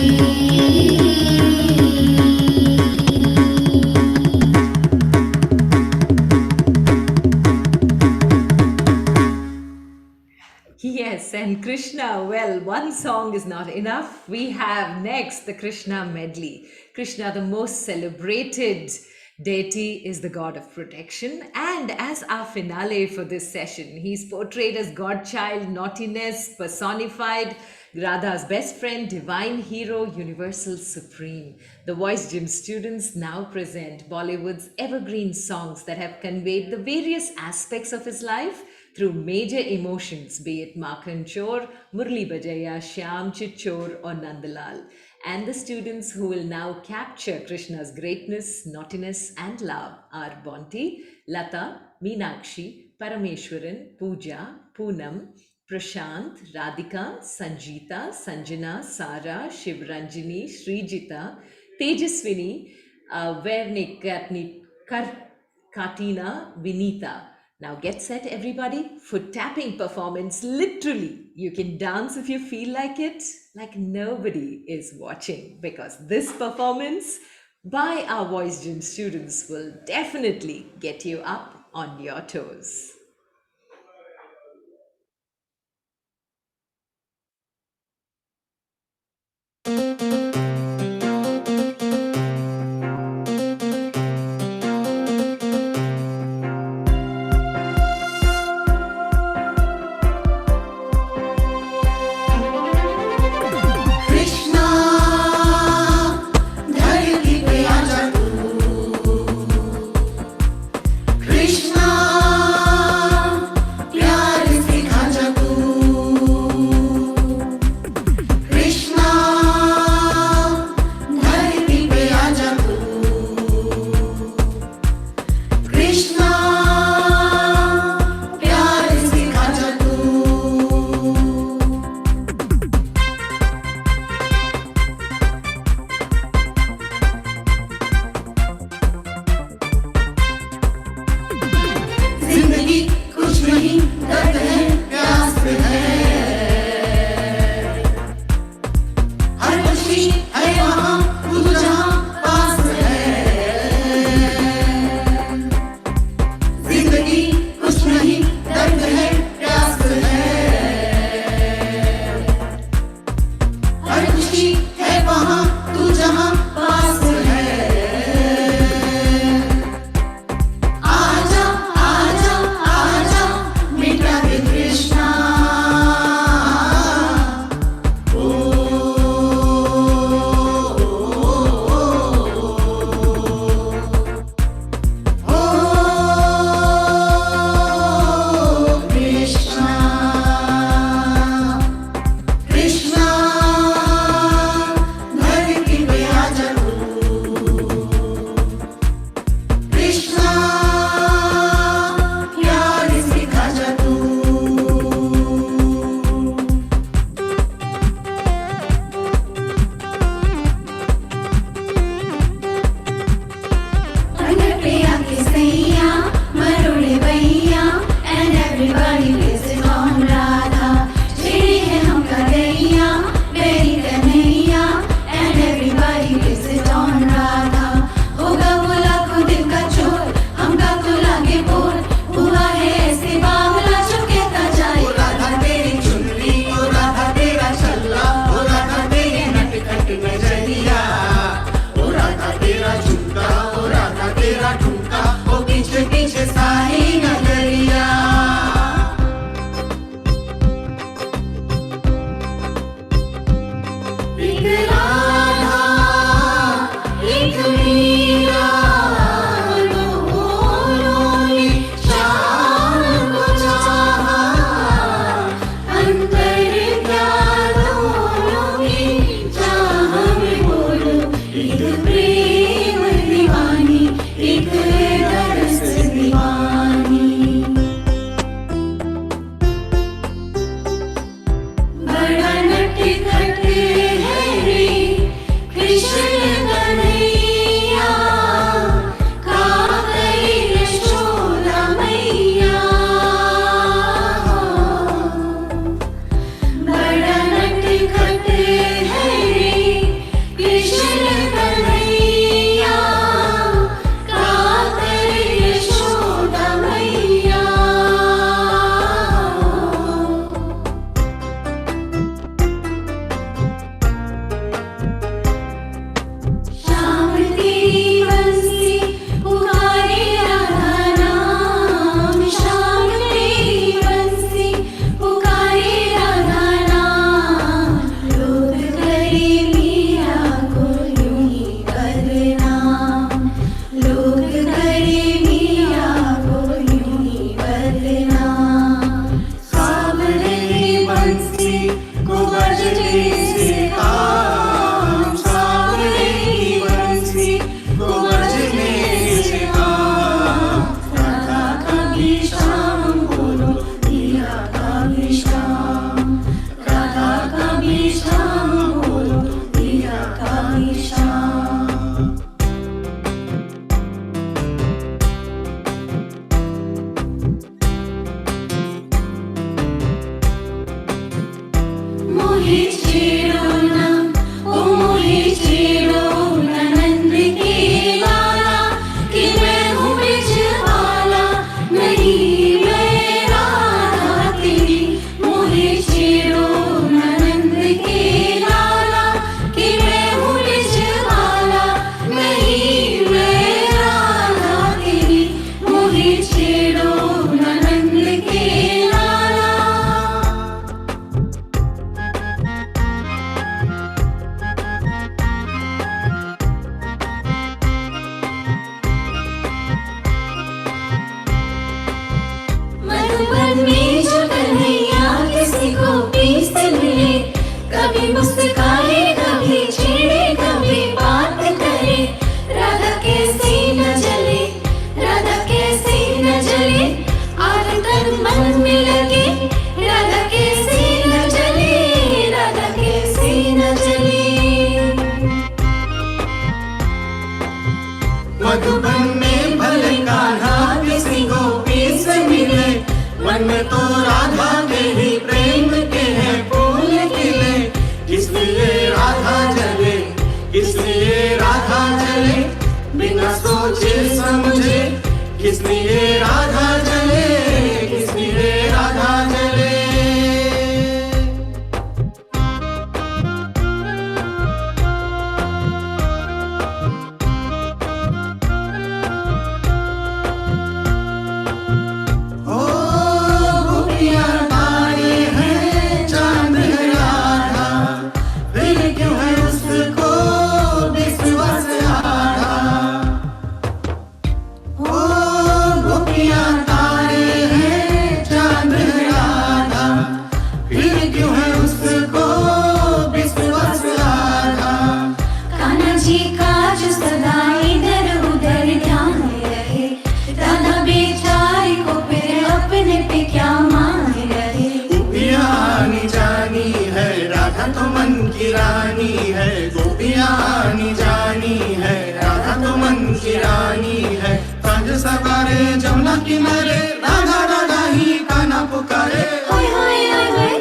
Yes, and Krishna, well, one song is not enough. We have next the Krishna medley. Krishna, the most celebrated deity, is the god of protection. And as our finale for this session, he's portrayed as godchild, naughtiness, personified, Radha's best friend, divine hero, universal supreme. The Voice Gym students now present Bollywood's evergreen songs that have conveyed the various aspects of his life through major emotions, be it Makhan Chor, Murli Bajaya, Shyam Chichor, or Nandalal. And the students who will now capture Krishna's greatness, naughtiness, and love are Bonti, Lata, Meenakshi, Parameshwaran, Pooja, Poonam, Prashant, Radhika, Sanjita, Sanjana, Sara, Shivranjini, Srijita, Tejaswini, Vernik, Katina, Vinita. Now get set, everybody. Foot tapping performance. Literally, you can dance if you feel like it, like nobody is watching, because this performance by our Voice Gym students will definitely get you up on your toes. Krishna धरती पे आजा तू कृष्णा बजने से काम सावरे की बंसी को बजने से काम राधा का भी श्याम बोलो दिया का भी श्याम राधा का भी श्याम बोलो दिया का भी श्याम मोहे छेड़ो ना ओ मोहे छेड़ो ना नंद के लाला कि मैं हूँ बिछवाला नहीं मैं राधा तेरी मोहे छेड़ो ना नंद के लाला कि मैं हूँ बिछवाला नहीं मैं राधा तेरी मोहे छेड़ो ना नंद के लाला मधुबन में जो कन्हैया किसी को पीस मिले कभी मुस्काए कभी छेड़े कभी बात करे राधा कैसे न जले राधा कैसे न जले आग तन मन में लगे राधा कैसे न जले राधा कैसे न जले मधुबन में भले कान्हा किसी को पीस मिले मन में तो राधा के ही प्रेम के हैं फूल खिले इसलिए राधा जले इसलिए राधा जले बिना सोचे समझे किसलिए राधा जले किसलिए राधा जले ओ गोपियाँ तारे हैं चांद है राधा फिर क्यों है उसको विश्वास आधा ओ गोपियाँ तारे हैं चांद है राधा फिर क्यों है उसको विश्वास आधा कान्हा जी का जो सदा इधर उधर ध्यान रहे राधा बेचारी को फिर अपने पे क्या मान रहे गोपियाँ आनी जानी है राधा तो मन की रानी है गोपियाँ आनी जानी है राधा तो मन की रानी है सांझ सवारे जमुना किनारे राधा राधा ही कान्हा पुकारे होय होय होय होय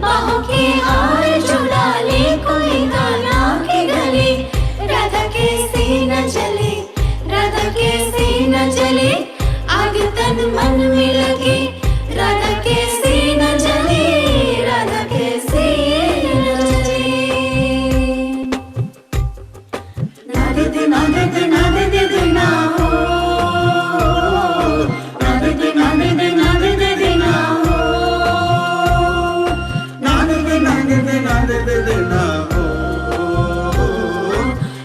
बाहों के हार झुला ले कोई कान्हा के गले राधा कैसे न चले राधा कैसे न चले आग तन मन में लगे राधा कैसे न जले राधा कैसे न जले ना दे दे ना दे दे ना दे दे दे ना हो ना दे दे ना दे दे ना दे दे दे ना हो ना दे दे ना दे दे ना दे दे दे ना हो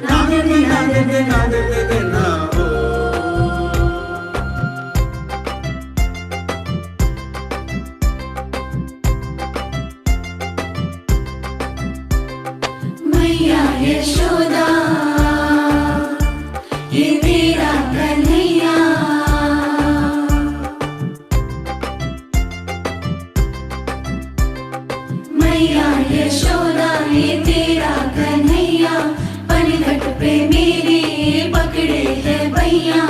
ना दे दे ना दे दे ना दे दे दे ना हो मैया यशोदा ये तेरा कन्हैया मैया यशोदा ये तेरा कन्हैया पनघट पे मेरे पकड़े है भैया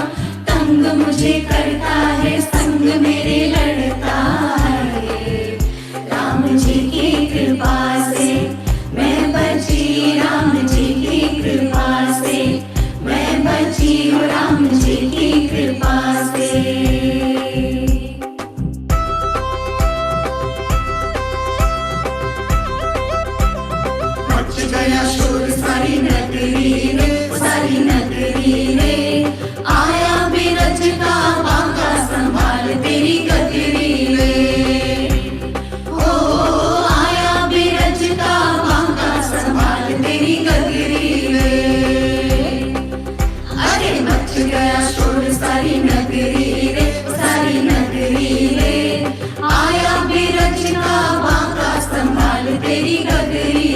तंग मुझे करता है संग मेरे लड़ता है राम जी की कृपा से मैं बची राम जी की कृपा से मैं बची हूँ राम जी की कृपा से मच गया शोर सारी नगरी रे सारी नगरी रे आया बिरजता बांका संभाल तेरी गगरी रे ओ आया बिरजता बांका संभाल तेरी गगरी रे अरे मच गया शोर सारी नगरी रे सारी नगरी रे आया बिरजता बांका संभाल तेरी गगरी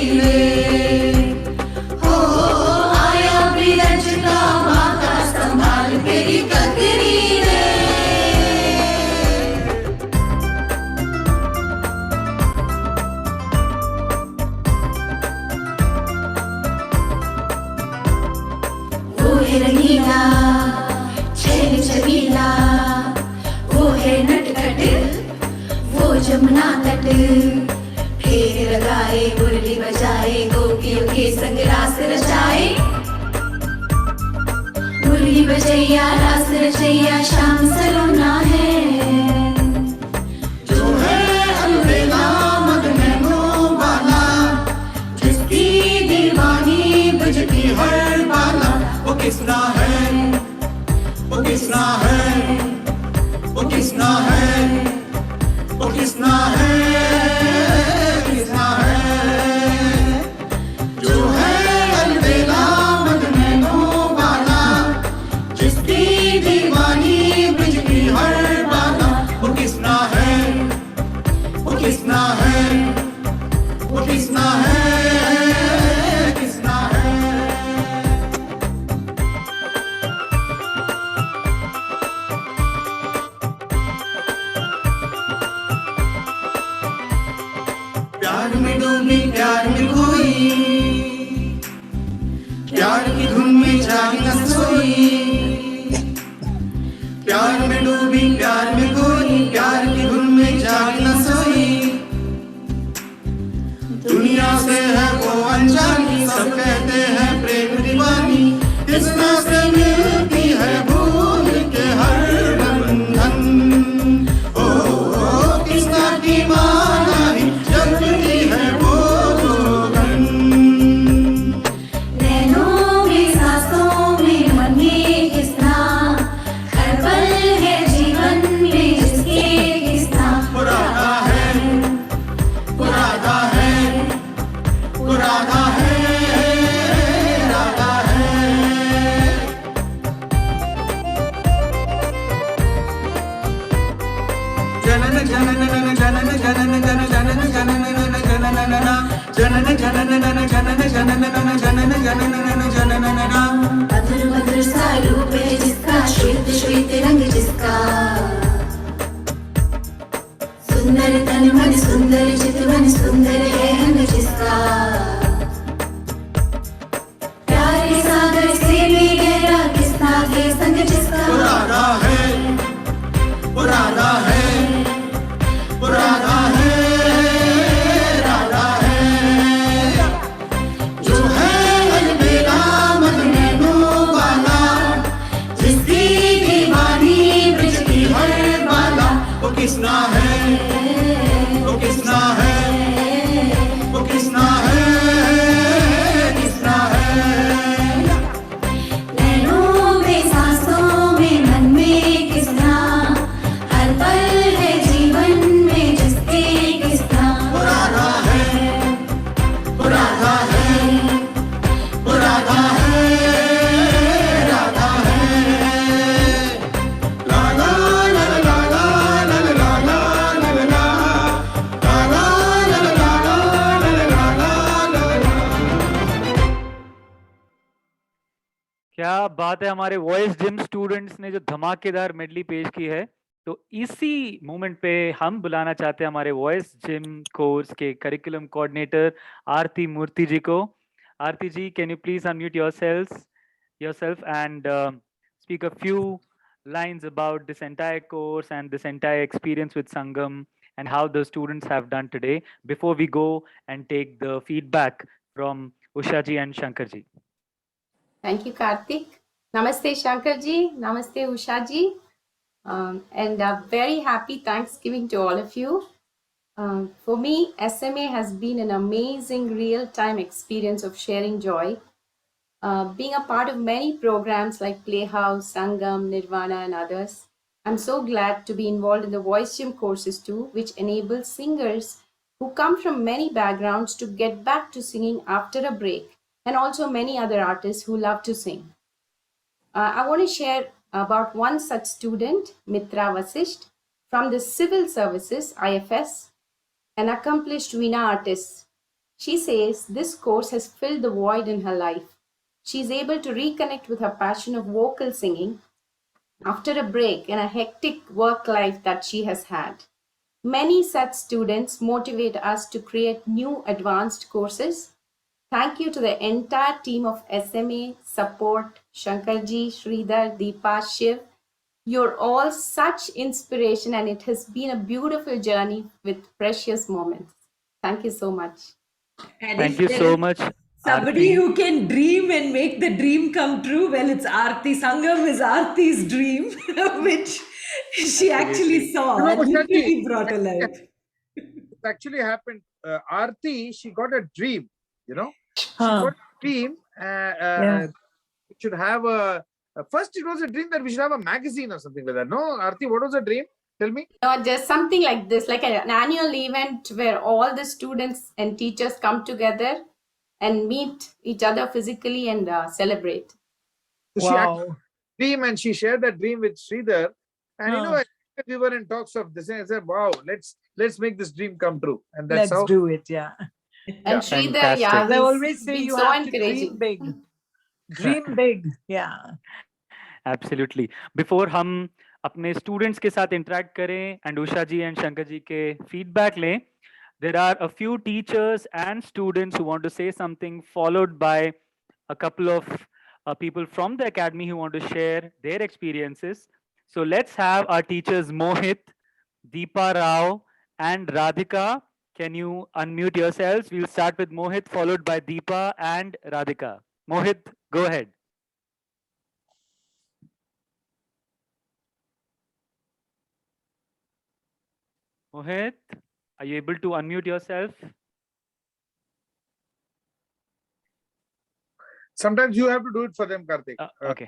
है रंगीला छैल छबीला, वो है नटखट वो जमुना तट, फेर लगाए मुरली बजाए गोपियों के संग रास रचाए। मुरली बजैया रास रचैया श्याम सलोना है, जो है अलबेला मद में मोह वाला, जिसकी दीवानी बजती हर बाला। वो किसना है, वो किसना है, वो किसना है, वो किसना है, किसना है, जो है अलबेला मद में मोह वाला, जिसकी दीवानी बजती हर बाला। वो किसना है, वो किसना है, वो किसना है, किसना है। प्यार में डूबी प्यार में खोई, प्यार की धुन में जागी न सोई। प्यार में डूबी प्यार में खोई, प्यार की धुन में जागी न सोई। दुनिया से है वो अनजानी, सब कहते हैं प्रेम दीवानी, किसना से मिलती है भूल के हर बंधन। ओ किसना की माना ही जलती है वो जोगन। नैनों में सांसों में मन में किसना, हर पल है जीवन में जिसके किसना। पुराना है, पुराना है, पुराना है, राधा है। जनन जनन जनन जनन जनन जनन जनन जनन जनन जनन जनन जनन जनन जनन जनन जनन। मधुर मधुर सा रूप है जिसका, श्वेत श्वेत रंग जिसका, सुंदर तन मन सुंदर चितवन, सुंदर है अंग जिसका। प्यार के सागर से भी गहरा किसना के संग जिसका। पुराना है, पुराना है, पुराना है, राधा है। जो है अलबेला मन में मोह वाला, जिसकी दीवानी बजती हर बाला। वो किसना है, वो किसना है, वो किसना है, किसना है। नैनों में सांसों में मन में किसना, हर पल है जीवन में जिसके किसना। पुराना है, पुराना है, पुराना है, राधा है। ला ला ला ला ला ला ला ला ला ला ला ला ला ला ला ला। क्या बात है, हमारे वॉइस जिम स्टूडेंट्स ने जो धमाकेदार मेडली पेश की है। तो इसी मोमेंट पे हम बुलाना चाहते हैं हमारे वॉइस जिम कोर्स के करिकुलम कोऑर्डिनेटर आरती मूर्ति जी को। Aarti ji, can you please unmute yourself and speak a few lines about this entire course and this entire experience with Sangam and how the students have done today before we go and take the feedback from Usha ji and Shankar ji. Thank you, Karthik. Namaste, Shankar ji. Namaste, Usha ji. And a very happy Thanksgiving to all of you. For me, SMA has been an amazing real-time experience of sharing joy. Being a part of many programs like Playhouse, Sangam, Nirvana, and others, I'm so glad to be involved in the voice gym courses too, which enable singers who come from many backgrounds to get back to singing after a break, and also many other artists who love to sing. I want to share about one such student, Mitra Vasisht, from the Civil Services, IFS, an accomplished Veena artist. She says this course has filled the void in her life. She is able to reconnect with her passion of vocal singing after a break in a hectic work life that she has had. Many such students motivate us to create new advanced courses Thank you to the entire team of SMA, support, Shankarji, Sridhar, Deepa, Shiv. You're all such inspiration, and it has been a beautiful journey with precious moments. Thank you so much. And Thank if you there so is much, somebody Aarti. who can dream and make the dream come true, well, it's Aarti. Sangam is Aarti's dream, which she actually saw and Ushaji, literally brought alive. it actually happened. Aarti, she got a dream, you know. She Huh. got a dream. Yeah. We should have first it was a dream that we should have a magazine or something like that. No, Aarti, what was the dream? Tell me. No, just something like this, like an annual event where all the students and teachers come together and meet each other physically and celebrate. So she actually dream and she shared that dream with Sridhar. And you know, we were in talks of this, and I said, "Wow, let's make this dream come true." And that's Let's how. do it. Yeah. And Sridhar, yeah, As I he's always say, been you so have to encouraging. dream big. Dream big. Yeah. Absolutely. Before हम अपने students के साथ interact करें and Usha ji and Shankar ji के feedback लें, there are a few teachers and students who want to say something, followed by a couple of people from the academy who want to share their experiences. So let's have our teachers Mohit, Deepa Rao, and Radhika. Can you unmute yourselves? We'll start with Mohit, followed by Deepa and Radhika. Mohit, go ahead. Mohit, are you able to unmute yourself? Sometimes you have to do it for them, Karthik. Okay.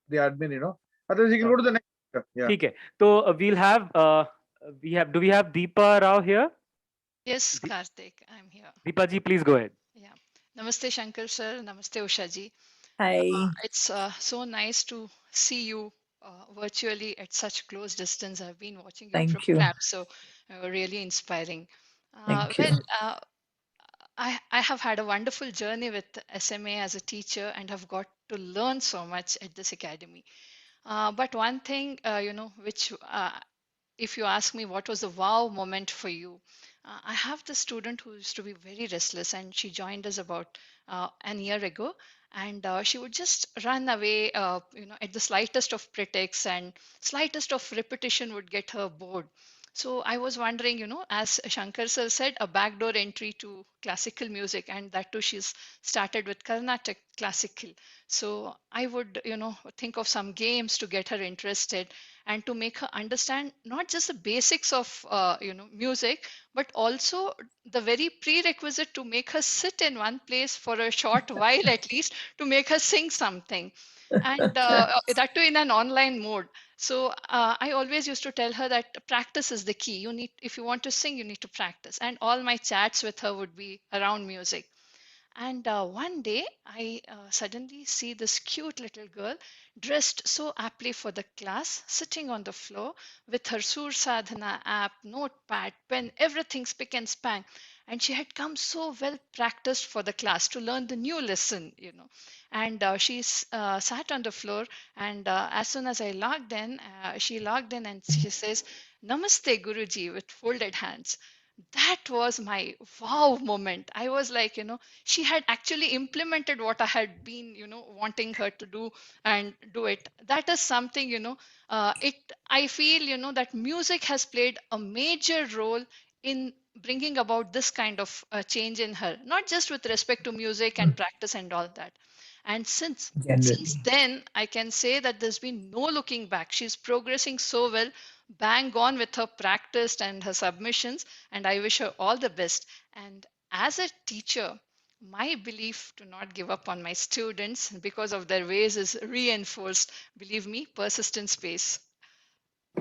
The admin, you know. Otherwise, you can go to the next. Yeah. ठीक है. So we'll have do we have Deepa Rao here? Yes, Karthik, I'm here. Deepa ji, please go ahead. Yeah. Namaste, Shankar sir. Namaste, Usha ji. Hi. It's so nice to see you virtually at such close distance. I've been watching your Thank you. program, so really inspiring. Thank you. Well, I have had a wonderful journey with SMA as a teacher and have got to learn so much at this academy. But one thing, which if you ask me what was the wow moment for you, I have this student who used to be very restless, and she joined us about an year ago, and she would just run away, at the slightest of pretext, and slightest of repetition would get her bored. So I was wondering, as Shankar sir said, a backdoor entry to classical music, and that too she's started with Carnatic classical. So I would, think of some games to get her interested and to make her understand not just the basics of, music, but also the very prerequisite to make her sit in one place for a short while at least to make her sing something. And that too in an online mode. So I always used to tell her that practice is the key. If you want to sing, you need to practice. And all my chats with her would be around music. And one day, I suddenly see this cute little girl dressed so aptly for the class, sitting on the floor with her Sur Sadhana app, notepad, pen, everything spick and span. And she had come so well practiced for the class to learn the new lesson. And she sat on the floor, and as soon as I logged in, she logged in and she says, "Namaste, Guruji," with folded hands. That was my wow moment. I was like, she had actually implemented what I had been, wanting her to do and do it. That is something, I feel, that music has played a major role in bringing about this kind of change in her, not just with respect to music and practice and all that. And since then, I can say that there's been no looking back. She's progressing so well, bang on with her practice and her submissions, and I wish her all the best. And as a teacher, my belief to not give up on my students because of their ways is reinforced. Believe me, persistence pays.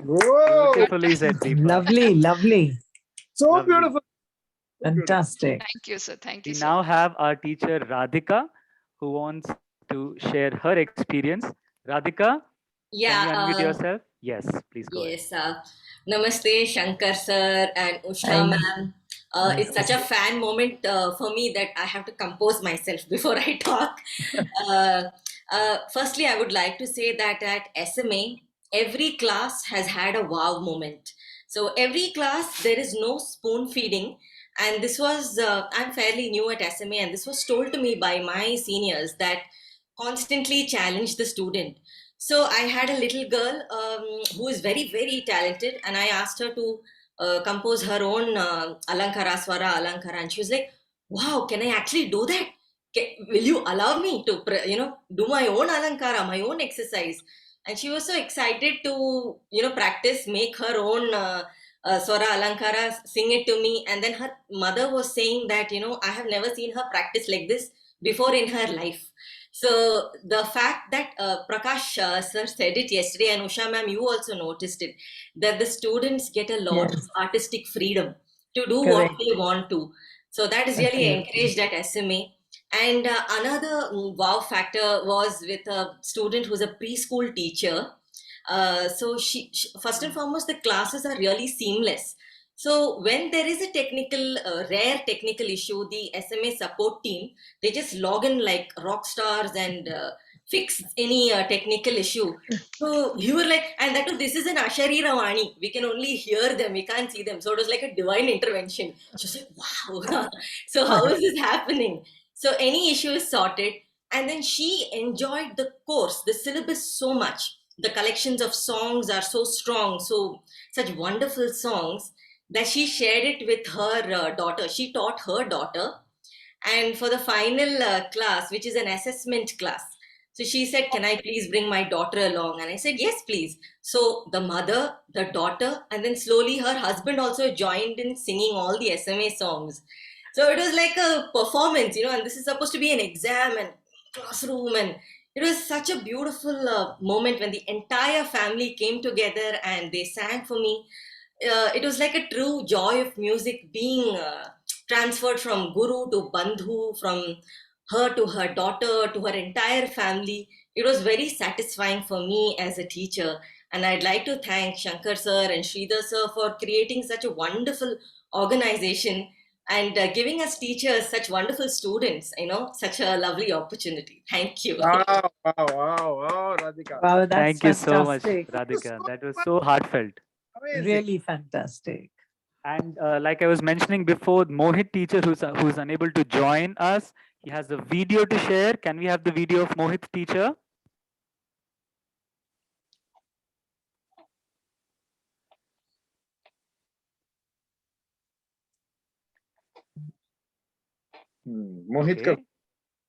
Whoa! Beautifully said, Deepa. Lovely, lovely. So Lovely. beautiful. Fantastic. Thank you, sir. Thank you We so now much. have our teacher Radhika, who wants to share her experience. Radhika, Yeah. can you unmute yourself? Yes, please go ahead. Yes. Namaste, Shankar sir and Usha Hi. ma'am. It's such a fan moment for me that I have to compose myself before I talk. Firstly, I would like to say that at SMA, every class has had a wow moment. So every class, there is no spoon feeding. And this was, I'm fairly new at SMA, and this was told to me by my seniors that constantly challenge the student. So I had a little girl who is very, very talented, and I asked her to compose her own Alankara, Swara Alankara, and she was like, "Wow, can I actually do that? Will you allow me to, do my own Alankara, my own exercise?" And she was so excited to, practice, make her own Swara Alankara, sing it to me. And then her mother was saying that, I have never seen her practice like this before in her life. So the fact that Prakash sir said it yesterday, and Usha ma'am, you also noticed it, that the students get a lot of Yes, artistic freedom to do what correct. they want to. So that is really Absolutely. encouraged at SMA. And another wow factor was with a student who's a preschool teacher. So she first and foremost, the classes are really seamless. So when there is a rare technical issue, the SMA support team, they just log in like rock stars and fix any technical issue. So you were like, and that too, this is an Ashari Ravani. We can only hear them, we can't see them. So it was like a divine intervention. She was like, wow. So how is this happening? So any issue is sorted. And then she enjoyed the course, the syllabus so much. The collections of songs are so strong, so such wonderful songs that she shared it with her daughter. She taught her daughter, and for the final class, which is an assessment class, so she said, "Can I please bring my daughter along?" And I said, "Yes, please." So the mother, the daughter, and then slowly her husband also joined in singing all the SMA songs. So it was like a performance, and this is supposed to be an exam and classroom, and it was such a beautiful moment when the entire family came together and they sang for me. It was like a true joy of music being transferred from guru to bandhu, from her to her daughter to her entire family. It was very satisfying for me as a teacher. And I'd like to thank Shankar sir and Sridhar sir for creating such a wonderful organization and giving us teachers such wonderful students, such a lovely opportunity. Thank you. Wow, wow, wow, wow, Radhika. Wow, that's Thank you so much, fantastic. Radhika. That was so heartfelt. Amazing. Really fantastic. And like I was mentioning before, Mohit teacher who's unable to join us, he has a video to share. Can we have the video of Mohit teacher? मोहित का Okay.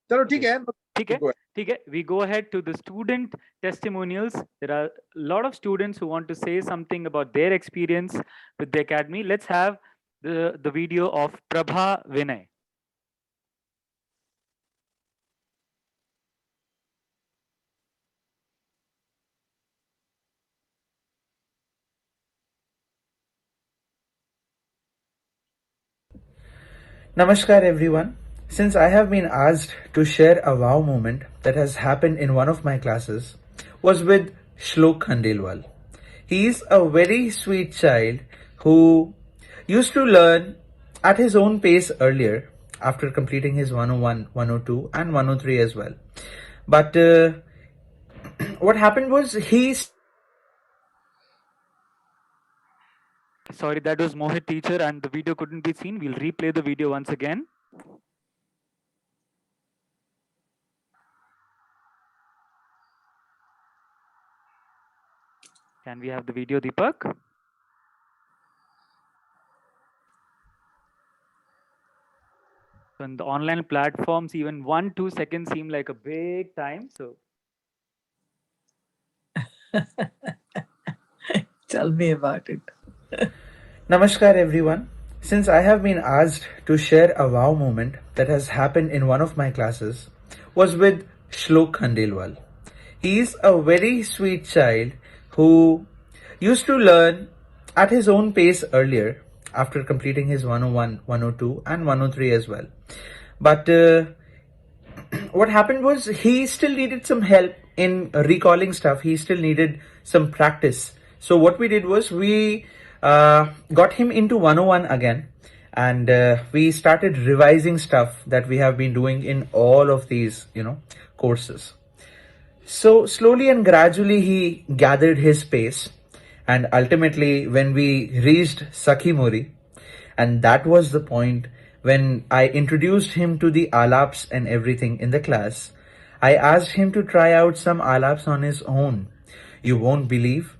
चलो ठीक है ठीक है ठीक है we go ahead to the student testimonials. There are a lot of students who want to say something about their experience with the academy. Let's have the video of Prabha Vinay. Namaskar everyone. Since I have been asked to share a wow moment that has happened in one of my classes was with Shlok Khandelwal. He is a very sweet child who used to learn at his own pace earlier after completing his 101, 102 and 103 as well. But what happened was Sorry, that was Mohit teacher and the video couldn't be seen. We'll replay the video once again. Can we have the video, Deepak? So in the online platforms, even 1-2 seconds seem like a big time. So Tell me about it. Namaskar everyone. Since I have been asked to share a wow moment that has happened in one of my classes was with Shlok Khandelwal. He is a very sweet child who used to learn at his own pace earlier after completing his 101, 102 and 103 as well. But what happened was he still needed some help in recalling stuff. He still needed some practice. So what we did was we got him into 101 again, and we started revising stuff that we have been doing in all of these, courses. So slowly and gradually he gathered his pace, and ultimately when we reached Sakhi Mori, And that was the point when I introduced him to the alaps and everything in the class. I asked him to try out some alaps on his own. You won't believe,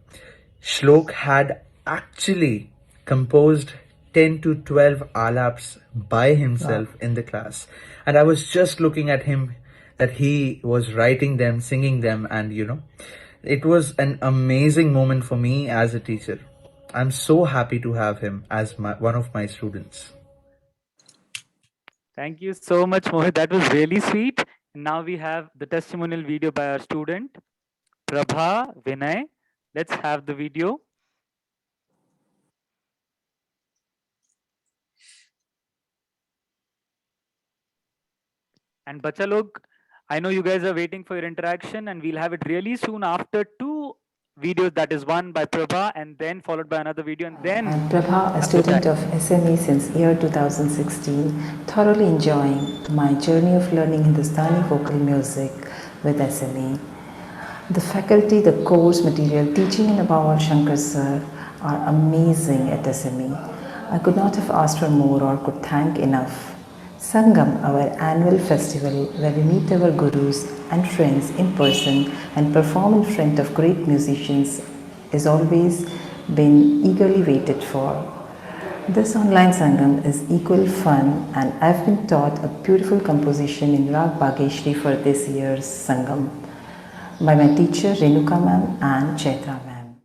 Shlok had actually composed 10 to 12 alaps by himself in the class. And I was just looking at him that he was writing them, singing them, and it was an amazing moment for me as a teacher. I'm so happy to have him as one of my students. Thank you so much, Mohit. That was really sweet. Now we have the testimonial video by our student, Prabha Vinay. Let's have the video. And bacha log, I know you guys are waiting for your interaction, and we'll have it really soon after two videos. That is one by Prabha, and then followed by another video, and then I'm Prabha, a after student that. of SME since year 2016, thoroughly enjoying my journey of learning Hindustani vocal music with SME. The faculty, the course material, teaching in Abawal Shankar sir are amazing at SME. I could not have asked for more or could thank enough. Sangam, our annual festival where we meet our gurus and friends in person and perform in front of great musicians, is always been eagerly waited for. This online Sangam is equal fun, and I've been taught a beautiful composition in Rag Bageshri for this year's Sangam by my teacher Renuka ma'am and Chaitra ma'am.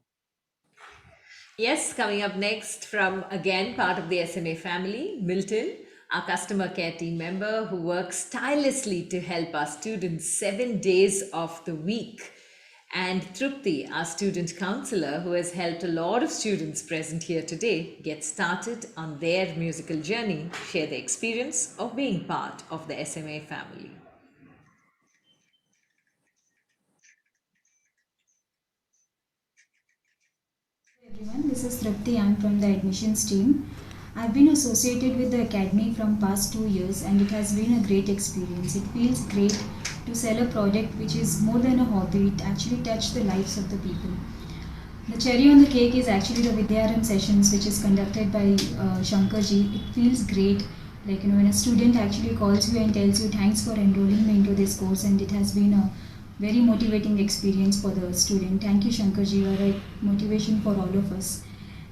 Yes, coming up next from again part of the SMA family, Milton, our customer care team member who works tirelessly to help our students 7 days of the week. And Trupti, our student counselor who has helped a lot of students present here today get started on their musical journey, share the experience of being part of the SMA family. Everyone, this is Trupti. I'm from the admissions team. I've been associated with the academy from past 2 years and it has been a great experience. It feels great to sell a product which is more than a hobby. It actually touched the lives of the people. The cherry on the cake is actually the Vidyaram sessions which is conducted by Shankarji. It feels great, like when a student actually calls you and tells you thanks for enrolling me into this course, and it has been a very motivating experience for the student. Thank you, Shankarji. You are a motivation for all of us.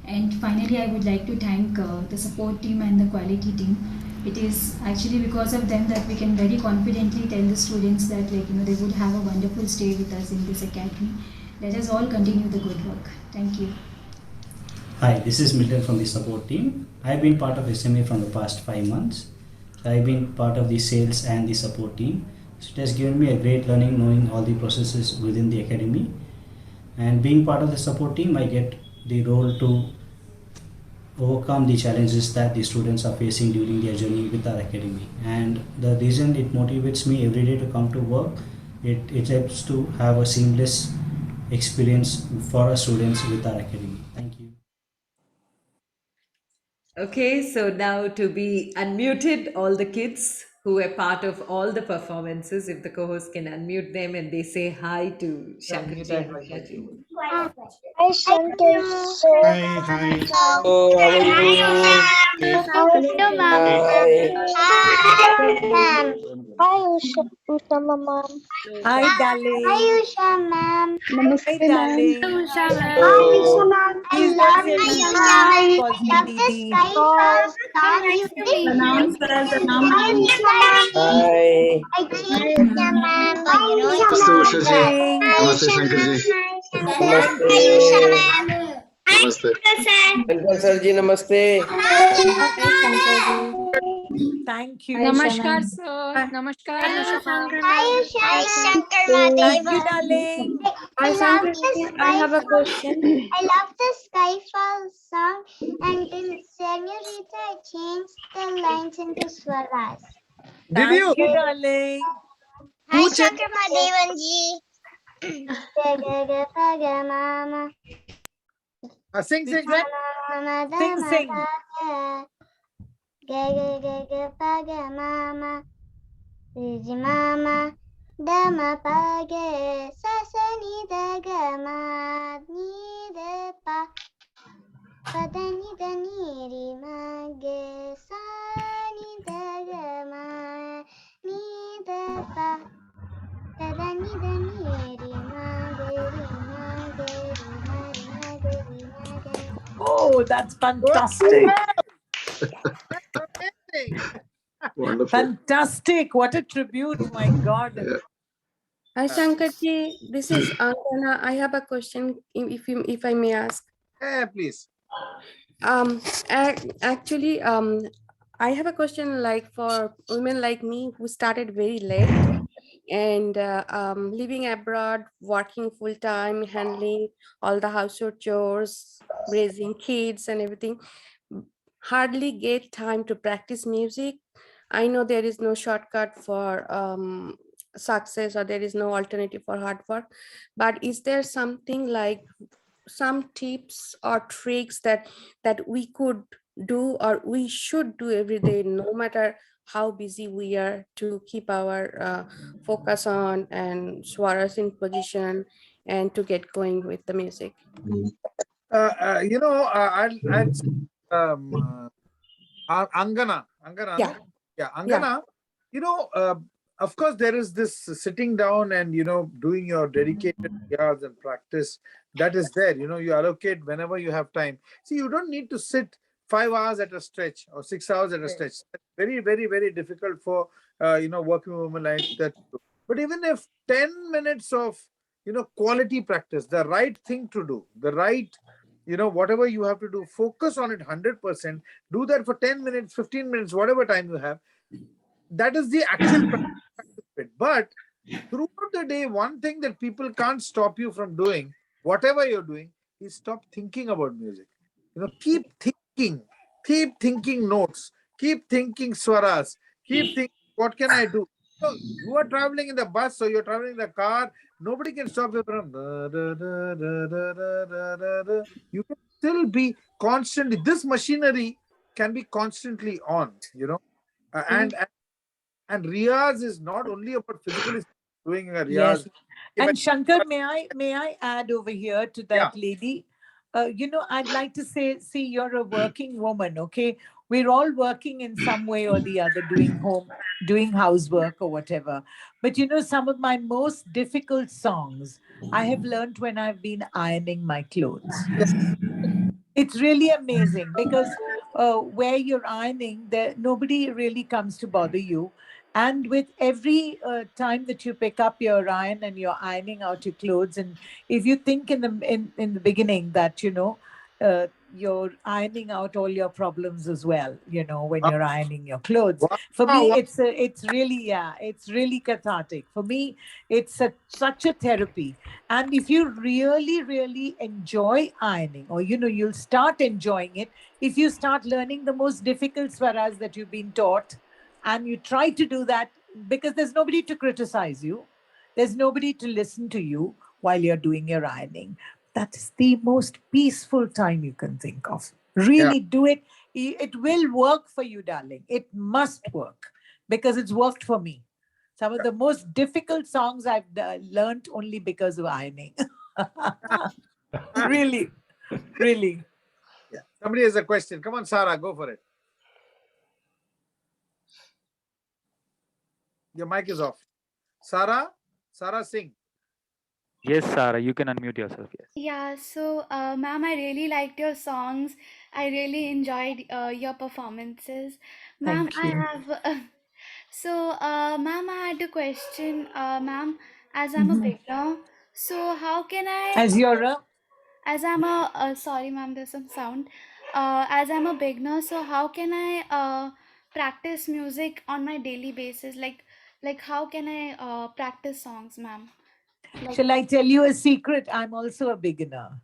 And finally, I would like to thank the support team and the quality team. It is actually because of them that we can very confidently tell the students that they would have a wonderful stay with us in this academy. Let us all continue the good work. Thank you. Hi, this is Milton from the support team. I've been part of SMA from the past 5 months. I've been part of the sales and the support team. So it has given me a great learning knowing all the processes within the academy. And being part of the support team, I get the role to overcome the challenges that the students are facing during their journey with our academy. And the reason it motivates me every day to come to work, it helps to have a seamless experience for our students with our academy. Thank you. Okay, so now to be unmuted, all the kids who were part of all the performances, if the co-host can unmute them and they say hi to Shankarji and Ushaji. Hi, Shankar sir. Hi, hi. Oh, how are you? Hello, ma'am. Hi, ma'am. Hi, Usha ma'am. Hi, Hi, darling. Usha ma'am. Hi, Namaste, ma'am. darling. Usha ma'am. Hi, Usha ma'am. I Please don't love say you, Didi. Usha ma'am. Calls I me love the Didi. sky for star music. Hi, Usha ma'am. Hi. Hi, Usha ma'am. Hi, Usha ma'am. Darling. Hi, Namaste, Usha Shankarji. ma'am. Namaste. Hi, Usha ma'am. Namaste. Shankar sir ji, namaste. Hi, Shankar ji. Thank you. Namaskar, sir. Namaskar, Usha ma'am. Hi, Usha. Hi, Shankar Thank you, Mahadevan. darling. I love the Skyfall. I love the Skyfall song until Senorita changed the lines into swaras. Did you? Thank you, darling. Hi, Who changed? Shankar Mahadevan ji. Mama. Sing, sing, Sing, sing. Mama. Mama. Dama page sa sa ni da ga ma ni da pa Padani dani ri ma ge sa ni da ga ma ni da pa. Padani dani ri ma ge ri ma ge ri ma ge. Oh, that's fantastic. Wonderful. Fantastic. What a tribute. My God. Shankarji, this is Angana. I have a question, if I may ask. Yeah, please. Actually, I have a question like for women like me who started very late and living abroad, working full time, handling all the household chores, raising kids and everything, hardly get time to practice music. I know there is no shortcut for success, or there is no alternative for hard work, but is there something like some tips or tricks that we could do or we should do every day, no matter how busy we are, to keep our focus on and swaras in position and to get going with the music? I'd say, Angana, Yeah. no? Yeah, Yeah. Angana, you know, of course, there is this sitting down and, doing your dedicated years and practice that is there. You allocate whenever you have time. See, you don't need to sit 5 hours at a stretch or 6 hours at a stretch. That's very, very, very difficult for, working women like that. But even if 10 minutes of, quality practice, the right thing to do, the right, whatever you have to do, focus on it 100%, do that for 10 minutes, 15 minutes, whatever time you have. That is the actual practice bit. But throughout the day, one thing that people can't stop you from doing, whatever you're doing, is stop thinking about music. Keep thinking notes, keep thinking swaras, keep thinking, what can I do? So you are traveling in the bus, or you're traveling in the car, nobody can stop you from. You can still be constantly, this machinery can be constantly on. And Riyaz is not only about physically doing a Yes. Riyaz. And Shankar, may I add over here to that lady? I'd like to say, see, you're a working woman, okay? We're all working in some way or the other, doing housework or whatever. But some of my most difficult songs I have learned when I've been ironing my clothes. It's really amazing because where you're ironing, there nobody really comes to bother you. And with every time that you pick up your iron and you're ironing out your clothes, and if you think in the beginning that you're ironing out all your problems as well, when you're ironing your clothes. For me, it's really, yeah, it's really cathartic. For me, it's such a therapy. And if you really, really enjoy ironing, or you'll start enjoying it if you start learning the most difficult swaras that you've been taught, and you try to do that, because there's nobody to criticize you, there's nobody to listen to you while you're doing your ironing. That is the most peaceful time you can think of. Really do it. It will work for you, darling. It must work, because it's worked for me. Some of the most difficult songs I've learned only because of ironing. Really, really. Yeah. Somebody has a question. Come on, Sarah, go for it. Your mic is off. Sarah Singh. Yes, Sarah, you can unmute yourself. Yes. Yeah, so ma'am, I really liked your songs. I really enjoyed your performances. Ma'am, Thank I you. have ma'am, I had a question. Ma'am, as I'm a Mhm. beginner, so how can I As you're a as I'm a sorry ma'am, there's some sound. As I'm a beginner, so how can I practice music on my daily basis? Like how can I practice songs, ma'am? Like Shall I tell you a secret? I'm also a beginner.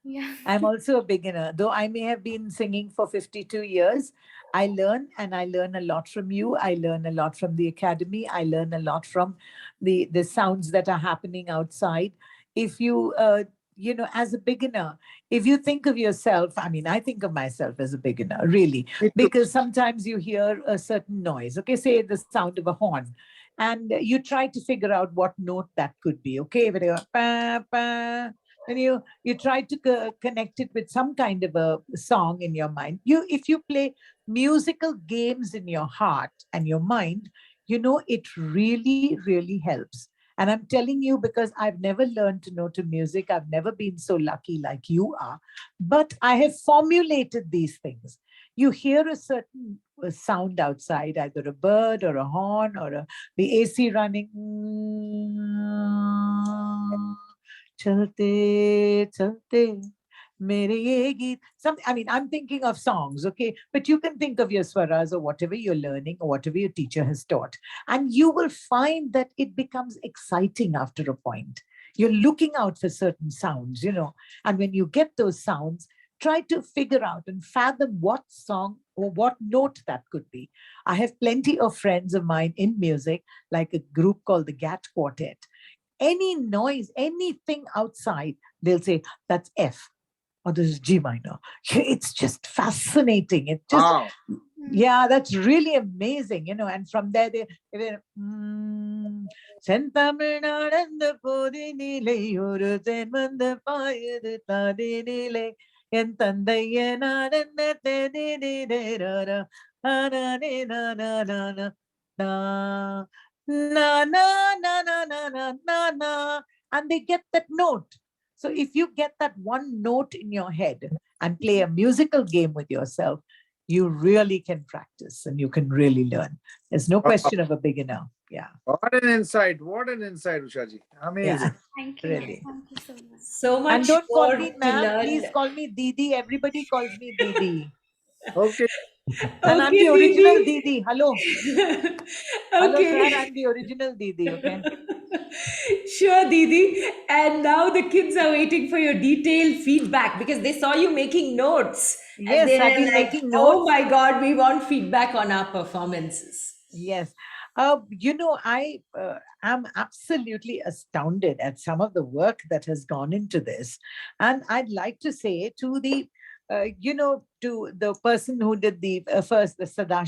yeah. I'm also a beginner. Though I may have been singing for 52 years, I learn, and I learn a lot from you. I learn a lot from the academy. I learn a lot from the sounds that are happening outside. If you, as a beginner, if you think of yourself, I mean, I think of myself as a beginner, really, because sometimes you hear a certain noise, okay, say the sound of a horn, and you try to figure out what note that could be, okay? But you go, "Pa, pa," and you try to connect it with some kind of a song in your mind. If you play musical games in your heart and your mind, it really helps. And I'm telling you, because I've never learned to note to music, I've never been so lucky like you are, but I have formulated these things. You hear a certain sound outside, either a bird or a horn or the AC running. Chalte, chalte, mere ye geet. I'm thinking of songs, okay? But you can think of your swaras or whatever you're learning or whatever your teacher has taught. And you will find that it becomes exciting after a point. You're looking out for certain sounds, and when you get those sounds, try to figure out and fathom what song or what note that could be. I have plenty of friends of mine in music, like a group called the GAT Quartet. Any noise, anything outside, they'll say, that's F or this is G minor. It's just fascinating. It just, Wow. yeah, that's really amazing, and from there they செந்தமிழ்நாடந்த போதினிலே ஒரு தென்வந்த பாயுது தாதினிலே என் தந்தைய நாடந்த தேதினிலேரா ஆனானே நானா na na na na na na na na, and they get that note. So if you get that one note in your head and play a musical game with yourself, you really can practice and you can really learn. There's no question of a beginner. Yeah. What an insight. What an insight, Ushaji. Amazing. Yeah. Thank you. Really. Thank you so much. So much And don't call more me to ma'am. learn. Please call me Didi. Everybody calls me Didi. Okay. And I'm Okay, the original Didi. Didi. Hello. Hello, Okay. sir. I'm the original Didi. Okay. Sure, Didi. And now the kids are waiting for your detailed feedback because they saw you making notes. And Yes, they I've were been like, making oh notes. my God, we want feedback on our performances. Yes. I am absolutely astounded at some of the work that has gone into this. And I'd like to say to the, to the person who did the first, the Sadash